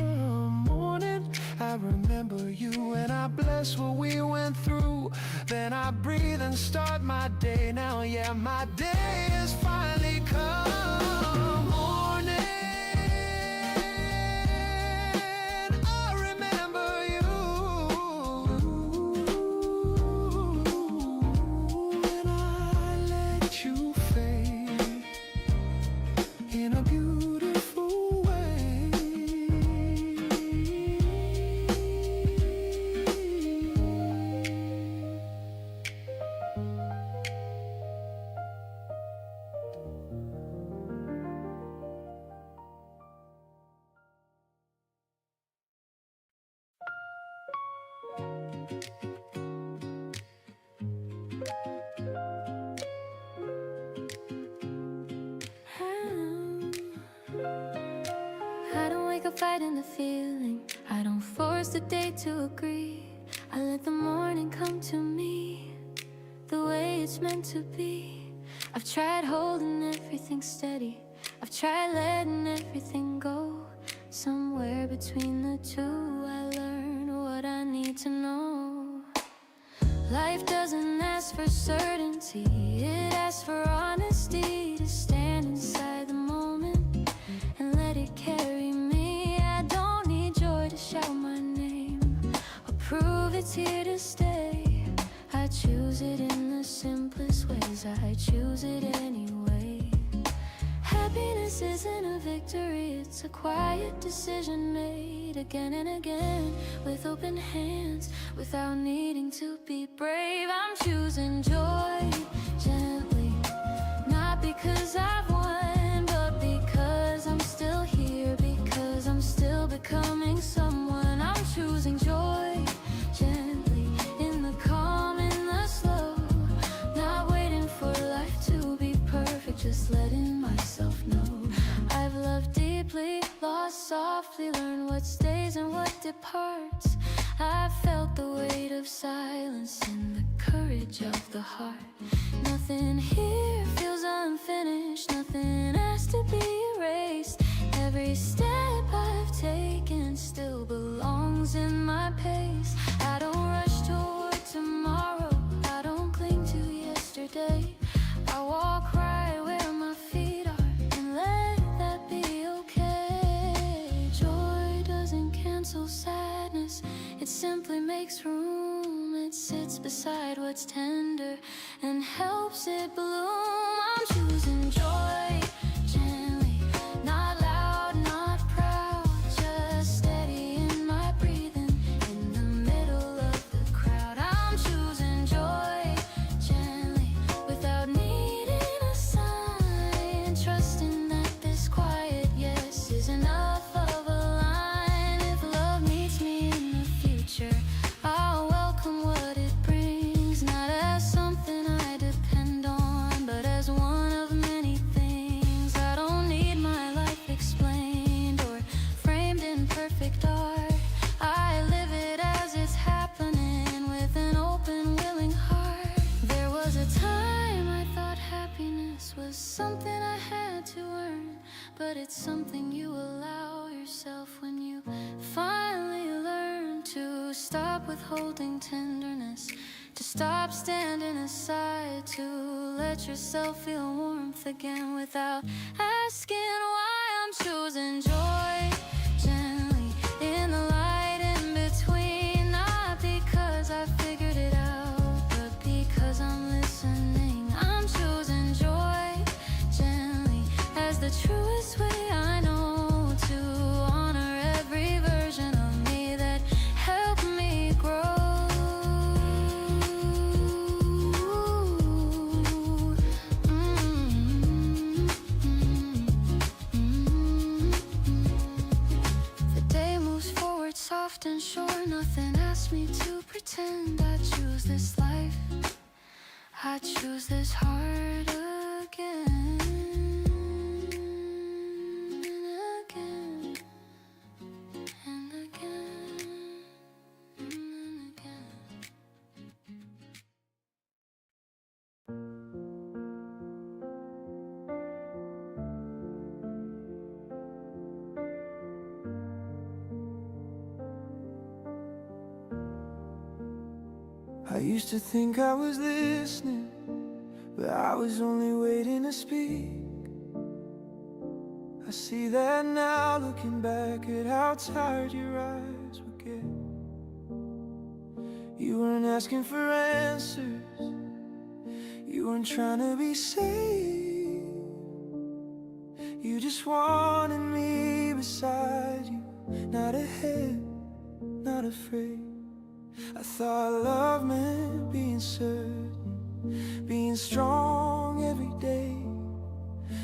S1: Morning, I remember you and I bless what we went through. Then I breathe and start my day. Now, yeah, my day has finally come. Morning, I remember you, and I let you fade in a beautiful way.
S4: I don't wake up fighting the feeling, I don't force the day to agree. I let the morning come to me the way it's meant to be. I've tried holding everything steady, I've tried letting everything go. Somewhere between the two I learn what I need to know. Life doesn't ask for certainty, it asks for honesty. To stand inside the moment and let it carry me. I don't need joy to shout my name or prove it's here to stay. I choose it in the simplest ways, I choose it anyway. Happiness isn't a victory, it's a quiet decision made again and again, with open hands, without needing to be brave. I'm choosing joy gently, not because I've won, but because I'm still here, because I'm still becoming someone. I'm choosing joy gently, in the calm, in the slow, not waiting for life to be perfect, just letting myself know. I've loved deeply, lost softly, learned what stays and what departs. I've felt the weight of silence and the courage of the heart. Nothing here feels unfinished, nothing has to be erased. Every step I've taken still belongs in my pace. I don't rush toward tomorrow, I don't cling to yesterday. I walk right where my feet are, and simply makes room. It sits beside what's tender and helps it bloom. I'm choosing joy gently, not loud, not proud, just steady in my breathing in the middle of the crowd. I'm choosing joy gently without needing a sign, trusting that this quiet yes is enough of a line. If love meets me in the future, I'll welcome what it brings, not as something I depend on, but as one of many things. I don't need my life explained or framed in perfect art. I live it as it's happening with an open, willing heart. There was a time I thought happiness was something I had to earn, but it's something you allow yourself when you finally learn to stop withholding tenderness, to stop standing aside, to let yourself feel warmth again without asking why. I'm choosing joy gently in the light in between, not because I figured it out, but because I'm listening. I'm choosing joy gently as the truest way I know to honor every version of me that helped me grow. The day moves forward soft and sure, nothing asks me to pretend. I choose this life, I choose this heart again and again and again and again.
S1: I used to think I was listening, but I was only waiting to speak. I see that now, looking back at how tired your eyes would get. You weren't asking for answers, you weren't trying to be saved. You just wanted me beside you, not ahead, not afraid. I thought love meant being certain, being strong every day.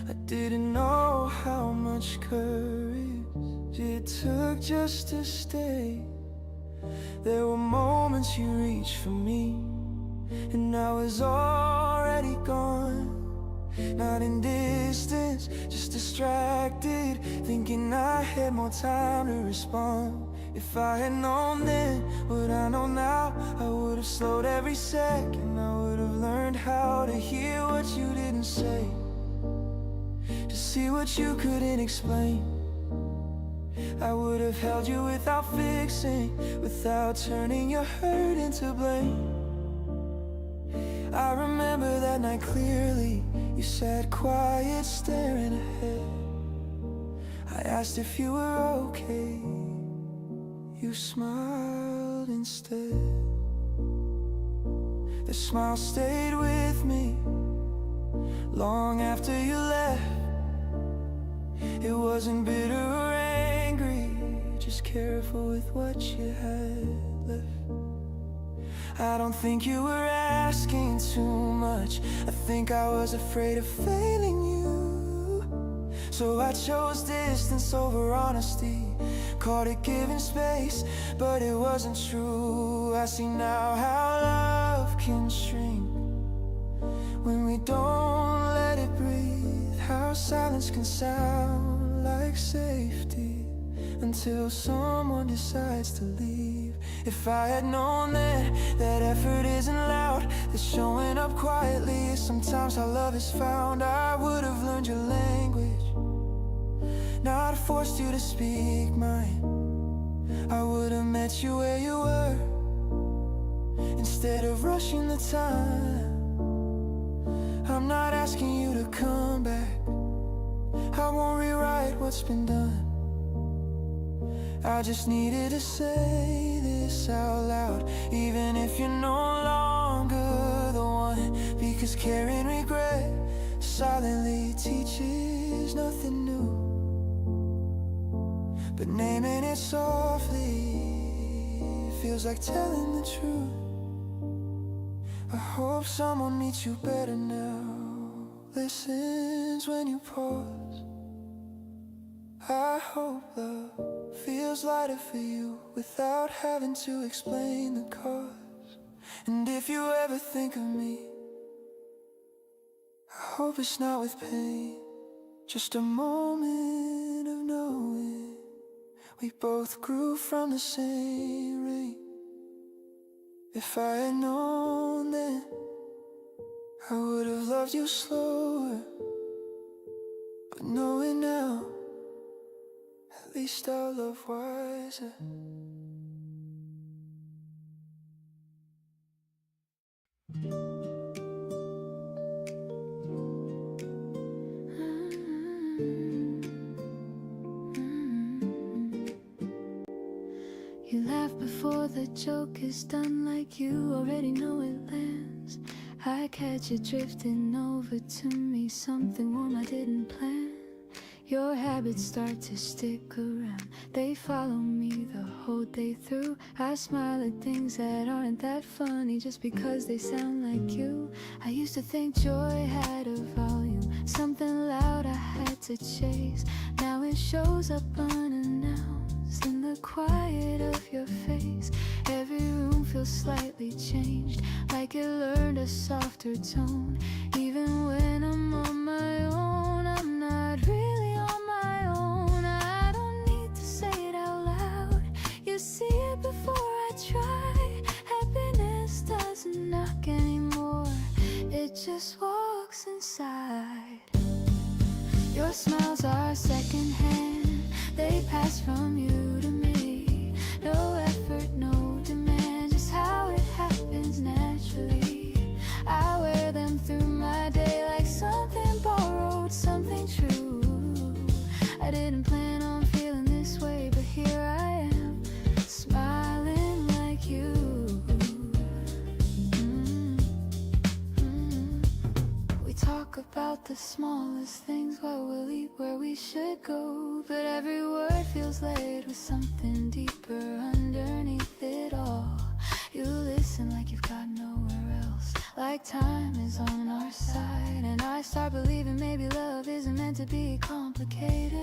S1: I didn't know how much courage it took just to stay. There were moments you reached for me, and I was already gone. Not in distance, just distracted, thinking I had more time to respond. If I had known then what I know now, I would have slowed every second. I would have learned how to hear what you didn't say, to see what you couldn't explain. I would have held you without fixing, without turning your hurt into blame. I remember that night clearly. You sat quiet, staring ahead. I asked if you were okay. You smiled instead. The smile stayed with me long after you left. It wasn't bitter or angry, just careful with what you had left. I don't think you were asking too much. I think I was afraid of failing you, so I chose distance over honesty. Caught it giving space, but it wasn't true. I see now how love can shrink when we don't let it breathe. How silence can sound like safety until someone decides to leave. If I had known then that effort isn't loud, that showing up quietly is sometimes how love is found, I would have learned your language, not forced you to speak mine. I would have met you where you were instead of rushing the time. I'm not asking you to come back, I won't rewrite what's been done. I just needed to say this out loud, even if you're no longer the one. Because carrying regret silently teaches nothing new, but naming it softly feels like telling the truth. I hope someone meets you better now, listens when you pause. I hope love feels lighter for you without having to explain the cause. And if you ever think of me, I hope it's not with pain, just a moment of knowing we both grew from the same rain. If I had known then, I would have loved you slower. But knowing now, at least I'll love wiser.
S4: You laugh before the joke is done, like you already know it lands. I catch you drifting over to me, something warm I didn't plan. Your habits start to stick around, they follow me the whole day through. I smile at things that aren't that funny just because they sound like you. I used to think joy had a volume, something loud I had to chase. Now it shows up unannounced in the quiet of your face. Every room feels slightly changed, like it learned a softer tone. Even when I'm on my own, I'm not really on my own. I don't need to say it out loud, you see it before I try. Happiness doesn't knock anymore, it just walks inside. Your smiles are secondhand, they pass from you to me. No effort, no demand, just how it happens naturally. I wear them through my day like something borrowed, something true. I didn't plan on feeling this way, but here I am, smiling like you. We talk about the smallest things, what we'll eat, where we should go, but every word feels laid with something deeper underneath it all. You listen like you've got nowhere else, like time is on our side. And I start believing maybe love isn't meant to be complicated.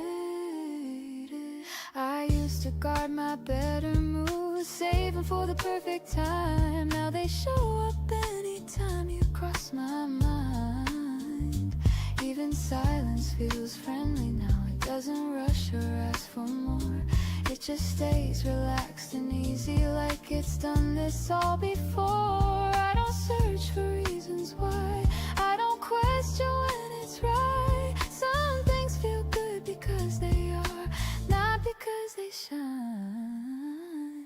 S4: I used to guard my better moves, saving for the perfect time. Now they show up anytime you cross my mind. Even silence feels friendly now, it doesn't rush or ask for more. It just stays relaxed and easy, like it's done this all before. I don't search for reasons why, I don't question when it's right. Some things feel good because they are, not because they shine.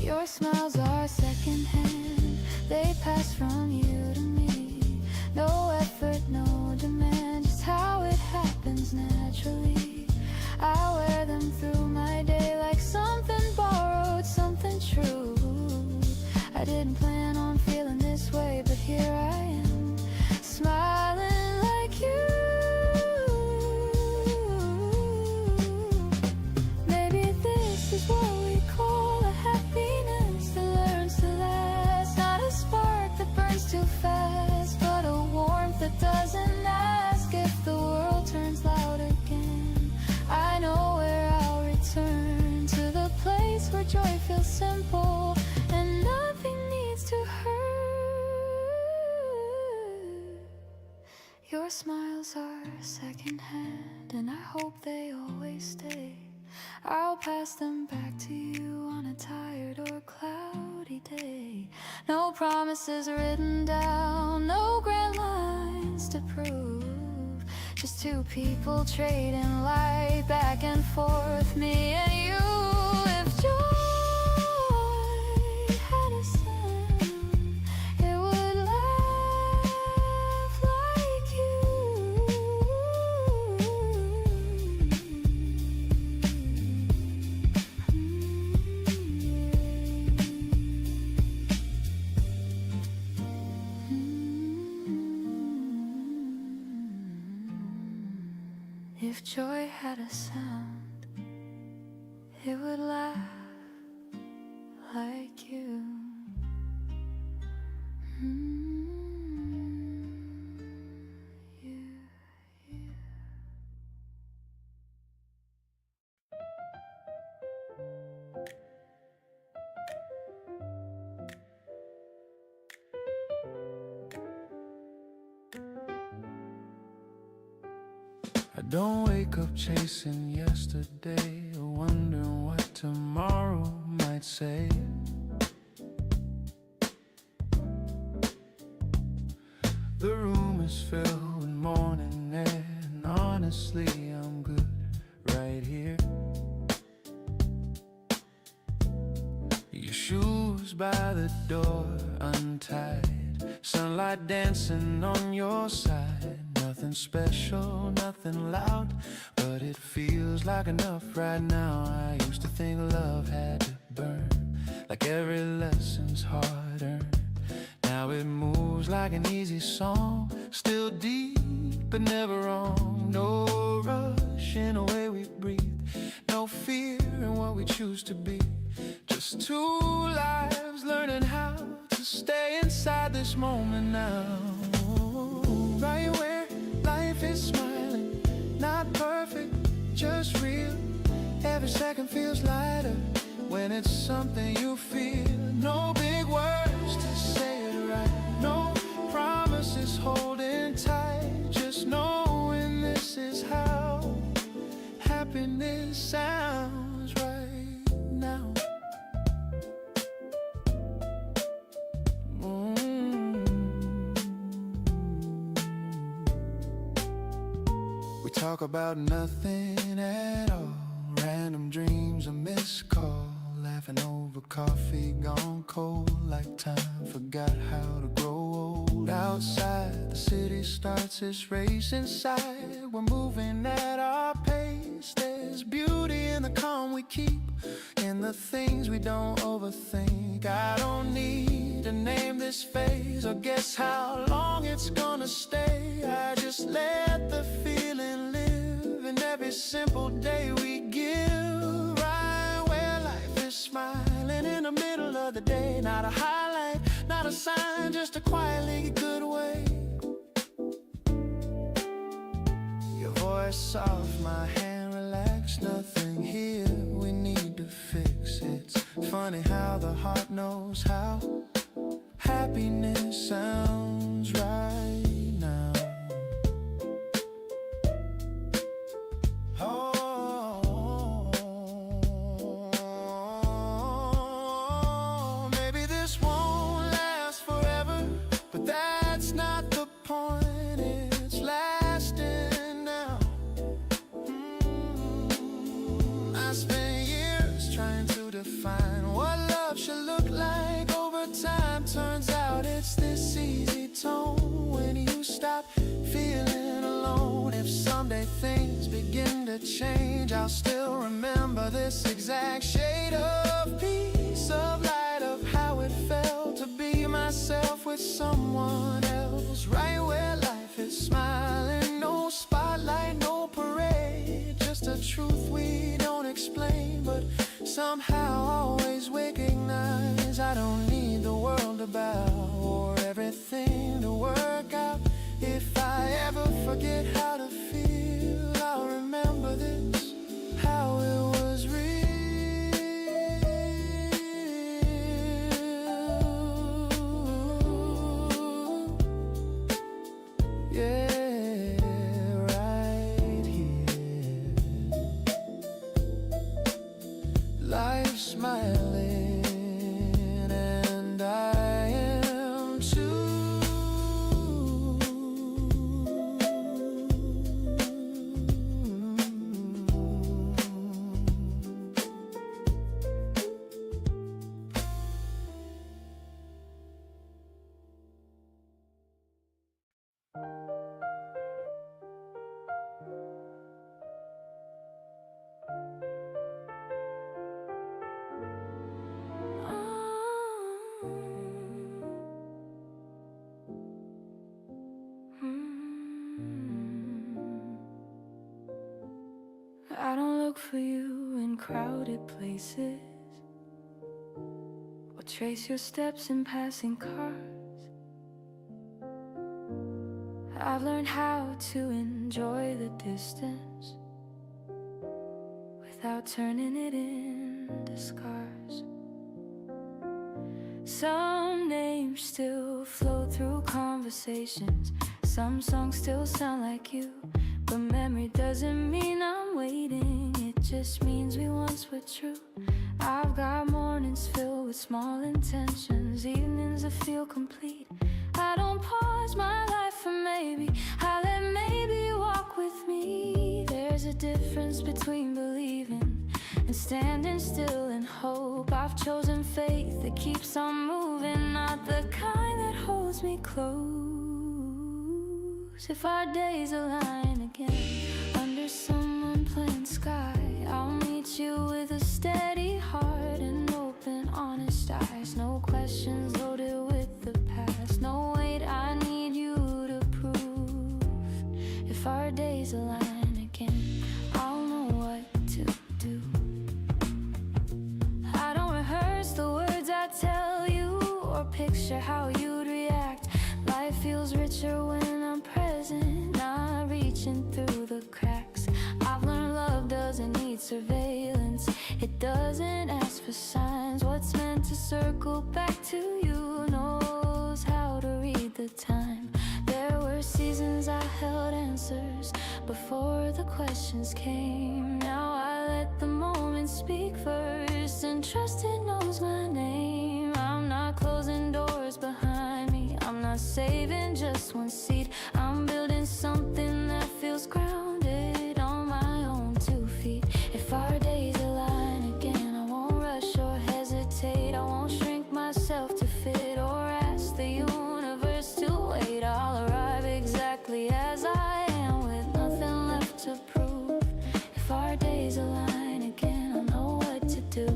S4: Your smiles are secondhand, they pass from you to me. No effort, no demand, just how it happens naturally. I wear them through my day like something borrowed, something true. I didn't plan on feeling this way, but here I am, smiling like you. Maybe this is what we call a happiness that learns to last. Not a spark that burns too fast, but a warmth that doesn't ask if the world turns loud again. I know where I'll return, to the place where joy feels simple and nothing needs to hurt. Your smiles are secondhand, and I hope they always stay. I'll pass them back to you on a tired or cloudy day. No promises written down, no grand lines to prove, just two people trading light back and forth, me and you. If joy had a sound, it would laugh like you. had a sound, it would laugh like you.
S2: I don't wake up chasing yesterday or wondering what tomorrow might say. The room is filled with morning air, and honestly I'm good right here. Your shoes by the door untied, sunlight dancing on your side. Nothing special, nothing loud, but it feels like enough right now. I used to think love had to burn, like every lesson's hard earned. Now it moves like an easy song, still deep but never wrong. No rush in the way we breathe, no fear in what we choose to be. Just two lives learning how to stay inside this moment now. Right where life is smiling, not perfect, just real. Every second feels lighter when it's something you feel. No big words to say it right, no promises holding tight, just knowing this is how happiness sounds right now. Talk about nothing at all, random dreams, a missed call, laughing over coffee gone cold, like time forgot how to grow old. Outside, the city starts its race inside, we're moving at our pace. There's beauty in the calm we keep, in the things we don't overthink. I don't need to name this phase or guess how long it's gonna stay. I just let the feeling live in every simple day we give. Right where life is smiling in the middle of the day, not a highlight, not a sign, just a quietly good way. Your voice soft, my hand relaxed, nothing here we need to fix. It's funny how the heart knows how happiness sounds right now. Oh, maybe this won't last forever, but that's not the point. It's lasting now. I spent years trying to define what love should look like over time. Turns out it's this easy tone when you stop feeling alone. If someday things begin to change, I'll still remember this exact shade of peace, of light, of how it felt to be myself with someone else. Right where life is smiling, no spotlight, no parade, just a truth we don't explain, but somehow always recognize. I don't need the world to bow or everything to work out. If I ever forget how to feel, I'll remember this, how it was real. Yeah, right here. Life smiling, and I am too.
S4: I don't look for you in crowded places or trace your steps in passing cars. I've learned how to enjoy the distance without turning it into scars. Some names still flow through conversations, some songs still sound like you, but memory doesn't mean I'm waiting, it just means we once were true. I've got mornings filled with small intentions, evenings that feel complete. I don't pause my life for maybe, I let maybe walk with me. There's a difference between believing and standing still in hope. I've chosen faith that keeps on moving, not the kind that holds me close. If our days align again under some unplanned sky, I'll meet you with a steady heart and open, honest eyes. No questions loaded with the past. No wait, I need you to prove. If our days align again, I'll know what to do. I don't rehearse the words I tell you or picture how you'd react. Life feels richer when I'm present, not reaching through the cracks. I've learned love doesn't need surveillance, it doesn't ask for signs. What's meant to circle back to you knows how to read the time. There were seasons I held answers before the questions came. Now I let the moment speak first and trust it knows my name. I'm not closing doors behind me, I'm not saving just one seat. I'm building something that feels grounded on my own 2 feet. If our days align again, I won't rush or hesitate. I won't shrink myself to fit or ask the universe to wait. I'll arrive exactly as I am with nothing left to prove. If our days align again, I'll know what to do.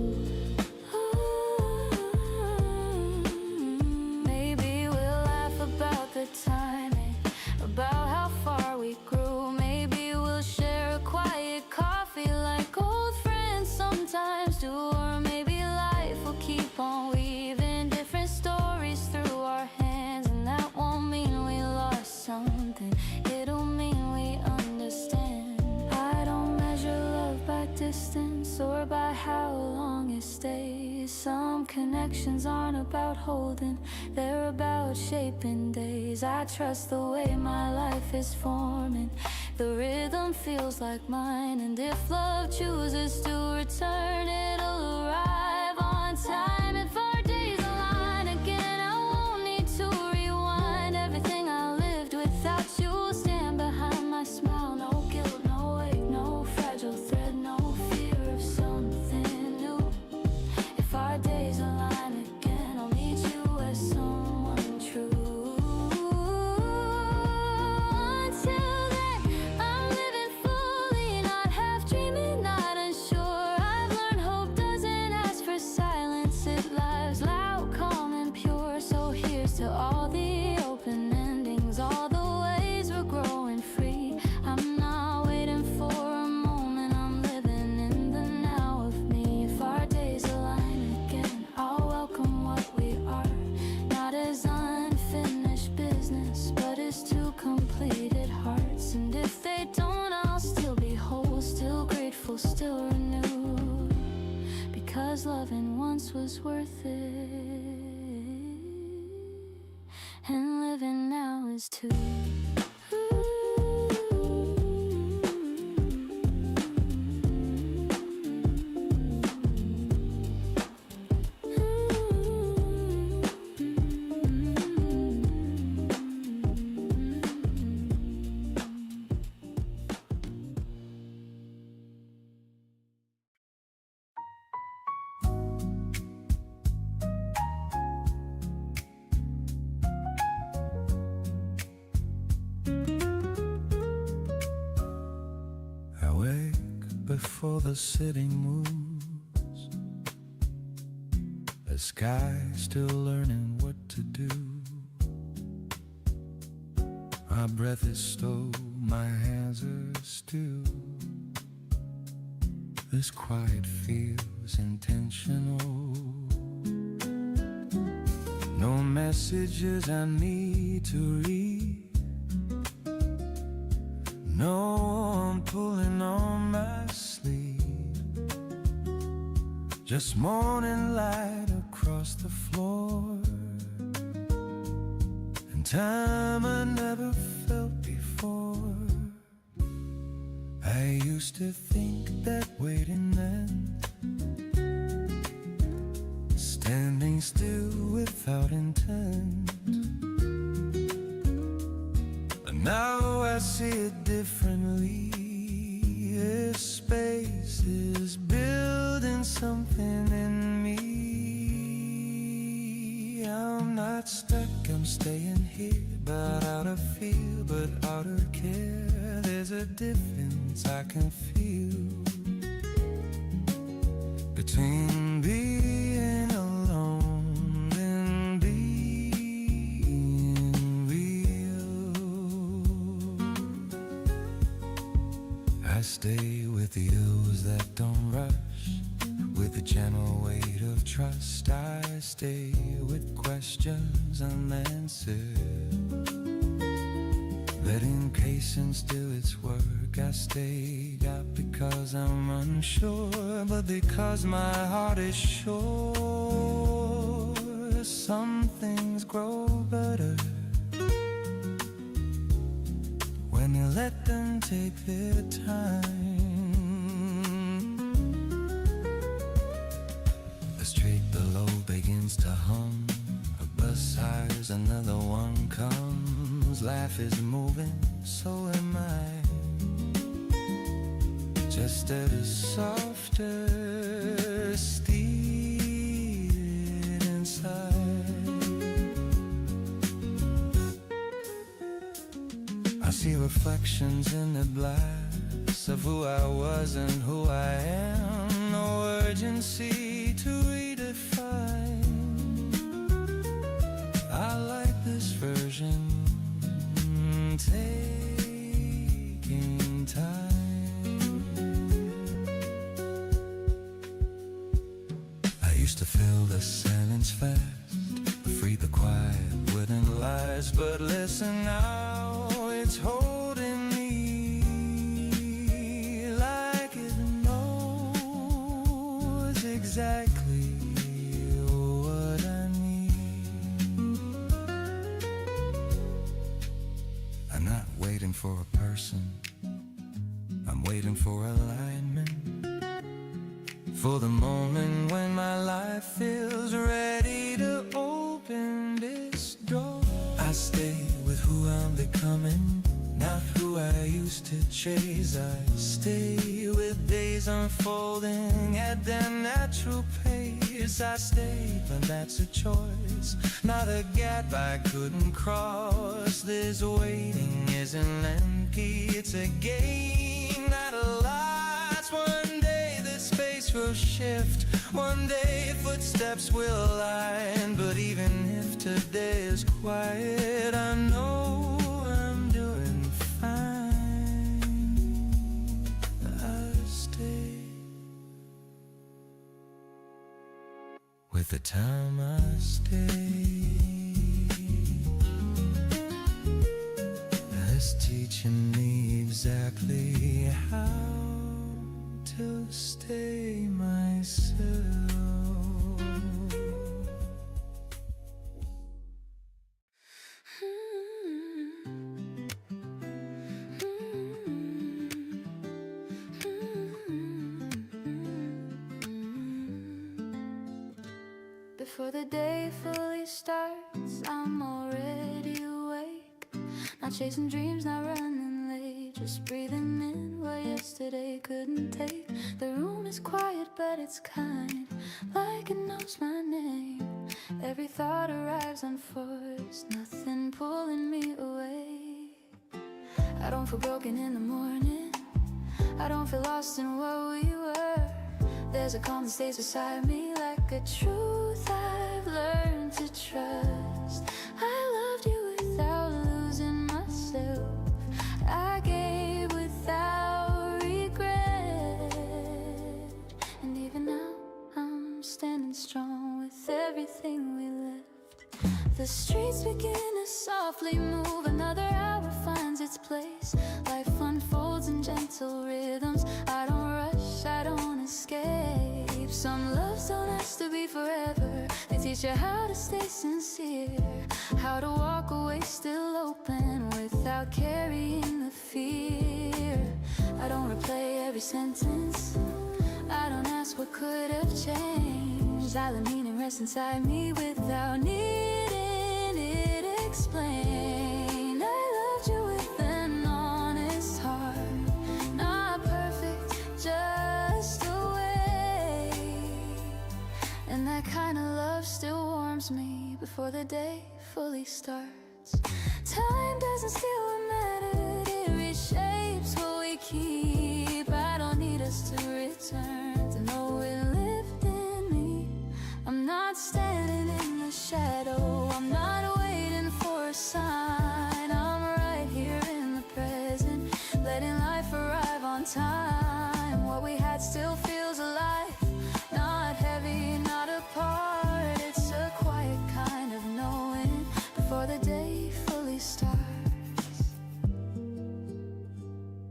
S4: Maybe we'll laugh about the timing, about how far we grew. Maybe we'll share a quiet coffee like old friends sometimes do. Or maybe life will keep on weaving different stories through our hands, and that won't mean we lost something, it'll mean we understand. I don't measure love by distance or by how long it stays. Some connections aren't about holding, they're about shaping days. I trust the way my life is forming, the rhythm feels like mine. And if love chooses to return, it'll arrive on time. If our days align again, I won't need to rewind everything I lived without you. Stand behind my smile, no guilt, no weight, no fragile thread, no fear of something new. If our days align again, I'll meet you as someone true. Until then, I'm living fully, not half dreaming, not unsure. I've learned hope doesn't ask for silence, it lives loud, calm and pure. So here's to all the open endings, all the ways we're growing free. I'm not waiting for a moment, I'm living in the now of me. If our days align again, I'll welcome what we are, not as unfinished business, but as two completed hearts. And if they don't, I'll still be whole, still grateful, still renewed, because loving once was worth it, and living now is too.
S2: I wake before the city moves, the sky still learning what to do. My breath is slow, my hands are still. This quiet feels intentional. No messages I need to read. No one pulling on my sleeve. Just morning light across the floor, and time I never felt before. I used to think that waiting meant standing still without intent. But now I see it differently. This space is building something in me. I'm not stuck, I'm staying here, but out of fear, but out of care. There's a difference I can feel between being alone and being real. I stay with the ills that don't rush, with the gentle weight of trust. I stay with questions unanswered, letting patience do its work. I stay not because I'm unsure, but because my heart is sure. Some things grow better when you let them take their time. The street below begins to hum. A bus sighs, another one comes. Life is moving, so am I. Just at a softer steed inside. I see reflections in the glass of who I was and who I am. No urgency to redefine. I like this version, taking time. I used to fill the silence fast, free the quiet wooden lies. But listen now, it's holding me like it knows exactly what I need. I'm not waiting for a person, I'm waiting for alignment, for the moment when my life feels ready to open this door. I stay with who I'm becoming, not who I used to chase. I stay with days unfolding at their natural pace. I stay, but that's a choice, not a gap I couldn't cross. This waiting isn't empty, it's a game that lasts. One day the space will shift, one day footsteps will align. But even if today is quiet, I know I'm doing fine. I stay with the time I stay. It's teaching me exactly how to stay myself.
S4: Before the day fully starts, I'm already awake. Not chasing dreams, not running late, just breathing in what yesterday couldn't take. The room is quiet, but it's kind, like it knows my name. Every thought arrives unforced, nothing pulling me away. I don't feel broken in the morning, I don't feel lost in what we were. There's a calm that stays beside me, like a truth I've learned to trust. I loved you without losing myself, I gave without regret. strong with everything we left. The streets begin to softly move, another hour finds its place. Life unfolds in gentle rhythms. I don't rush, I don't escape. Some loves don't ask to be forever. They teach you how to stay sincere, how to walk away still open without carrying the fear. I don't replay every sentence, I don't ask what could have changed. I let meaning rest inside me without needing it explained. I loved you with an honest heart, not perfect, just a way. And that kind of love still warms me before the day fully starts. Time doesn't steal what mattered, it reshapes what we keep. I don't need us to return to know it lived in me. I'm not standing in the shadow, I'm not waiting for a sign. I'm right here in the present, letting life arrive on time. What we had still feels alive, not heavy, not apart. It's a quiet kind of knowing before the day fully starts.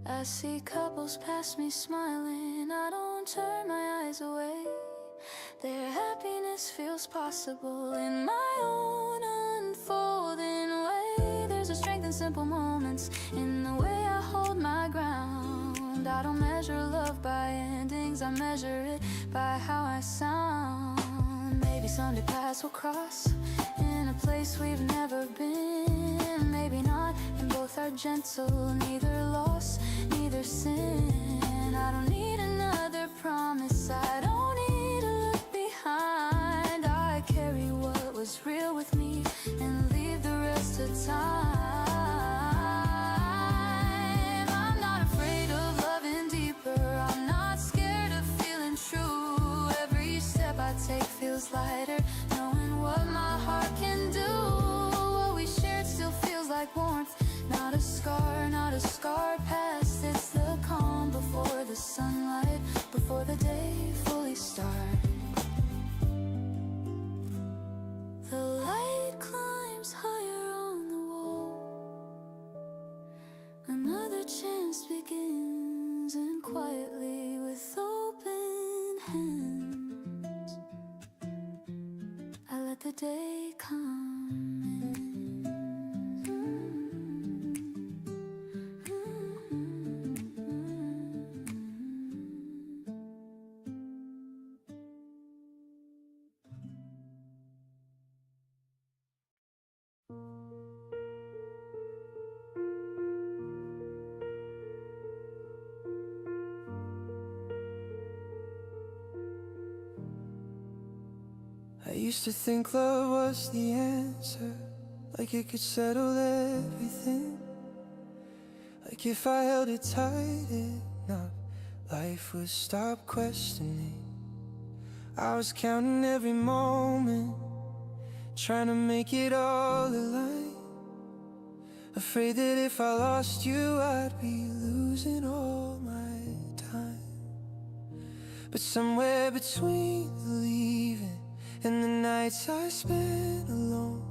S4: I see couples pass me smiling, I don't turn my eyes away. Their happiness feels possible in my own unfolding way. There's a strength in simple moments, in the way I hold my ground. I don't measure love by endings, I measure it by how I sound. Maybe someday paths will cross in a place we've never been. Maybe not, and both are gentle, neither loss, neither sin. I don't need another promise, I don't need to look behind. I carry what was real with me and leave the rest to time. I'm not afraid of loving deeper, I'm not scared of feeling true. Every step I take feels lighter, knowing what my heart can do. What we shared still feels like warmth, not a scar, not a scarred past. It's the calm before the sunlight, before the day fully starts. The light climbs higher on the wall, another chance begins, and quietly with open hands I let the day come in.
S1: I used to think love was the answer, like it could settle everything. Like if I held it tight enough, life would stop questioning. I was counting every moment, trying to make it all align. Afraid that if I lost you, I'd be losing all my time. But somewhere between the leaving and the nights I spent alone,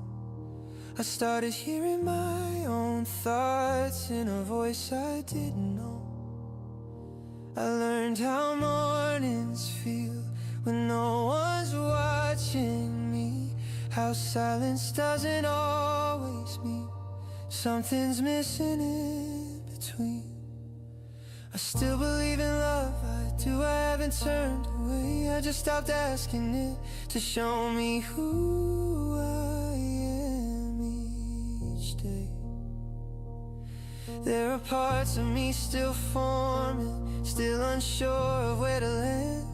S1: I started hearing my own thoughts in a voice I didn't know. I learned how mornings feel when no one's watching me, how silence doesn't always mean something's missing in between. I still believe in love, I do, I haven't turned away. I just stopped asking it to show me who I am each day. There are parts of me still forming, still unsure of where to land.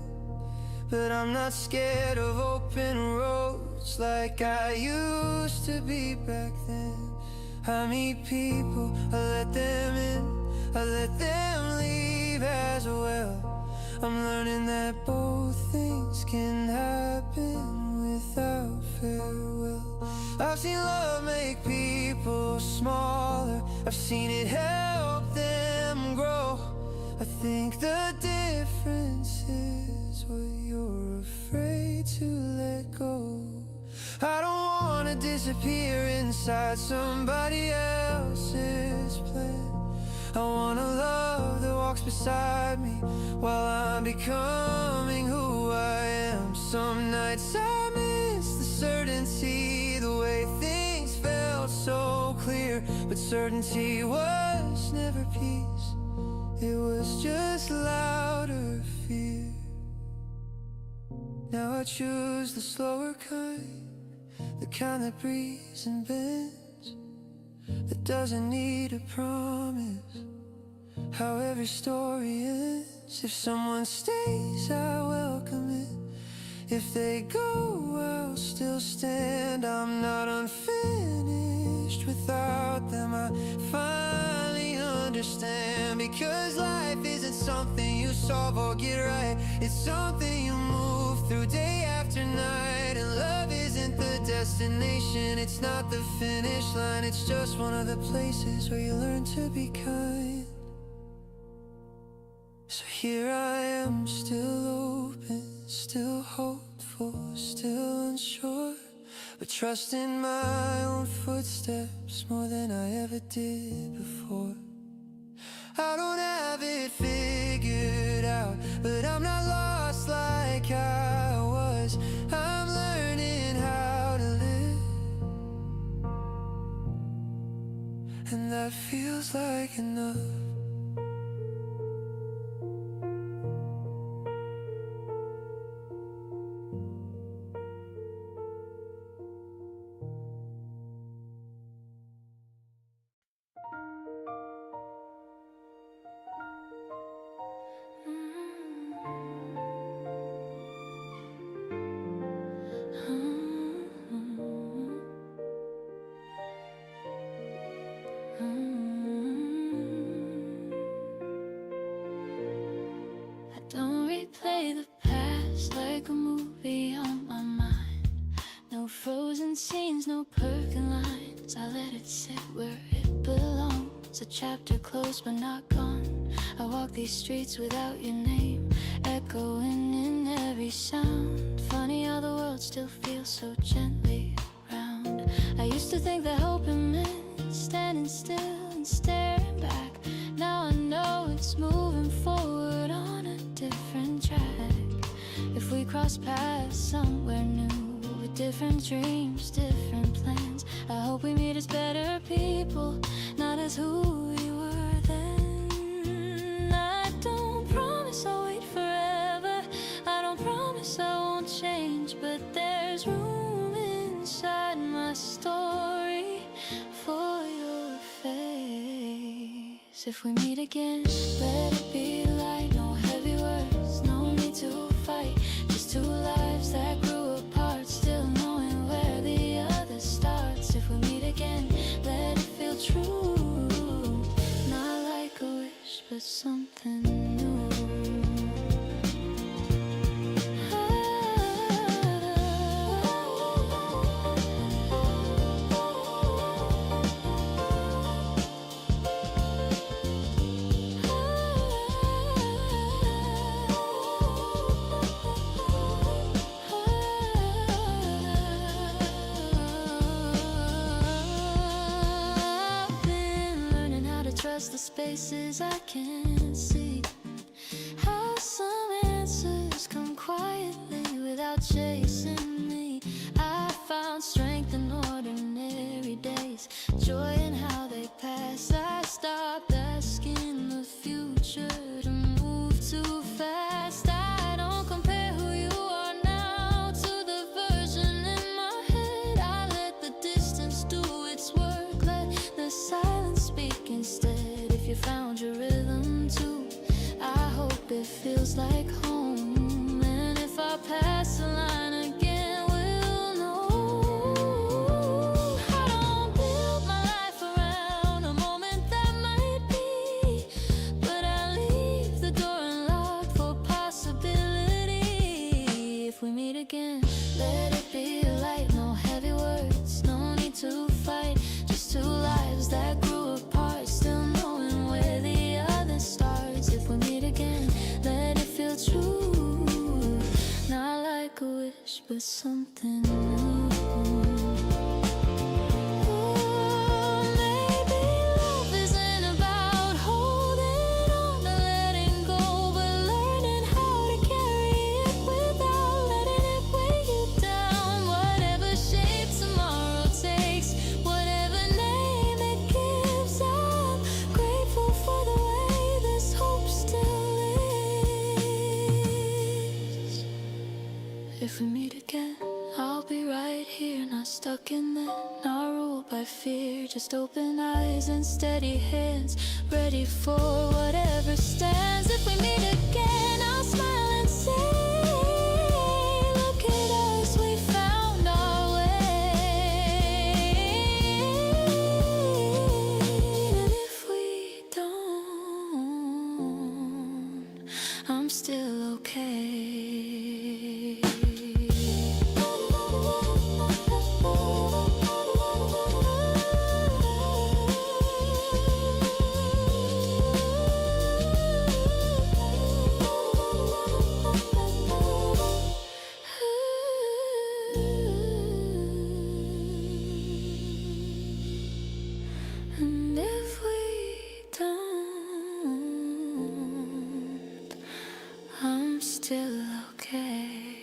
S1: But I'm not scared of open roads like I used to be back then. I meet people, I let them in, I let them leave as well. I'm learning that both things can happen without farewell. I've seen love make people smaller, I've seen it help them grow. I think the difference is what you're afraid to let disappear inside somebody else's plan. I want a love that walks beside me while I'm becoming who I am. Some nights I miss the certainty, the way things felt so clear. But certainty was never peace, it was just louder fear. Now I choose the slower kind, the kind that breathes and bends, that doesn't need a promise. How every story ends. If someone stays, I welcome it. If they go, I'll still stand. I'm not unfinished without them. I finally understand, because life isn't something you solve or get right. It's something you move through day after night. And love isn't the destination, it's not the finish line. It's just one of the places where you learn to be kind. So here I am, still open, still hopeful, still unsure, but trusting my own footsteps more than I ever did before. I don't have it figured out, but I'm not lost like I was. I'm learning how to live, and that feels like enough.
S4: Don't replay the past like a movie on my mind. No frozen scenes, no perfect lines. I let it sit where it belongs. A chapter closed but not gone. I walk these streets without your name echoing in every sound. Funny how the world still feels so gently around. I used to think that hoping meant standing still and staring back. Now I know it's moving forward on a different track. If we cross paths somewhere new, with different dreams, different plans, I hope we meet as better people, not as who we were then. I don't promise I'll wait forever, I don't promise I won't change, but there's room inside my story for your face. If we meet again, let it be light, no heavy words, no need to fight. Just two lives that grew apart, still knowing where the other starts. If we meet again, let it feel true, not like a wish, but something new. The spaces I can't see, how some answers come quietly without chasing me. I found strength in ordinary days, joy in how they pass. I stopped asking the future to move too fast. I don't compare who you are now to the version in my head. I let the distance do its work, let the silence speak instead. You found your rhythm too, I hope it feels like home. And if I pass the line again, we'll know. I don't build my life around a moment that might be, but I leave the door unlocked for possibility. If we meet again, let it be light, no heavy words, no need to fight. Just two lives that grew apart, still knowing where the other starts. If we meet again, let it feel true, not like a wish, but something new. If we meet again, I'll be right here, not stuck in there, not ruled by fear. Just open eyes and steady hands, ready for whatever stands. If we meet again, I'll smile and say, look at us, we found our way. And if we don't, I'm still okay. And if we don't, I'm still okay.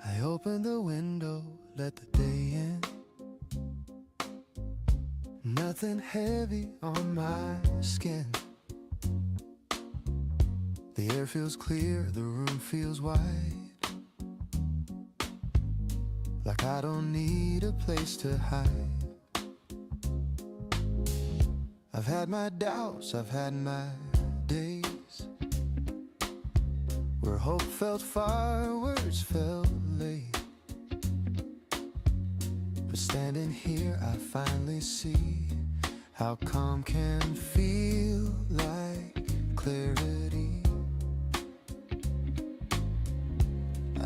S2: I open the window, let the day in. Nothing heavy on my skin. The air feels clear, the room feels wide. Like I don't need a place to hide. I've had my doubts, I've had my days where hope felt far, words felt late. But standing here I finally see how calm can feel like clarity.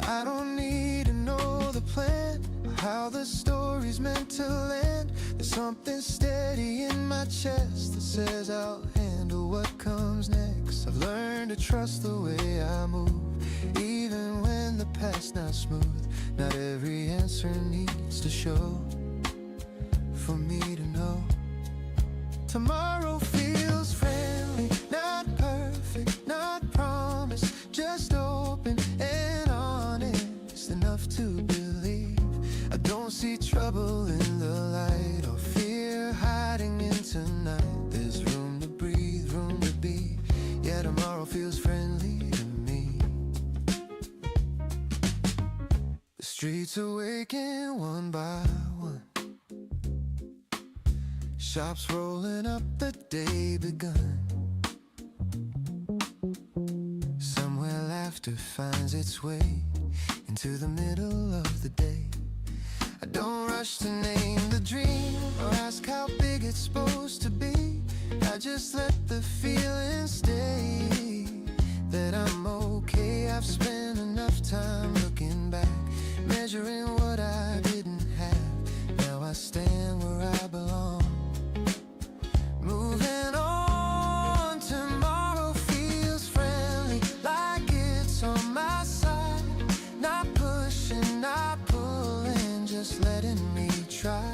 S2: I don't need to know the plan, how the story's meant to land. There's something steady in my chest that says I'll handle what comes next. I've learned to trust the way I move, even when the path's not smooth. Not every answer needs to show for me to know. Tomorrow feels friendly, not perfect, not promised, just open and honest enough to believe. I don't see trouble in the light or fear hiding in tonight. There's room to breathe, room to be. Yeah, tomorrow feels friendly to me. The streets awaken one by one, shops rolling up, the day begun. Somewhere laughter finds its way into the middle of the day. I don't rush to name the dream or ask how big it's supposed to be. I just let the feeling stay that I'm okay. I've spent enough time looking back, measuring what I didn't have. Now I stand where I belong, moving on. Tomorrow feels friendly, like it's on my side. Not pushing, not pulling, just letting me try.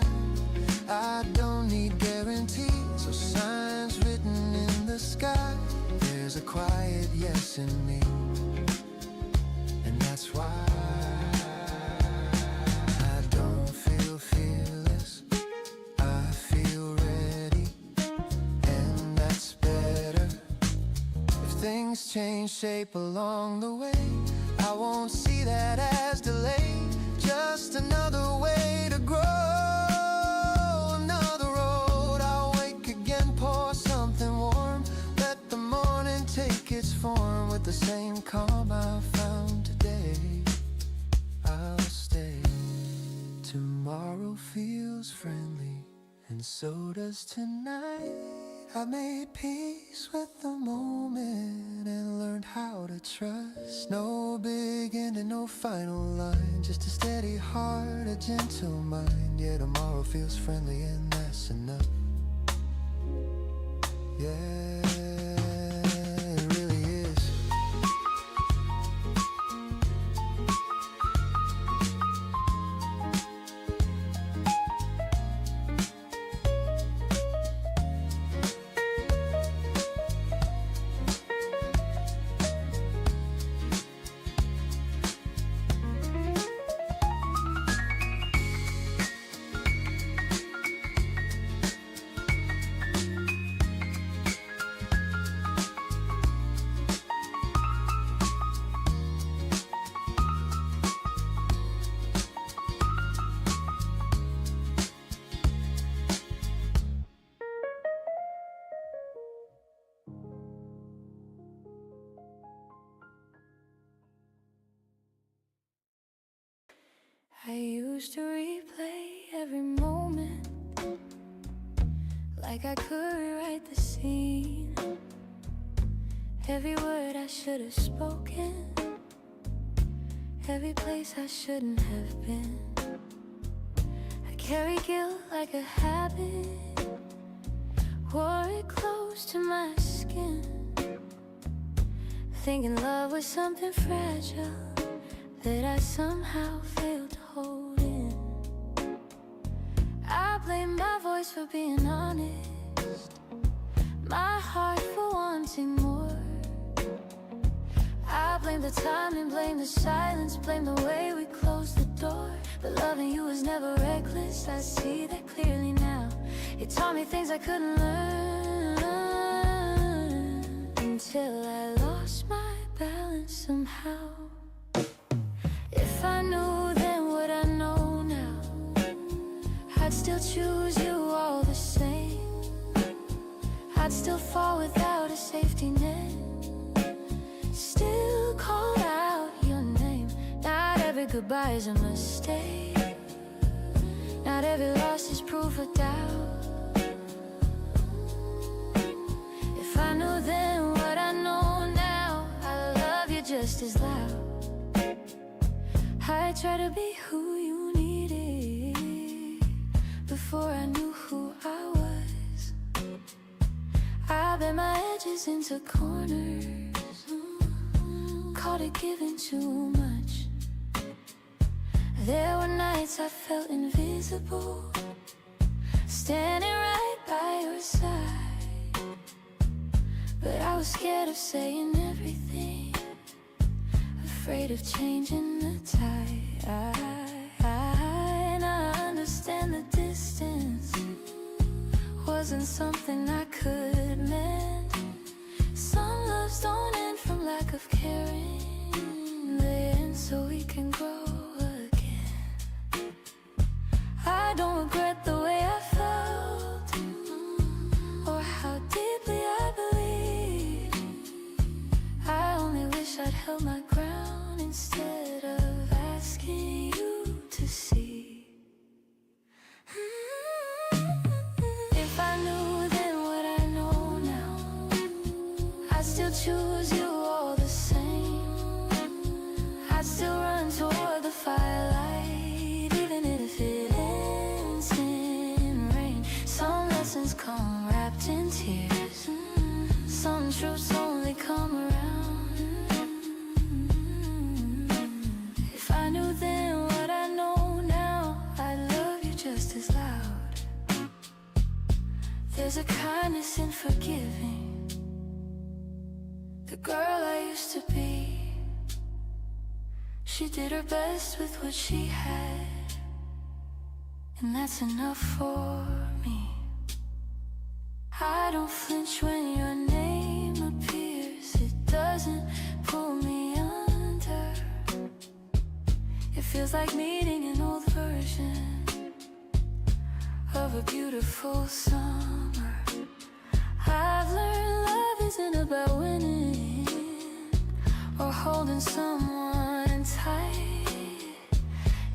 S2: I don't need guarantees or signs written in the sky. There's a quiet yes in me, and that's why I don't feel fearless. I feel ready, and that's better. If things change shape along the way, I won't see that as delay. Just another way to grow, another road. I'll wake again, pour something warm, let the morning take its form. With the same calm I found today, I'll stay. Tomorrow feels friendly, and so does tonight. I made peace with the moment and learned how to trust. No big end and no final line, just a steady heart, a gentle mind. Yeah, tomorrow feels friendly and that's enough. Yeah, it really is.
S4: I used to replay every moment like I could rewrite the scene. Every word I should have spoken, every place I shouldn't have been. I carry guilt like a habit, wore it close to my skin, thinking love was something fragile that I somehow failed to hold in. I blame my voice for being honest, my heart for wanting more. I blame the time and blame the silence, blame the way we closed the door. But loving you was never reckless, I see that clearly now. It taught me things I couldn't learn until I lost my balance somehow. If I knew then what I know now, I'd still choose you all the same. I'd still fall without a safety net, still call out your name. Not every goodbye is a mistake, not every loss is proof of doubt. If I knew then what I know now, I love you just as loud. I tried to be who you needed before I knew who I was. I bent my edges into corners, caught it giving too much. There were nights I felt invisible, standing right by your side. But I was scared of saying everything, afraid of changing the tide. And I understand the distance wasn't something I could mend. Some loves don't end from lack of caring, they end so we can grow again. I don't regret the way I felt or how deeply I believed. I only wish I'd held my ground instead of asking you to see. If I knew then what I know now, I'd still choose you all the same. I'd still run toward the firelight, even if it ends in rain. Some lessons come wrapped in tears, some truths only come around. If I knew then what I know now, I'd love you just as loud. There's a kindness in forgiving the girl I used to be. She did her best with what she had, and that's enough for me. I don't flinch when your name appears, it doesn't pull me under. It feels like meeting an old version of a beautiful summer. I've learned love isn't about winning or holding someone tight.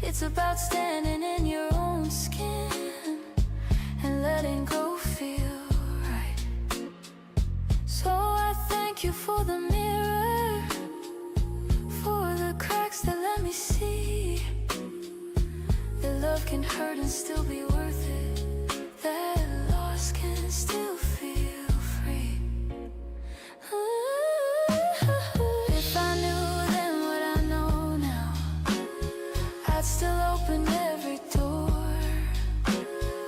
S4: It's about standing in your own skin and letting go feel right. So I thank you for the mirror, for the cracks that let me see that love can hurt and still be worth it, that loss can still feel free. If I knew then what I know now, I'd still open every door.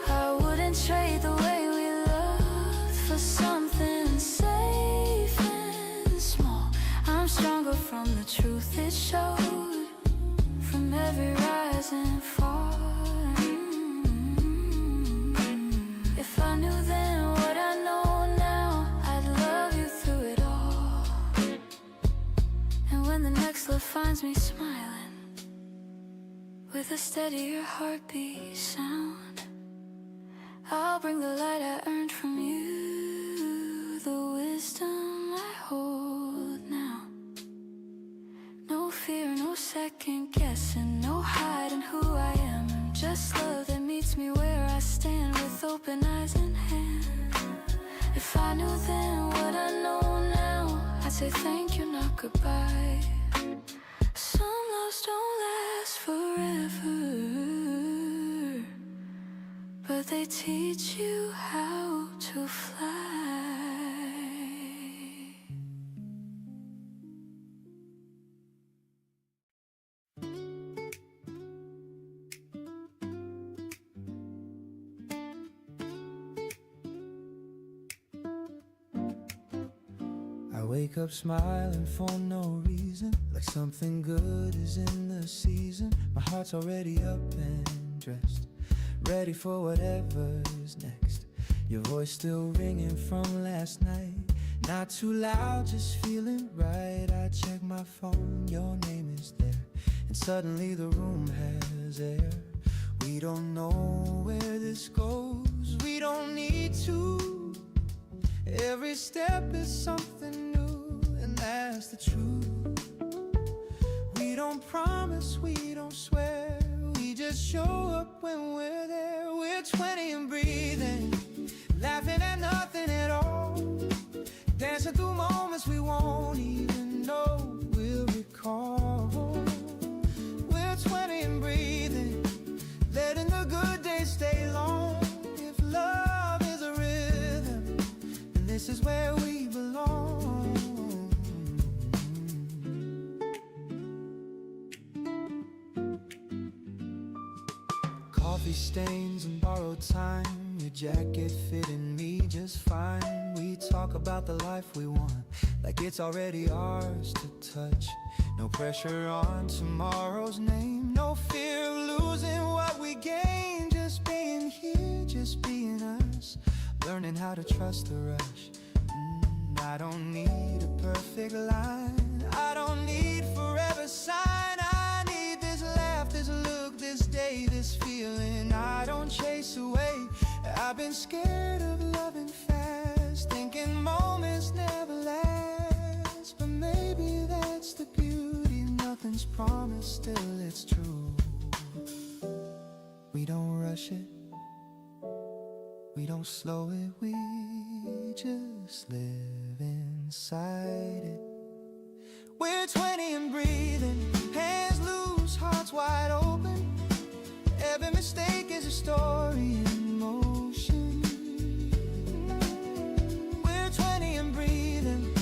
S4: I wouldn't trade the way we loved for something safe and small. I'm stronger from the truth it showed, from every rise and fall. If I knew then what I know now, I'd love you through it all. And when the next love finds me smiling with a steadier heartbeat sound, I'll bring the light I earned from you, the wisdom I hold now. No fear, no second guessing, no hiding who teach you how to fly.
S1: I wake up smiling for no reason, like something good is in the season. My heart's already up and dressed, ready for whatever's next. Your voice still ringing from last night, not too loud, just feeling right. I check my phone, your name is there, and suddenly the room has air. We don't know where this goes, we don't need to. Every step is something new, and that's the truth. We don't promise, we don't swear, we just show up when we're there. We're 20 and breathing, laughing at nothing at all, dancing through moments we won't even know we'll recall. We're 20 and breathing, letting the good days stay long. If love is a rhythm, then this is where we belong. Coffee stains and borrowed time, your jacket fitting me just fine. We talk about the life we want, like it's already ours to touch. No pressure on tomorrow's name, no fear of losing what we gain. Just being here, just being us, learning how to trust the rush. I don't need a perfect line, I don't need forever sign. I need this laugh, this look, this day, this feeling I don't chase away. I've been scared of loving fast, thinking moments never last. But maybe that's the beauty, nothing's promised, still it's true. We don't rush it, we don't slow it, we just live inside it. We're 20 and breathing, hands loose, hearts wide open. Every mistake is a story in motion. We're 20 and breathing,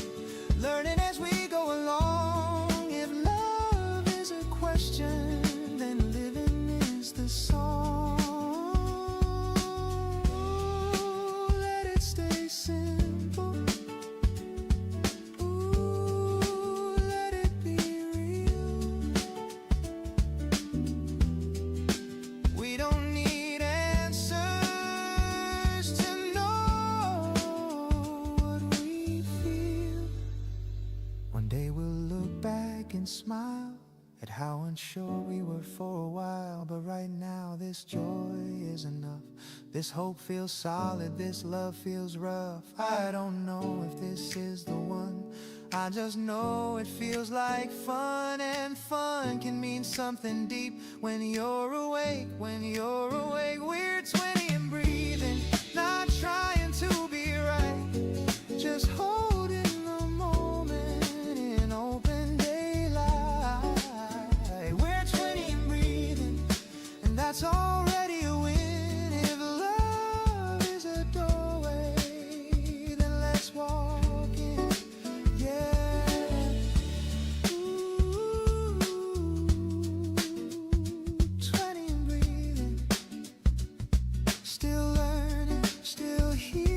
S1: learning as we go along. If love is a question, then living is the song. Let it stay simple. Ooh, let it be real. We don't need answers to know what we feel. One day we'll look back and smile at how unsure we were for a while. But right now this joy is enough. This hope feels solid, this love feels rough. I don't know if this is the one, I just know it feels like fun. And fun can mean something deep when you're awake, when you're awake. We're 20 and breathing, not trying to be right, just holding the moment in open daylight. We're 20 and breathing, and that's already a win. If love is a doorway, then let's walk in. Yeah. Ooh, 20 and breathing, still learning, still here.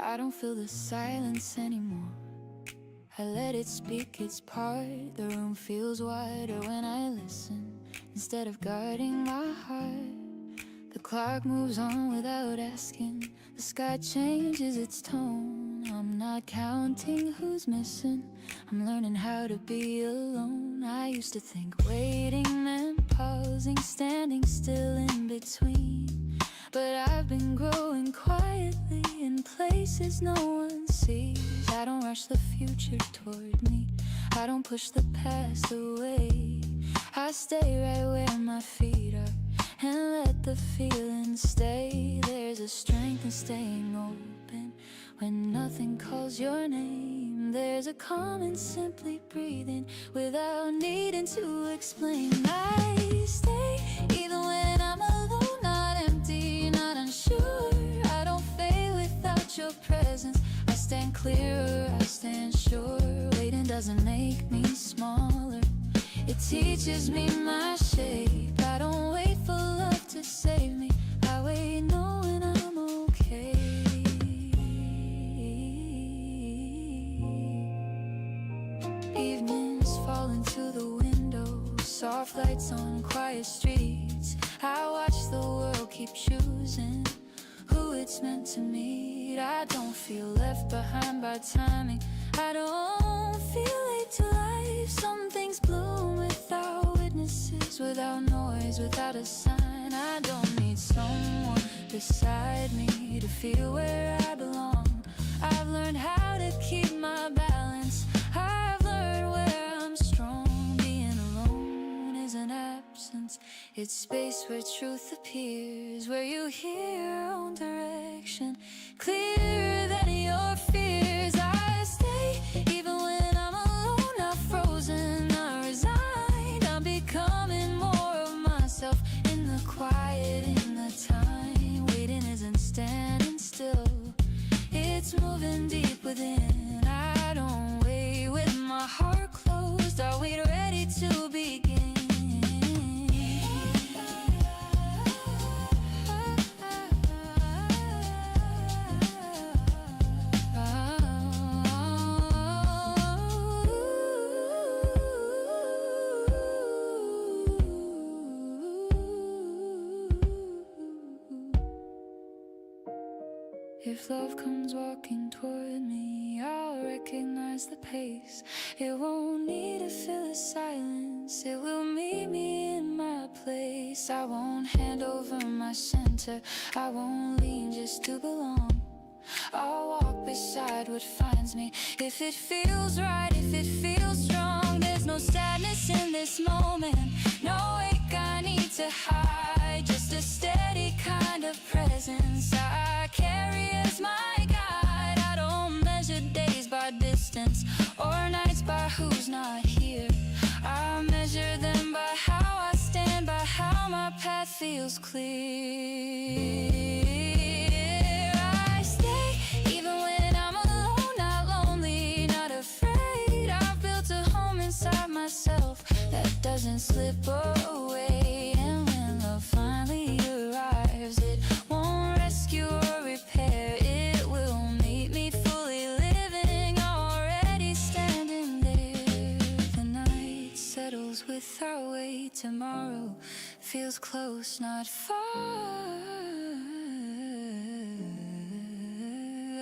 S4: I don't feel the silence anymore, I let it speak its part. The room feels wider when I listen, instead of guarding my heart. The clock moves on without asking, the sky changes its tone. I'm not counting who's missing, I'm learning how to be alone. I used to think waiting meant pausing, standing still in between. But I've been growing quietly in places no one sees. I don't rush the future toward me, I don't push the past away. I stay right where my feet are and let the feeling stay. There's a strength in staying open when nothing calls your name. There's a calm in simply breathing without needing to explain. I stay even when I'm alone, not empty, not unsure. I don't fade without your presence. I stand clearer, I stand sure. Waiting doesn't make me smaller, it teaches me my shape. I don't wait for love to save me, I wait knowing I'm okay. Evenings falling through the window, soft lights on quiet streets. I watch the world keep choosing who it's meant to meet. I don't feel left behind by timing, I don't feel late to life. Some things bloom without witnesses, without noise, without a sign. I don't need someone beside me to feel where I belong. I've learned how to keep my balance, I've learned where I'm strong. Being alone is an absence, it's space where truth appears, where you hear your own direction clearer than your fears. I stay even when I'm alone, not frozen, not resigned. I'm becoming more of myself in the quiet, in the time. Waiting isn't standing still, it's moving deep within. I don't wait with my heart closed, I wait ready to begin. If love comes walking toward me, I'll recognize the pace. It won't need to fill the silence, it will meet me in my place. I won't hand over my center, I won't lean just to belong. I'll walk beside what finds me, if it feels right, if it feels strong. There's no sadness in this moment, no ache I need to hide, just a steady kind of presence I carry as my guide. I don't measure days by distance or nights by who's not here. I measure them by how I stand, by how my path feels clear. I stay even when I'm alone, not lonely, not afraid. I've built a home inside myself that doesn't slip away. And when love finally arrives, it won't rescue or repair, it will meet me fully living, already standing there. The night settles without weight, tomorrow feels close, not far.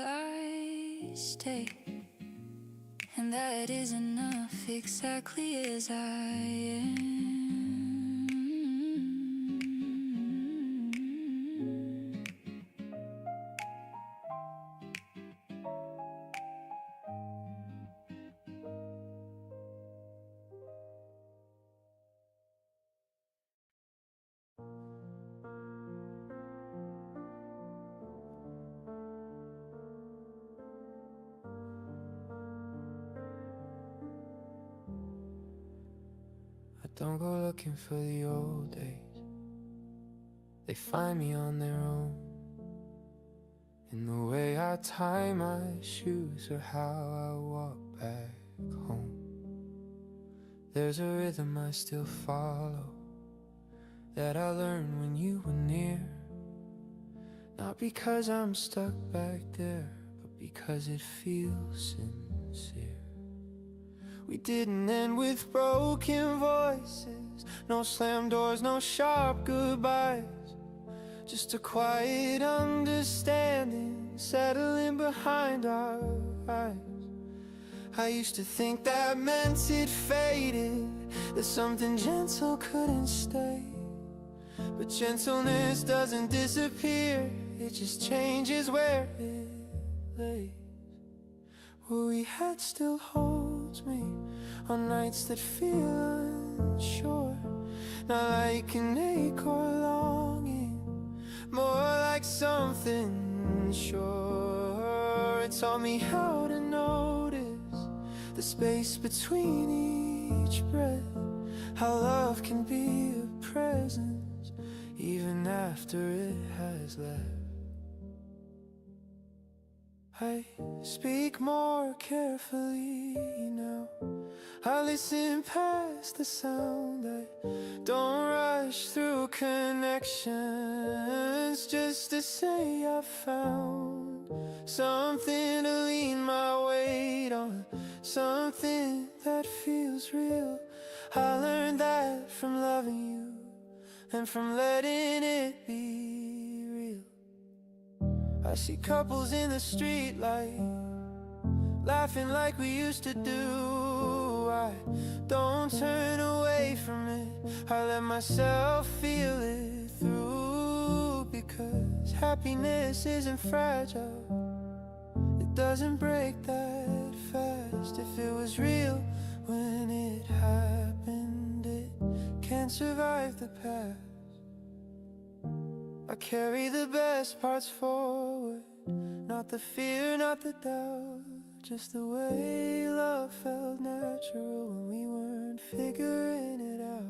S4: I stay, and that is enough, exactly as I am.
S2: Don't go looking for the old days, they find me on their own. In the way I tie my shoes or how I walk back home. There's a rhythm I still follow, that I learned when you were near. Not because I'm stuck back there, but because it feels sincere. We didn't end with broken voices, no slam doors, no sharp goodbyes. Just a quiet understanding settling behind our eyes. I used to think that meant it faded,
S1: that something gentle couldn't stay. But gentleness doesn't disappear, it just changes where it lays. What we had still holds me on nights that feel unsure, not like an ache or longing, more like something sure. It taught me how to notice the space between each breath, how love can be a presence even after it has left. I speak more carefully now, I listen past the sound, I don't rush through connections just to say I found something to lean my weight on, something that feels real. I learned that from loving you and from letting it be real. I see couples in the street light, laughing like we used to do. I don't turn away from it, I let myself feel it through. Because happiness isn't fragile, it doesn't break that fast. If it was real when it happened, it can't survive the past. I carry the best parts forward, not the fear, not the doubt, just the way love felt natural when we weren't figuring it out.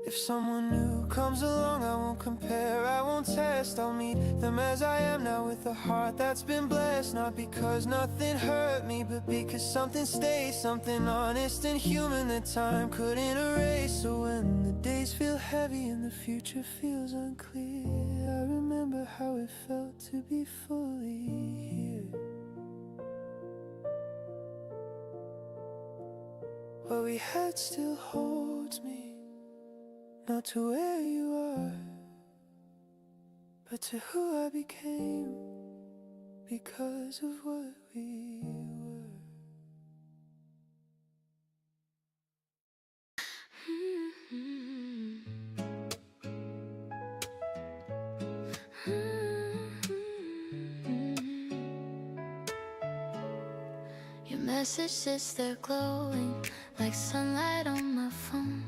S1: If someone new comes along, I won't compare, I won't test. I'll meet them as I am now, with a heart that's been blessed. Not because nothing hurt me, but because something stayed, something honest and human that time couldn't erase. So when the days feel heavy and the future feels unclear, I remember how it felt to be fully here. What we had still holds me, not to where you are, but to who I became because of what we were.
S4: Your message sits there glowing like sunlight on my phone.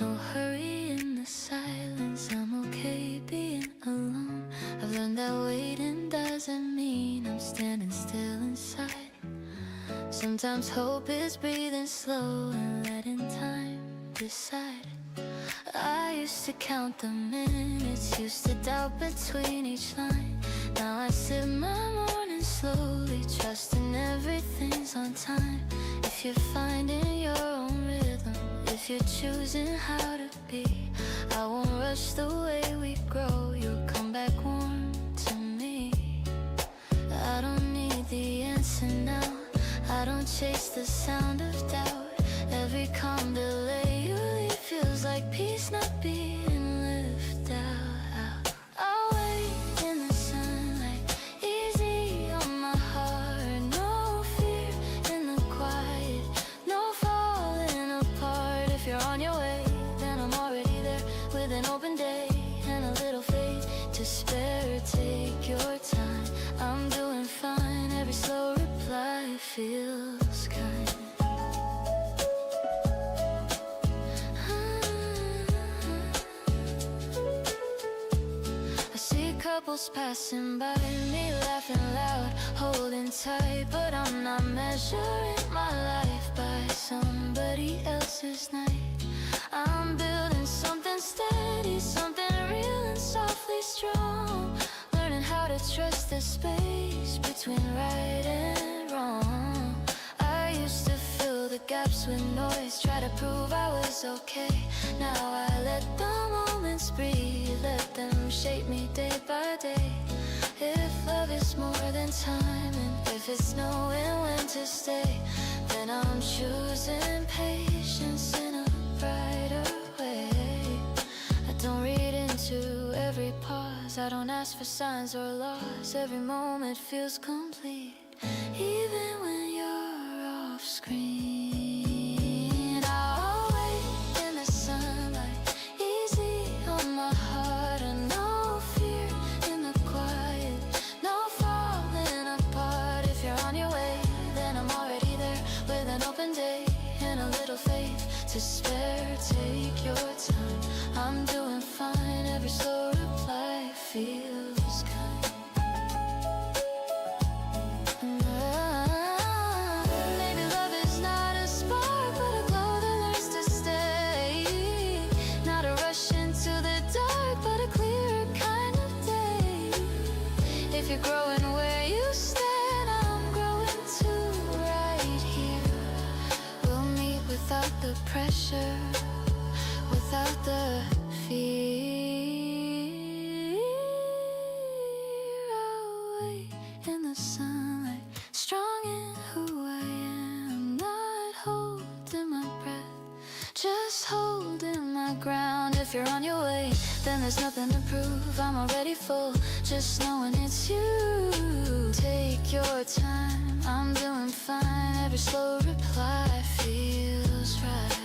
S4: No hurry in the silence, I'm okay being alone. I've learned that waiting doesn't mean I'm standing still inside. Sometimes hope is breathing slow and letting time decide. I used to count the minutes, used to doubt between each line. Now I sip my morning slowly, trusting everything's on time. If you're finding your own rhythm, if you're choosing how to be, I won't rush the way we grow, you'll come back warm to me. I don't need the answer now, I don't chase the sound of doubt. Every calm delay you leave feels like peace not being lived out. I'll wait in the sunlight, easy on my heart. No fear in the quiet, no falling apart. If you're on your way, then I'm already there, with an open day and a little faith to spare. Take your time, I'm doing fine. Every slow reply feels kind. Couples passing by me, laughing loud, holding tight, but I'm not measuring my life by somebody else's night. I'm building something steady, something real and softly strong, learning how to trust the space between right and wrong. I used to fill the gaps with noise, try to prove I was okay. Now I let the moments breathe, let them shape me day by day. If love is more than time, and if it's knowing when to stay, then I'm choosing patience in a brighter way. I don't read into every pause, I don't ask for signs or laws. Every moment feels complete, even when you're off screen. I'll you're growing where you stand, I'm growing too right here. We'll meet without the pressure, without the fear. I'll wait in the sunlight, strong in who I am, not holding my breath, just holding my ground. If you're on your way, then there's nothing to prove. I'm already full, just knowing it's you. Take your time, I'm doing fine. Every slow reply feels right.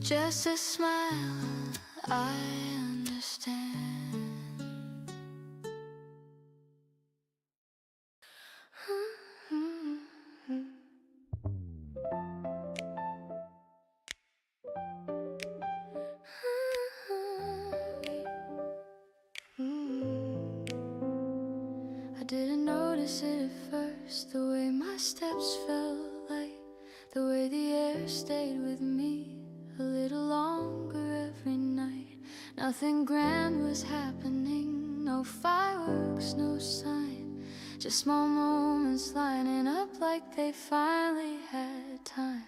S4: Just a smile, I understand. I didn't notice it at first, the way my steps felt light, the way the air stayed with me a little longer every night. Nothing grand was happening, no fireworks, no sign, just small moments lining up like they finally had time.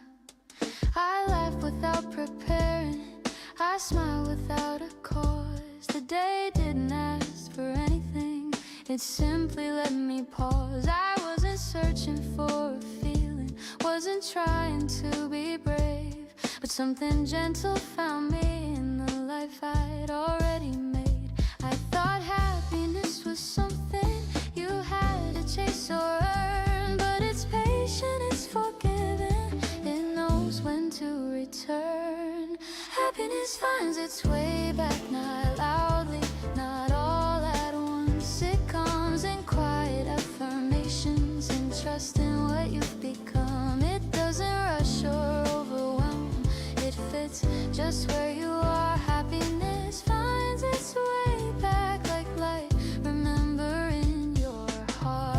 S4: I laughed without preparing, I smiled without a cause. The day didn't ask for anything, it simply let me pause. I wasn't searching for a feeling, wasn't trying to be brave, but something gentle found me in the life I'd already made. I thought happiness was something you had to chase or earn, but it's patient, it's forgiving, it knows when to return. Happiness finds its way back, not loudly, not all at once. It comes in quiet affirmations and trust in what you've become. It doesn't rush or overwhelm, it fits just where you are. Happiness finds its way back like light, remember in your heart.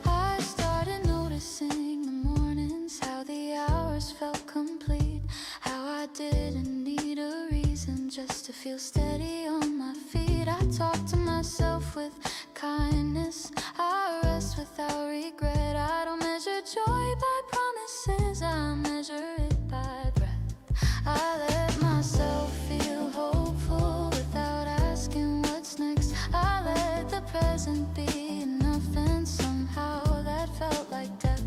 S4: I started noticing the mornings, how the hours felt complete, how I didn't need a reason just to feel steady on my feet. I talk to myself with kindness, I rest without regret. I don't measure joy by promises, I measure it by breath. I let myself feel hopeful without asking what's next. I let the present be enough, and somehow that felt like death.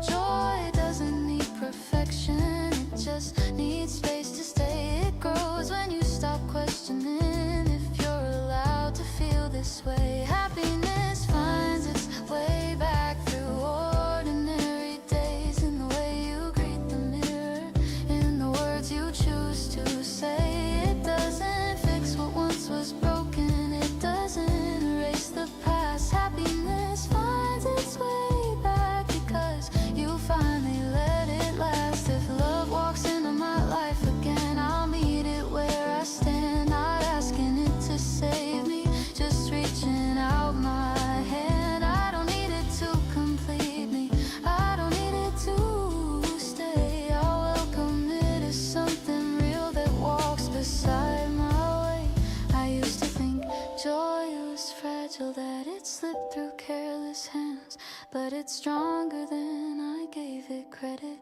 S4: Joy doesn't need perfection, it just needs space to stay. It grows when you stop questioning if you're allowed to feel this way. Happiness finds its way back through ordinary days, in the way you greet the mirror, in the words you choose to say. It doesn't fix what once was broken, it doesn't erase the past. Happiness finds its way back because you finally let it last. If love walks into my life again, I'll meet it where I stand, not asking it to save me, just reaching out my hand. I don't need it to complete me, I don't need it to stay. I'll welcome it as something real that walks beside my way. I used to think joy was fragile, that it slipped through careless hands, but it's stronger than I gave it credit.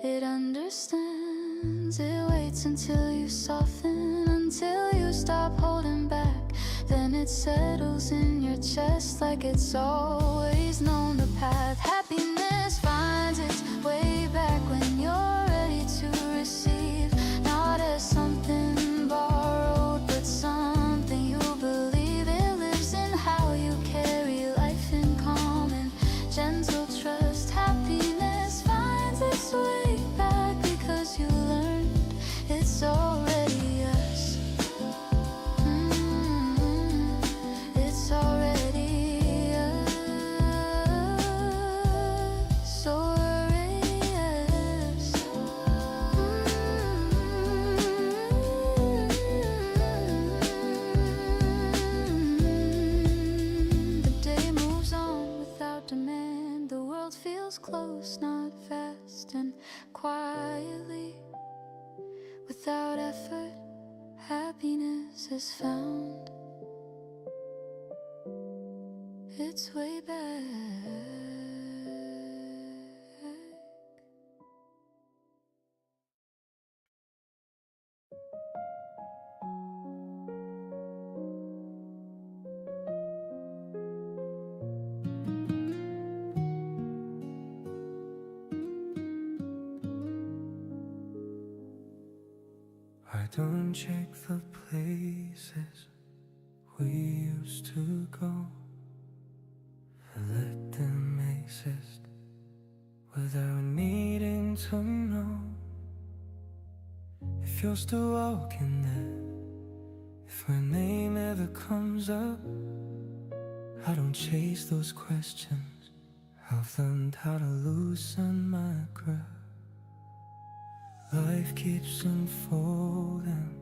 S4: It understands, it waits until you soften, until you stop holding back. Then it settles in your chest like it's always known the path. Happiness finds its way back when you're ready to receive, not as something borrowed, but something you believe. It lives in how you carry life in calm and gentle trust. Happiness finds its way back because you learned it's already yours. has found its way back.
S2: I don't check the places we used to go and let them exist without needing to know if you're still walking there, if my name ever comes up. I don't chase those questions. I've learned how to loosen my grip. Life keeps unfolding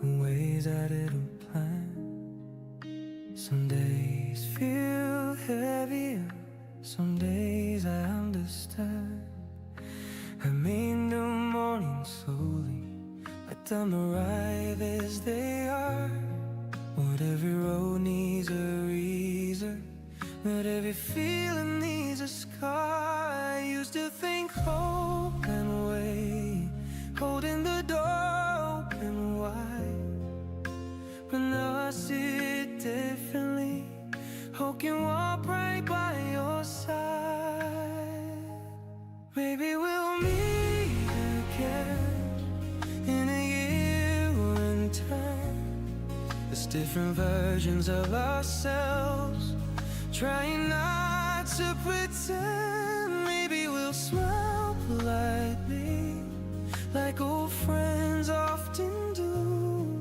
S2: in ways I didn't plan. Some days feel heavier, some days I understand. I made the morning slowly, let them arrive as they are. But every road needs a reason, but every feeling needs a scar. I used to think hope and wait, holding the door open wide, but now I see it differently. Hope can walk right by your side. Maybe we'll meet again in a year or in time. There's different versions of ourselves, trying not to pretend. Maybe we'll smile politely, like old friends often do,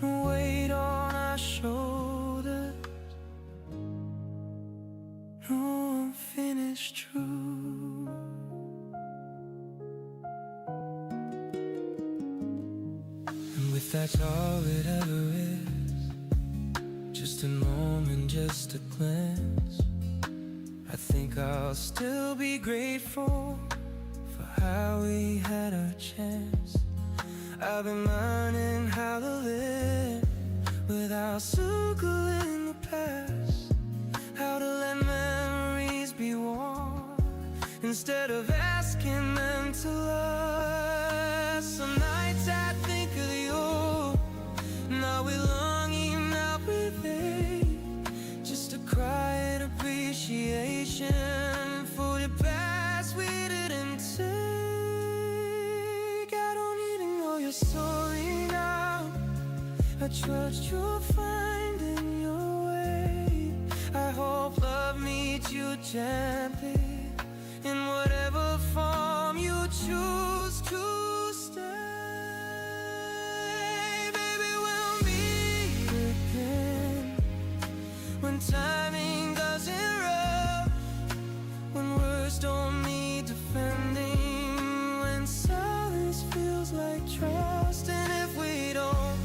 S2: and weight on our shoulders, no unfinished truth. And if that's all it ever is, just a moment, just a glance, I think I'll still be grateful for how we had our chance. I've been learning how to live without circling the past, how to let memories be warm instead of asking them to last. Some nights I think of you, now we're longing, now we're there, just to cry in appreciation for the past we didn't take. I don't even know your story now, I trust you're finding your way. I hope love meets you gently in whatever form you choose to stay. Baby, we'll meet again when timing doesn't rush, when words don't need defending, when silence feels like trust. And if we don't,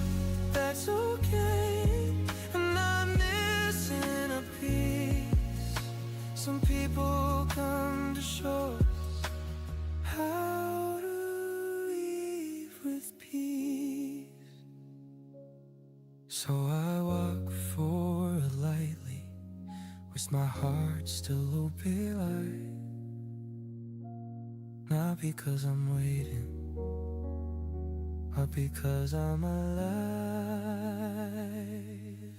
S2: that's okay. I'm not missing a piece. Some people come to show us how to leave with peace. So I walk forward lightly, with my heart still open wide. Not because I'm waiting, but because I'm alive.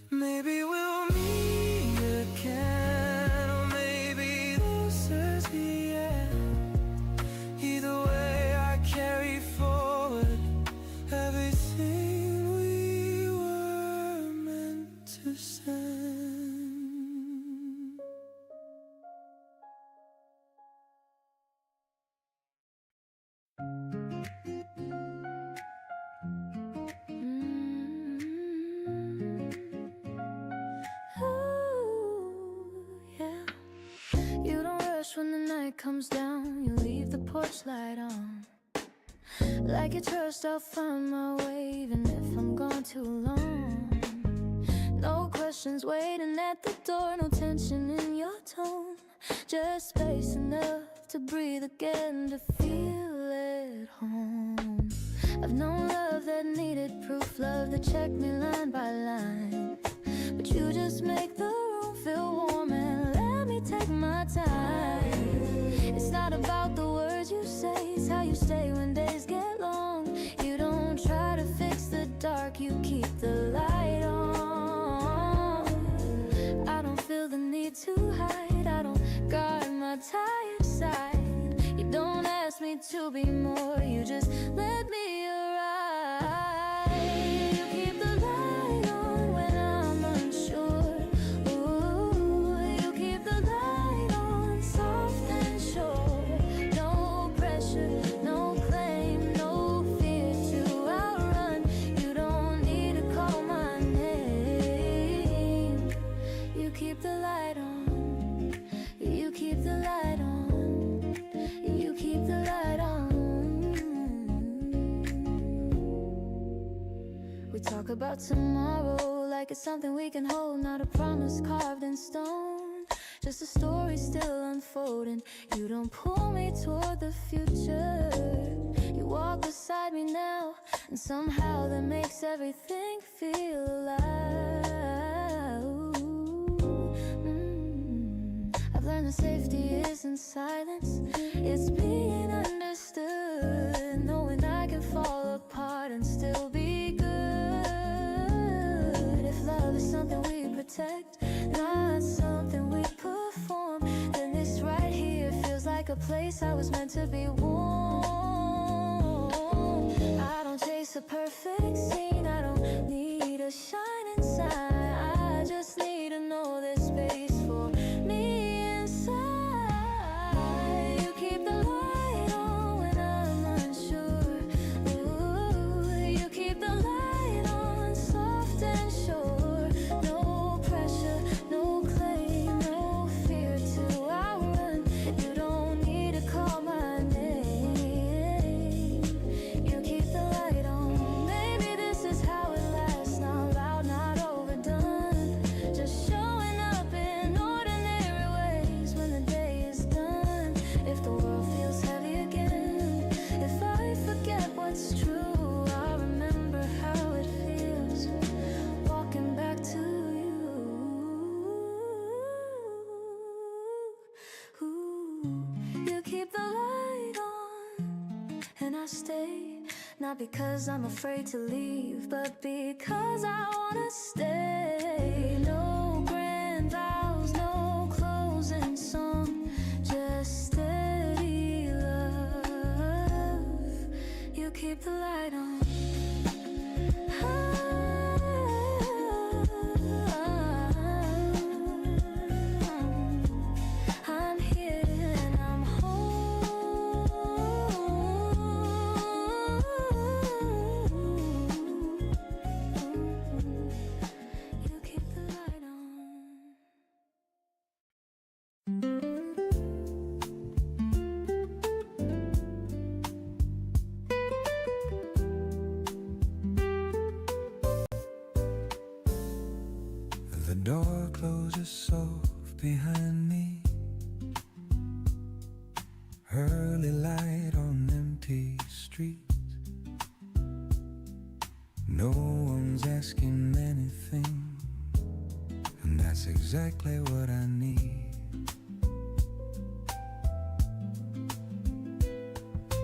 S2: Maybe we'll meet again, or maybe this is the end. Either way, I carry forward everything we were meant to send.
S4: When the night comes down, you leave the porch light on. Like you trust I'll find my way, even if I'm gone too long. No questions waiting at the door, no tension in your tone, just space enough to breathe again, to feel at home. I've known love that needed proof, love that checked me line by line. But you just make the room feel warm and let me take my time. It's not about the words you say, it's how you stay when days get long. You don't try to fix the dark, you keep the light on. I don't feel the need to hide, I don't guard my tired side. You don't ask me to be more, you just let me arrive. You keep the light on when I'm unsure. Ooh, you keep the light on, soft and sure. No pressure, no claim, no fear to outrun. You don't need to call my name. You keep the light on. You keep the light on. You keep the light on. We talk about tomorrow like it's something we can hold, not a promise carved in stone. Just a story still unfolding. You don't pull me toward the future. You walk beside me now, and somehow that makes everything feel alive. I've learned that safety isn't silence, it's being understood. Knowing I can fall apart and still be good. If love is something we protect, not something we perform, then this right here feels like a place I was meant to be warm. I don't chase a perfect scene, I don't need a shining sign. I just need to know there's space for me inside. You keep the light on when I'm unsure. Ooh, you keep the light on, soft and sure. No pressure, no claim, no fear to outrun. You don't need to call my name. You keep the light on. Maybe this is how it lasts, not loud, not overdone. Just showing up in ordinary ways when the day is done. If the world feels heavy again, if I forget what's true, I'll remember how it feels walking back to you. You keep the light on, and I stay, not because I'm afraid to leave, but because I wanna stay. No grand vows, no closing song, just steady love. You keep the light on. I'm here and I'm home. You keep the light on.
S2: The door closes soft behind me. Early light on empty streets. No one's asking anything, and that's exactly what I need.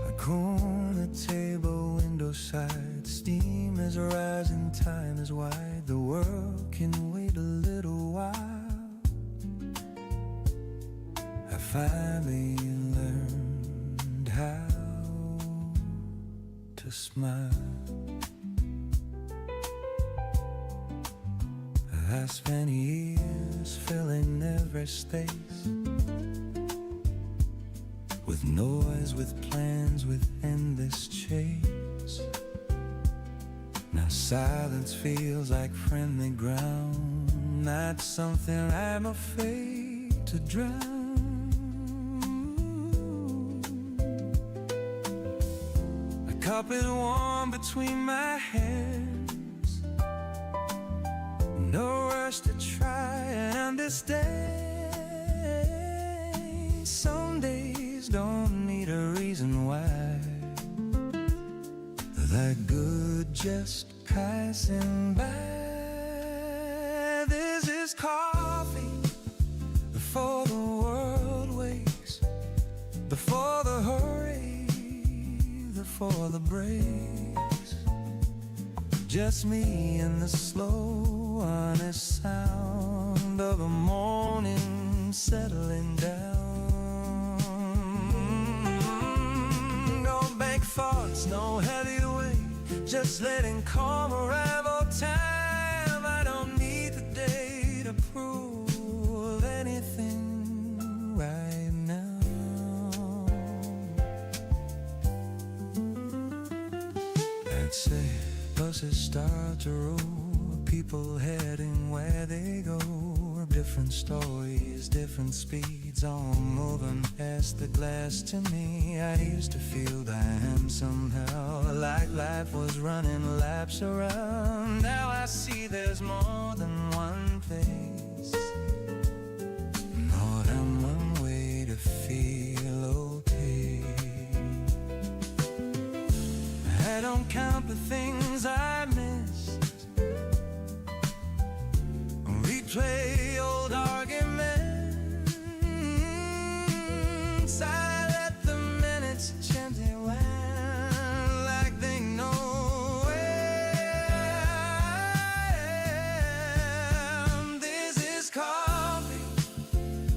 S2: A corner table, window side, steam is rising, time is wide. The world can wait a little while. I finally learned how to smile. I spent years filling every space with noise, with plans, with endless chase. Now silence feels like friendly ground, not something I'm afraid to drown. A cup is warm between my hands, no rush to try and understand. Some days don't need a reason why. The like good just passing by. This is coffee before the world wakes, before the hurry, before the breaks. Just me and the slow, honest sound of a morning settling down. No bank thoughts, no heavy weight, just letting calm arrive on time. I don't need the day to prove anything right now. That's it. Buses start to roll, people heading where they go. Different stories, different speeds, all moving past the glass to me. I used to feel damn somehow, like life was running laps around. Now I see there's more than one place, more than one way to feel okay. I don't count the things I missed, replay old arguments. I let the minutes gently wind like they know where I am. This is coffee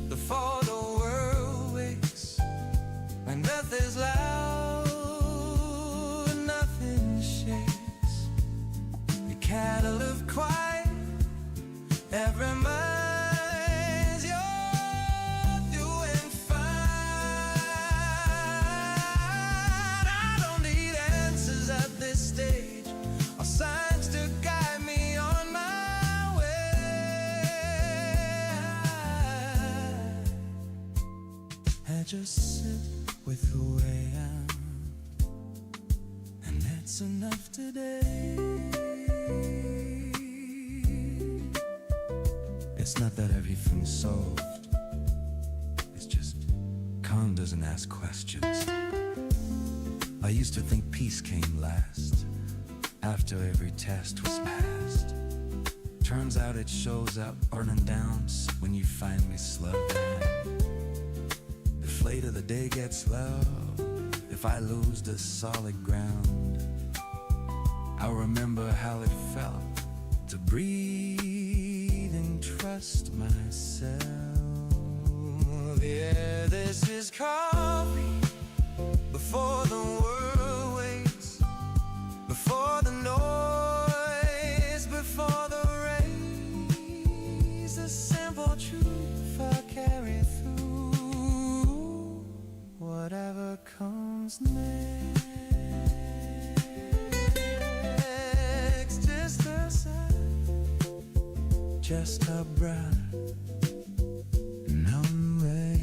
S2: before the world wakes, when death is loud, nothing shakes. The cattle of quiet, every mind's you're doing fine. I don't need answers at this stage, or signs to guide me on my way. I just sit with who I am, and that's enough today. It's not that everything's solved, it's just calm doesn't ask questions. I used to think peace came last, after every test was passed. Turns out it shows up burning down when you finally slow down. If later the day gets low, if I lose the solid ground, I'll remember how it felt to breathe and trust myself. Yeah, this is coffee before the world wakes, before the noise, before the race. A simple truth I'll carry through whatever comes next. Just a sigh, just a breath, and I'm ready.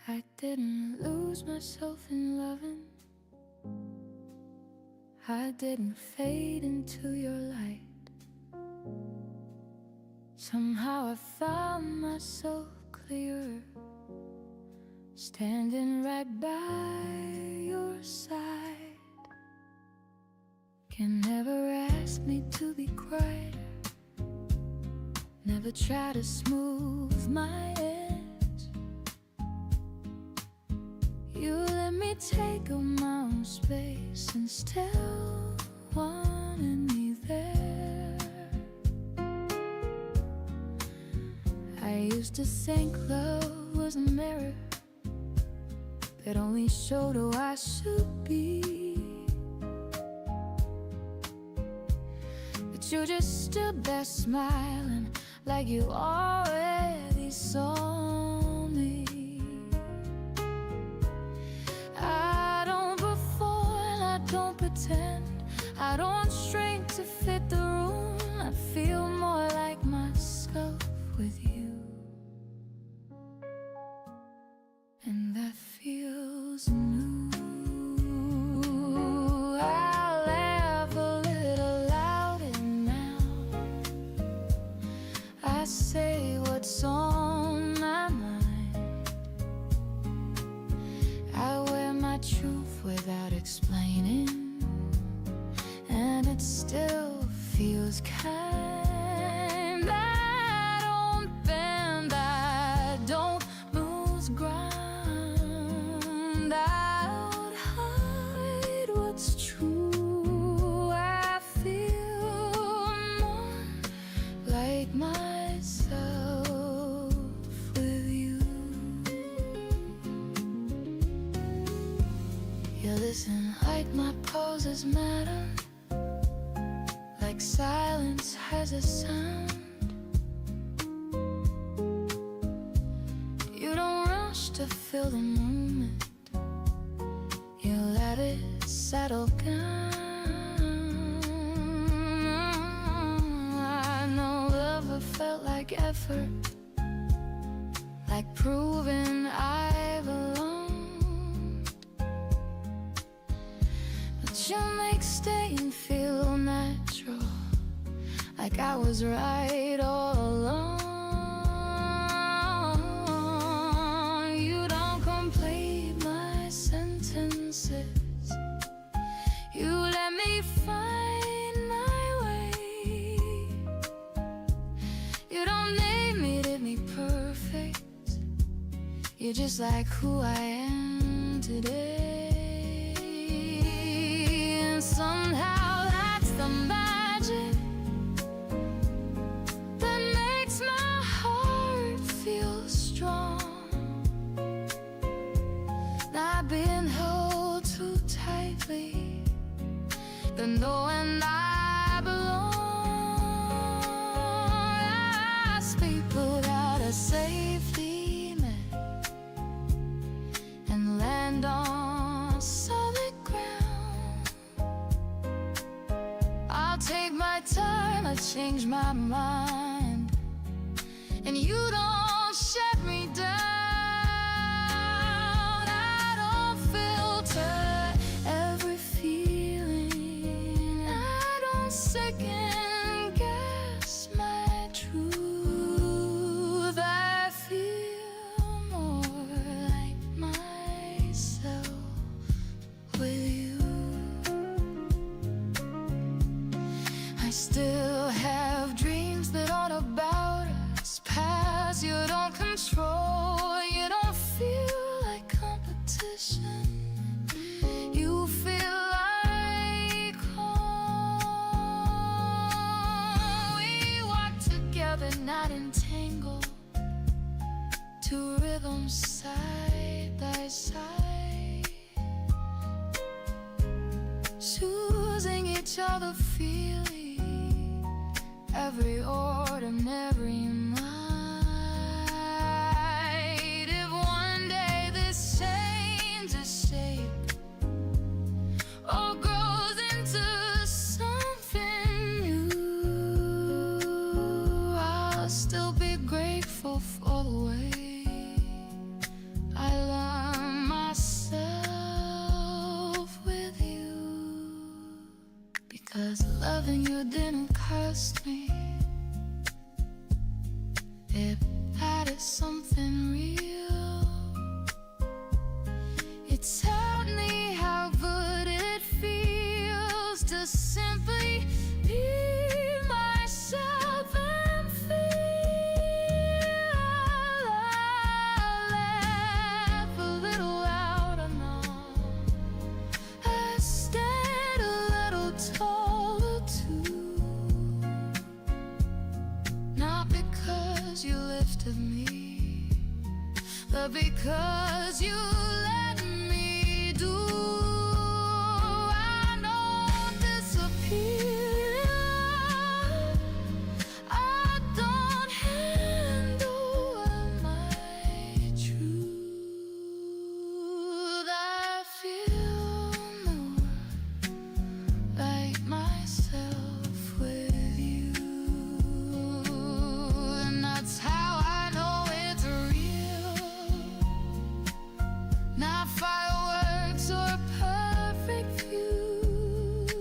S4: I didn't lose myself in loving, I didn't fade into your light. Somehow I found myself clearer, standing right by your side. Can never ask me to be quieter, never try to smooth my edge. You let me take up my own space and still wanted me there. I used to think love was a mirror that only showed who I should be, but you just stood there smiling like you already saw me. I don't perform, I don't pretend, I don't shrink to fit the room. I feel more like myself with you, and that feels new. those kind that don't bend, that don't lose ground. I'd hide what's true. I feel more like myself with you. You listen like my poses matter, like silence has a sound. You don't rush to fill the moment, you let it settle down. I know love felt like effort, like proving I belong. But you make staying feel natural, like I was right all along. You don't complete my sentences, you let me find my way. You don't need me to be perfect, you're just like who I am today. And somehow that's the magic that makes my heart feel strong. Not being held too tightly, but knowing I belong. I speak without a safety net and land on solid ground. I'll take my time, I change my mind, and you don't shut me down. I don't filter every feeling, I don't second guess my truth. I feel more like myself with you. I still have dreams that aren't about us, paths you don't control. You don't feel like competition, you feel like home. We walk together, not entangled, two rhythms side by side, choosing each other, feeling every ordinary night. If one day this changes shape or grows into something new, I'll still be grateful for the way I learn myself with you. Because loving you didn't cost me, it added something real. It taught me how good it feels to simply be myself and feel. I laugh a little out and on, I stand a little taller too. Not because you lifted me, but because you let me do. I know disappear, I don't handle my truth. I feel more like myself with you, and that's how I know it's real. Not fireworks or perfect views,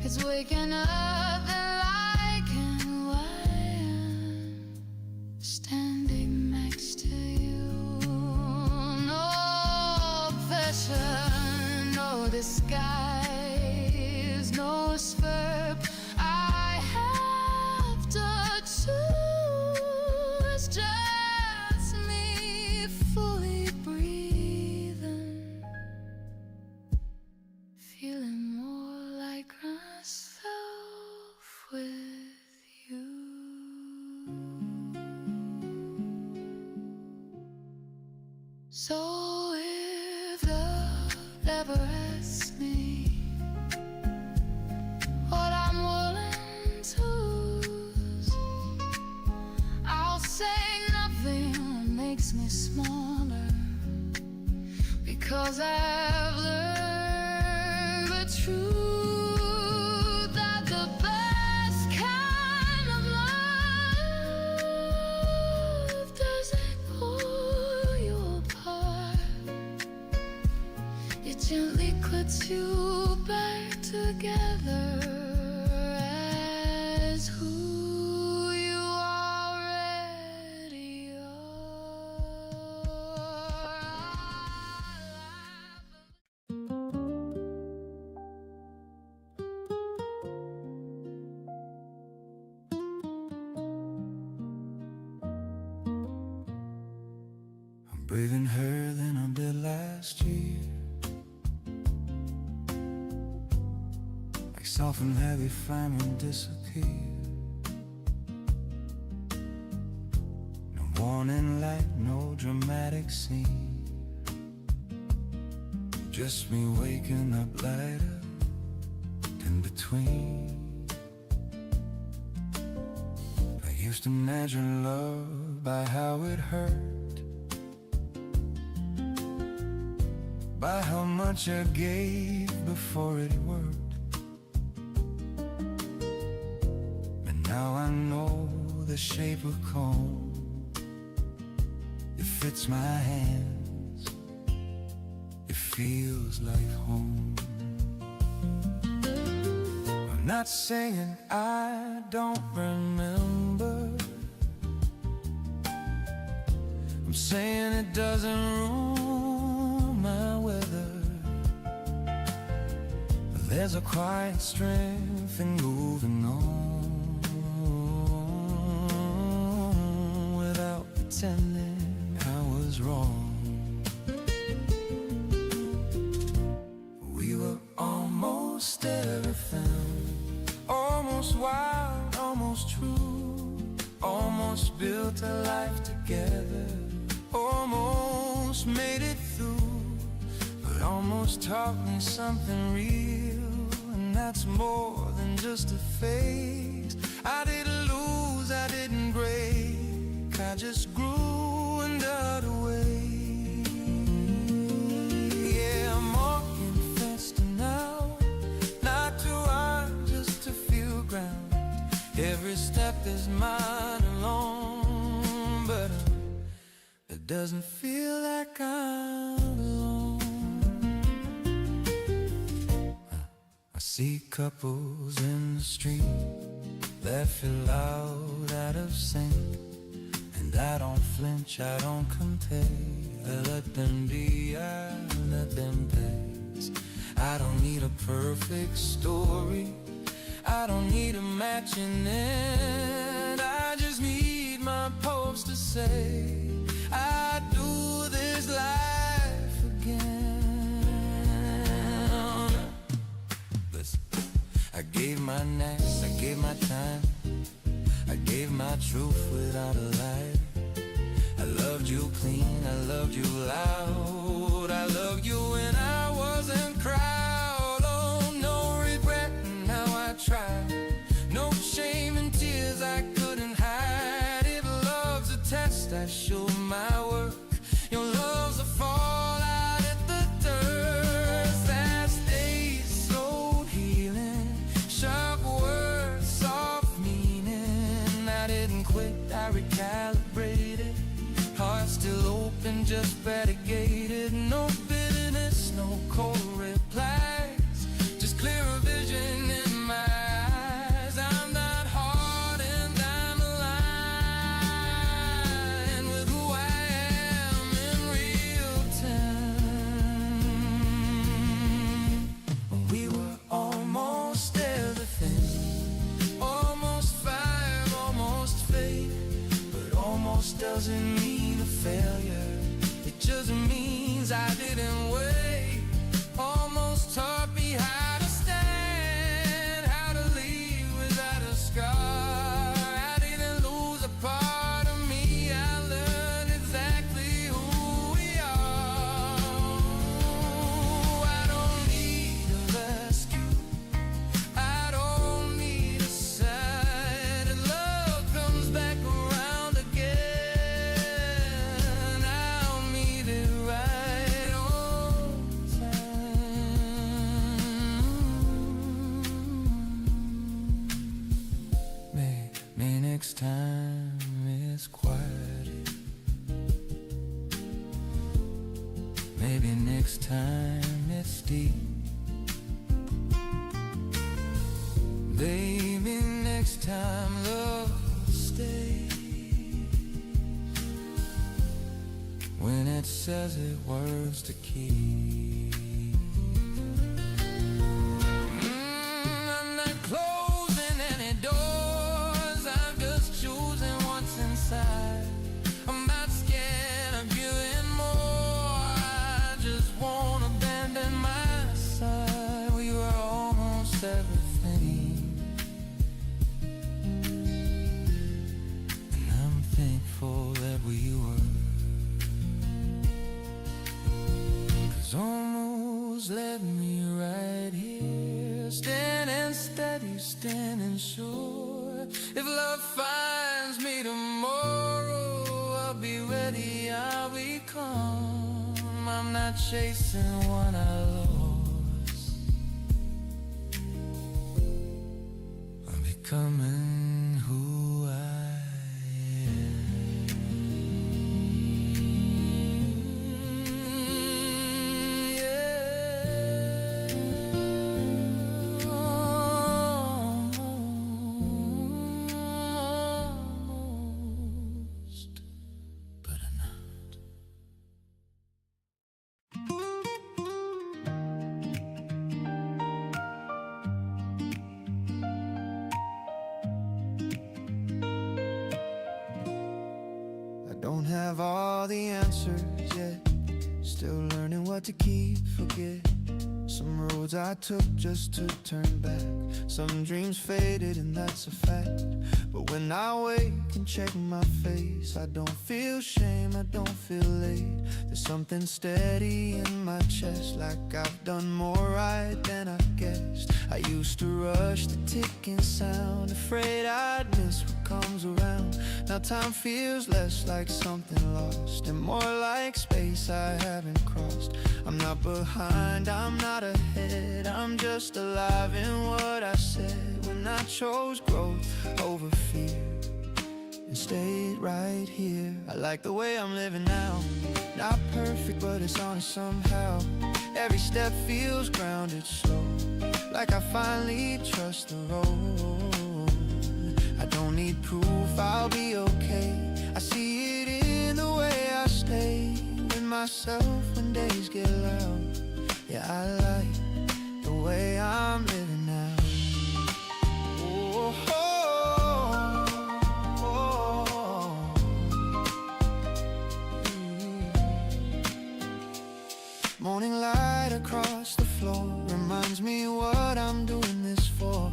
S4: it's waking up and liking who I am, standing next to you. No pressure, no disguise, no spur me fully breathing, feeling more like myself with you. So if love ever asks me what I'm willing to lose, I'll say nothing that makes me smaller, because I've learned the truth that the best kind of love doesn't pull you apart. It gently puts you back together as who you already
S2: I'm breathing her than I did last year. Like soft and heavy framing disappear. No warning light, no dramatic scene. Just me waking up lighter in between. I used to measure love by how it hurt, by how much I gave before it worked. But now I know the shape of comb. It fits my hands, it feels like home. I'm not saying I don't remember, I'm saying it doesn't ruin my weather. But there's a quiet strength in moving on without pretending I was wrong. We were almost everything, almost wild, almost true, almost built a life together, almost made it through, but almost taught me something real, and that's more than just a phase. I didn't lose, I didn't break, I just grew and died away. Yeah, I'm walking faster now, not to run, just to feel ground. Every step is mine alone, but it doesn't feel like I'm alone. I see couples in the street that feel loud, out of sync, and I don't flinch, I don't compare. I let them be, I let them pass. I don't need a perfect story, I don't need a matching end. I just need my pulse to say I do this life again. Listen, I gave my nights, I gave my time, I gave my truth without a lie. I loved you clean, I loved you loud, I loved you when I wasn't proud. Oh, no regret in how I tried, no shame and tears I couldn't hide. If love's a test, I show my work. Your love's a fallout at the dirt. Fast days, slow healing, sharp words, soft meaning. I didn't quit, I recalibrated. Heart still open, just variegated. No bitterness, no cold replies, just clearer vision in my eyes. I'm not hardened, I'm aligned with who I am in real time. We were almost everything, almost fire, almost faith, but almost doesn't mean a failure.
S1: maybe next time it's deep. Baby, next time love will stay when it says it words to keep. I'm not closing any doors, I'm just choosing what's inside. I'm not scared of you anymore, I just won't abandon my side. We were almost everything, and I'm thankful that we were. 'Cause almost left me right here, standing steady, standing sure. If love finds me tomorrow, I'll be ready, I'll be calm. I'm not chasing what I lost, I'm becoming who I don't have all the answers yet, still learning what to keep, forget. Some roads I took just to turn back, some dreams faded and that's a fact. But when I wake and check my face, I don't feel shame, I don't feel late. There's something steady in my chest, like I've done more right than I guessed. I used to rush the ticking sound, afraid I'd miss what comes around. Now time feels less like something lost and more like space I haven't crossed. I'm not behind, I'm not ahead, I'm just alive in what I said when I chose growth over fear and stayed right here. I like the way I'm living now, not perfect but it's honest somehow. Every step feels grounded slow, like I finally trust the road. I don't need proof, I'll be okay. I see it in the way I stay with myself when days get loud. Yeah, I like the way I'm living now. Oh, oh, oh. Morning light across the floor reminds me what I'm doing this for.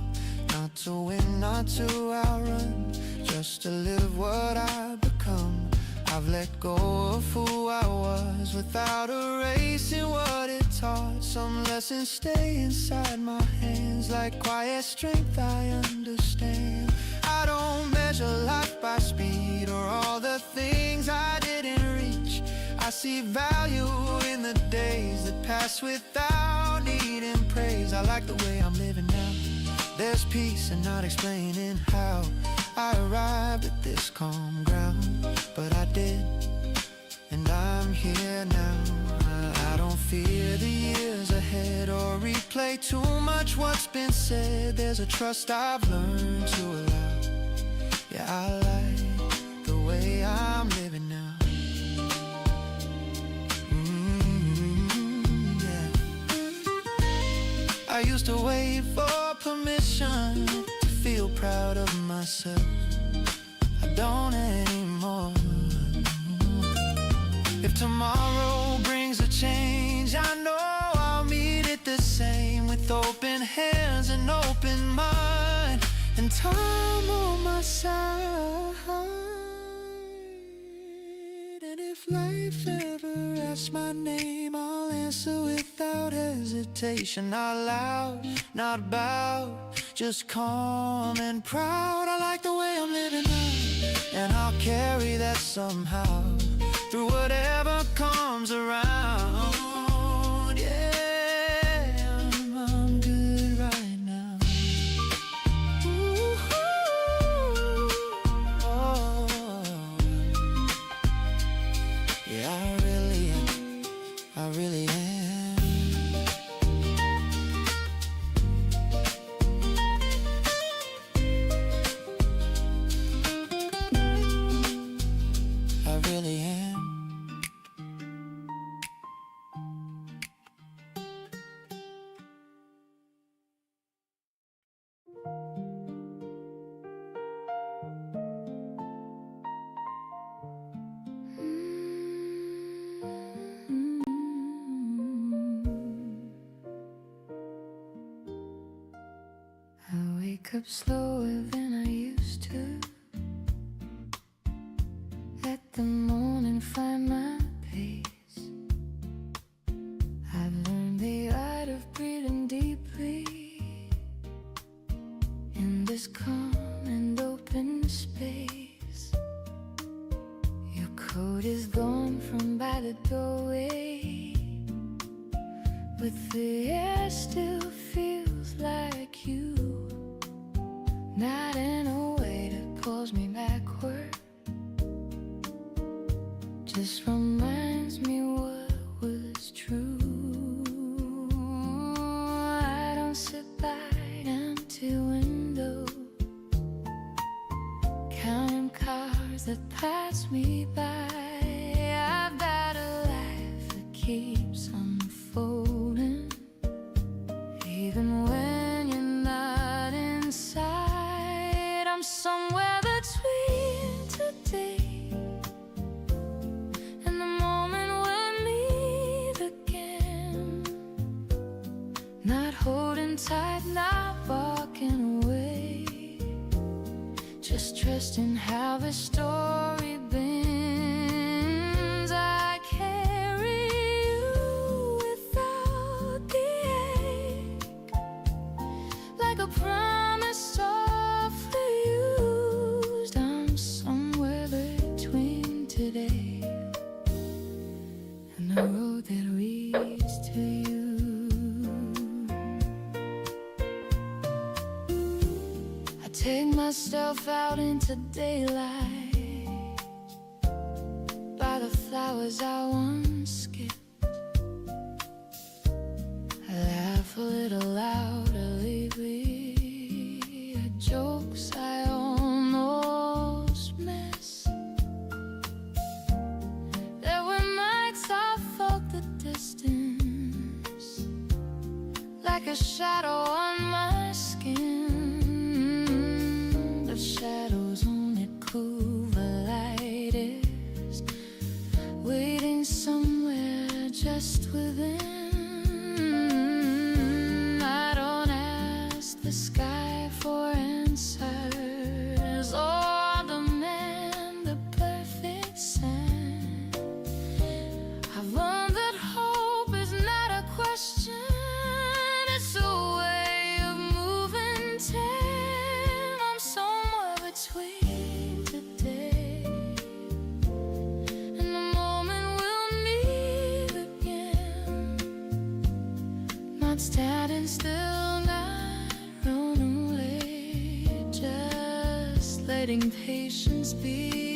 S1: Not to win, not to outrun, just to live what I've become. I've let go of who I was without erasing what it taught. Some lessons stay inside my hands like quiet strength I understand. I don't measure life by speed or all the things I didn't reach. I see value in the days that pass without needing praise. I like the way I'm living now. There's peace in not explaining how I arrived at this calm ground, but I did, and I'm here now. I don't fear the years ahead or replay too much what's been said. There's a trust I've learned to allow. Yeah, I like the way I'm living now. Yeah. I used to wait for permission to feel proud of myself. I don't anymore. If tomorrow brings a change, I know I'll meet it the same, with open hands and open mind and time on my side. And if life ever asks my name, I'll answer without hesitation. Not loud, not about, just calm and proud. I like the way I'm living now, and I'll carry that somehow through whatever comes around. Yeah, I'm good right now. Ooh, oh. Yeah, I really
S4: wake up slower than I used to. Let the morning find my pace. I've learned the art of breathing deeply in this calm and open space. Your coat is gone from by the doorway, but the air still feels like you. Not in a way that pulls me backward, just reminds me what was true. I don't sit by empty windows, counting cars that pass me by. I've got a life that keeps unfolding, even when you're not inside. I'm somewhere between today and the moment we'll meet again. Not holding tight, not walking away, just trusting how the story bends. I carry you without the ache, like a promise softly used. I'm somewhere between today and the road that leads to you. I take myself out into daylight by the flowers I once skipped. I laugh a little louder lately at jokes I almost miss. There were nights I felt the distance, like a shadow on my skin. The shadows only pulverized, waiting somewhere just within. I don't ask the sky for answers or demand a perfect sign. I've learned that hope is not a question, it's a way of moving time. I'm somewhere between today and the moment we'll meet again. Not standing still, not running away, just letting patience be